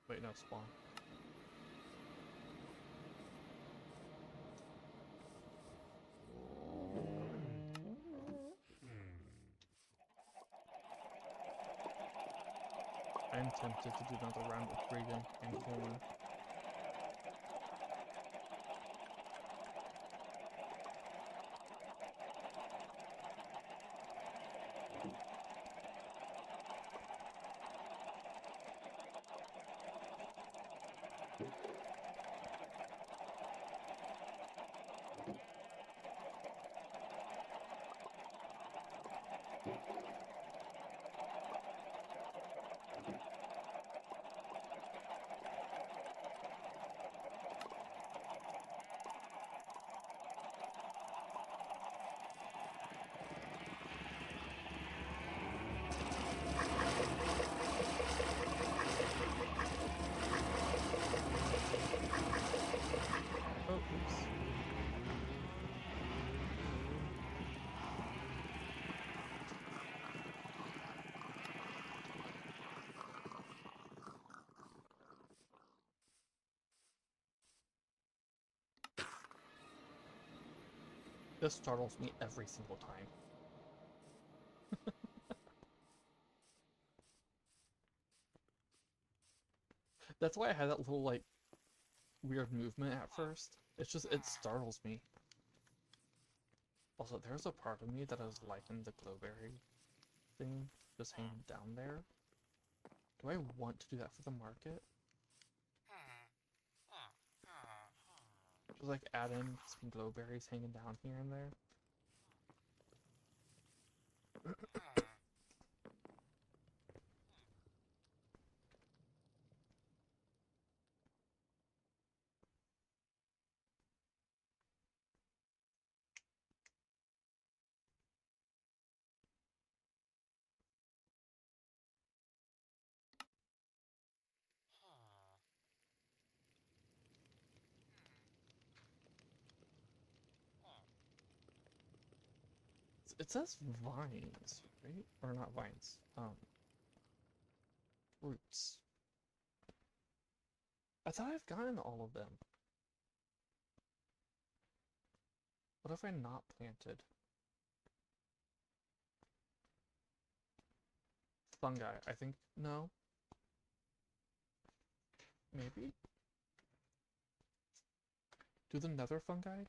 Wait, no, spawn. I'm tempted to do another round with Regan and Corn. Oh, oops. This startles me every single time. That's why I had that little, like, weird movement at first. It's just, it startles me. Also, there's a part of me that is liking the glowberry thing just hanging down there. Do I want to do that for the market? Just like add in some glowberries hanging down here and there. It says vines, right? Or not vines. Roots. I thought I've gotten all of them. What have I not planted? Fungi. I think, no. Maybe? Do the nether fungi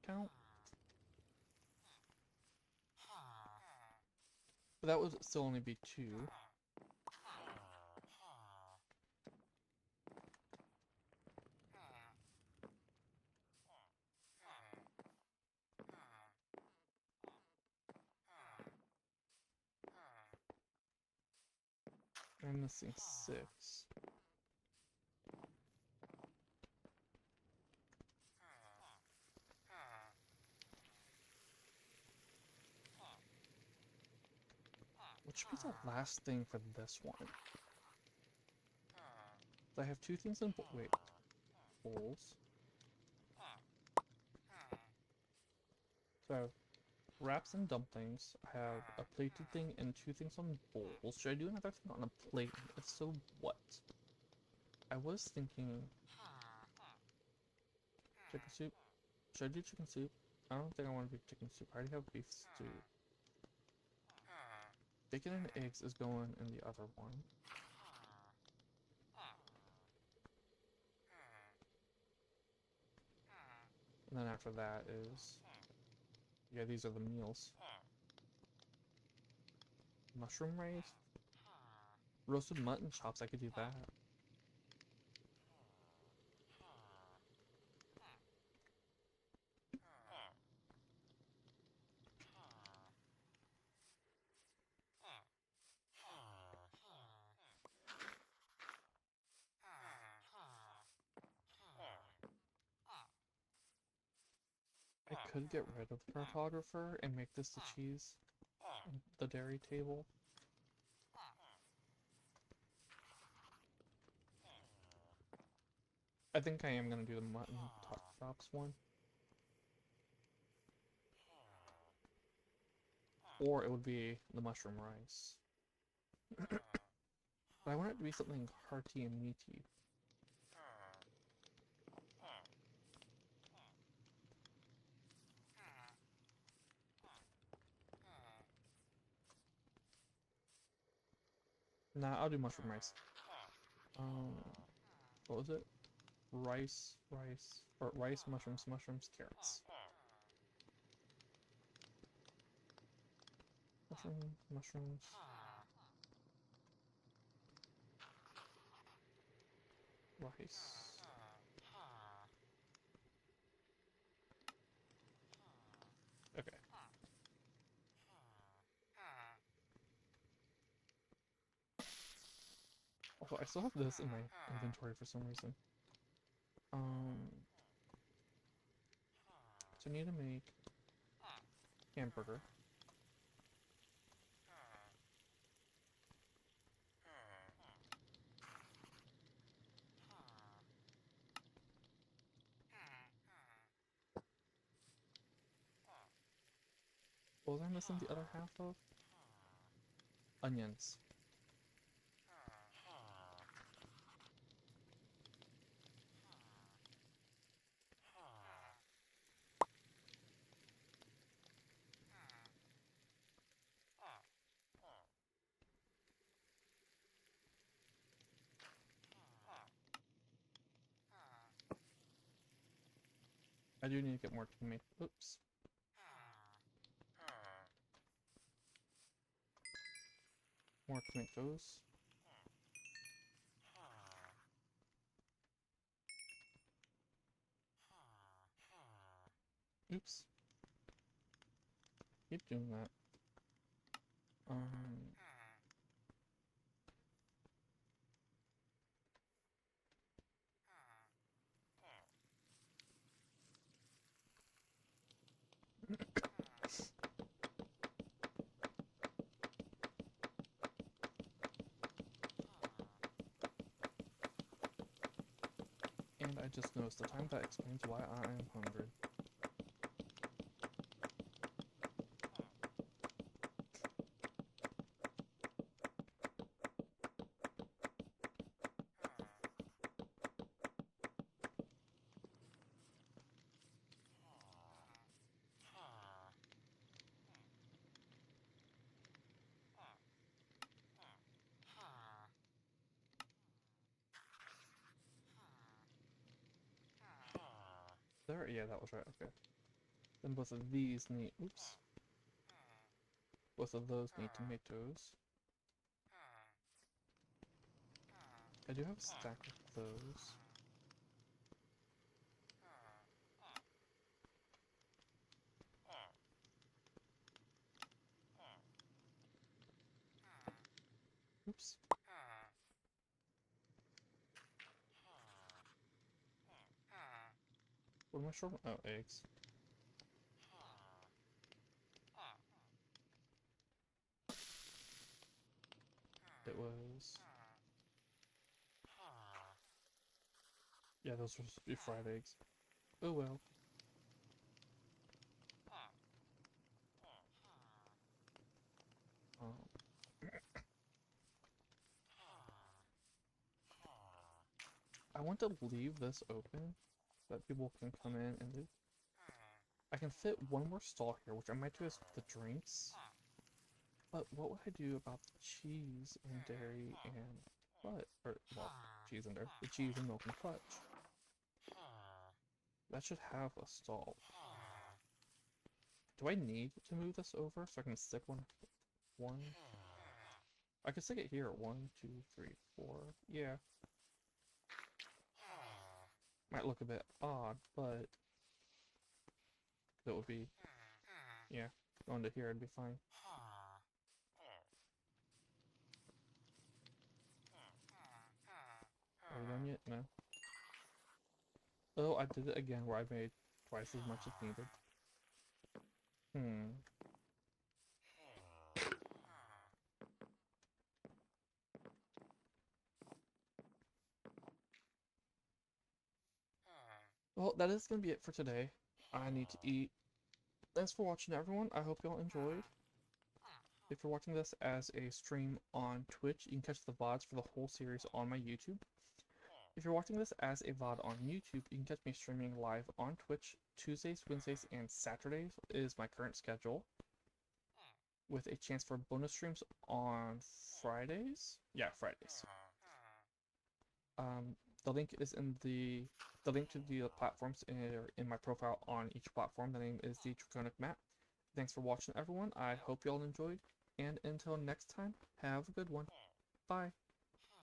count? But that would still only be 2. I'm missing 6. What should be the last thing for this one? I have 2 things in wait. Bowls. So I have wraps and dumplings. I have a plated thing and 2 things on bowls. Should I do another thing on a plate? If so, what? I was thinking chicken soup. Should I do chicken soup? I don't think I want to do chicken soup. I already have beef stew. Bacon and eggs is going in the other one. And then after that is... yeah, these are the meals. Mushroom rice? Roasted mutton chops, I could do that. I could get rid of the cartographer and make this the cheese, the dairy table. I think I am gonna do the mutton top chops one. Or it would be the mushroom rice. But I want it to be something hearty and meaty. Nah, I'll do mushroom rice. What was it? Rice, or rice, mushrooms, carrots. Mushrooms. Rice. Okay. Also, I still have this in my inventory for some reason. So I need to make hamburger. What was I missing the other half of? Onions. I do need to get more tomato. Oops. More tomatoes. Oops. Keep doing that. And I just noticed the time. That explains why I am hungry. There? Yeah, that was right. Okay. Then both of these need... Oops. Both of those need tomatoes. I do have a stack of those. Oops. What am I short? Oh, eggs. It was... Yeah, those were supposed to be fried eggs. Oh well. I want to leave this open so that people can come in and do. I can fit one more stall here, which I might do as the drinks. But what would I do about the cheese and dairy and fudge? Or, well, cheese and dairy. The cheese and milk and fudge. That should have a stall. Do I need to move this over so I can stick one? I can stick it here. 1, 2, 3, 4. Yeah. Might look a bit odd, but that would be, yeah, going to here would be fine. Are we done yet? No. Oh, I did it again where I made twice as much as needed. Hmm. Well, that is going to be it for today. I need to eat. Thanks for watching, everyone. I hope y'all enjoyed. If you're watching this as a stream on Twitch, you can catch the VODs for the whole series on my YouTube. If you're watching this as a VOD on YouTube, you can catch me streaming live on Twitch Tuesdays, Wednesdays, and Saturdays is my current schedule, with a chance for bonus streams on Fridays. Yeah, Fridays. Um, the link is in the link to the platforms in my profile on each platform. The name is the Draconic Map. Thanks for watching, everyone. I hope y'all enjoyed, and until next time, have a good one. Bye.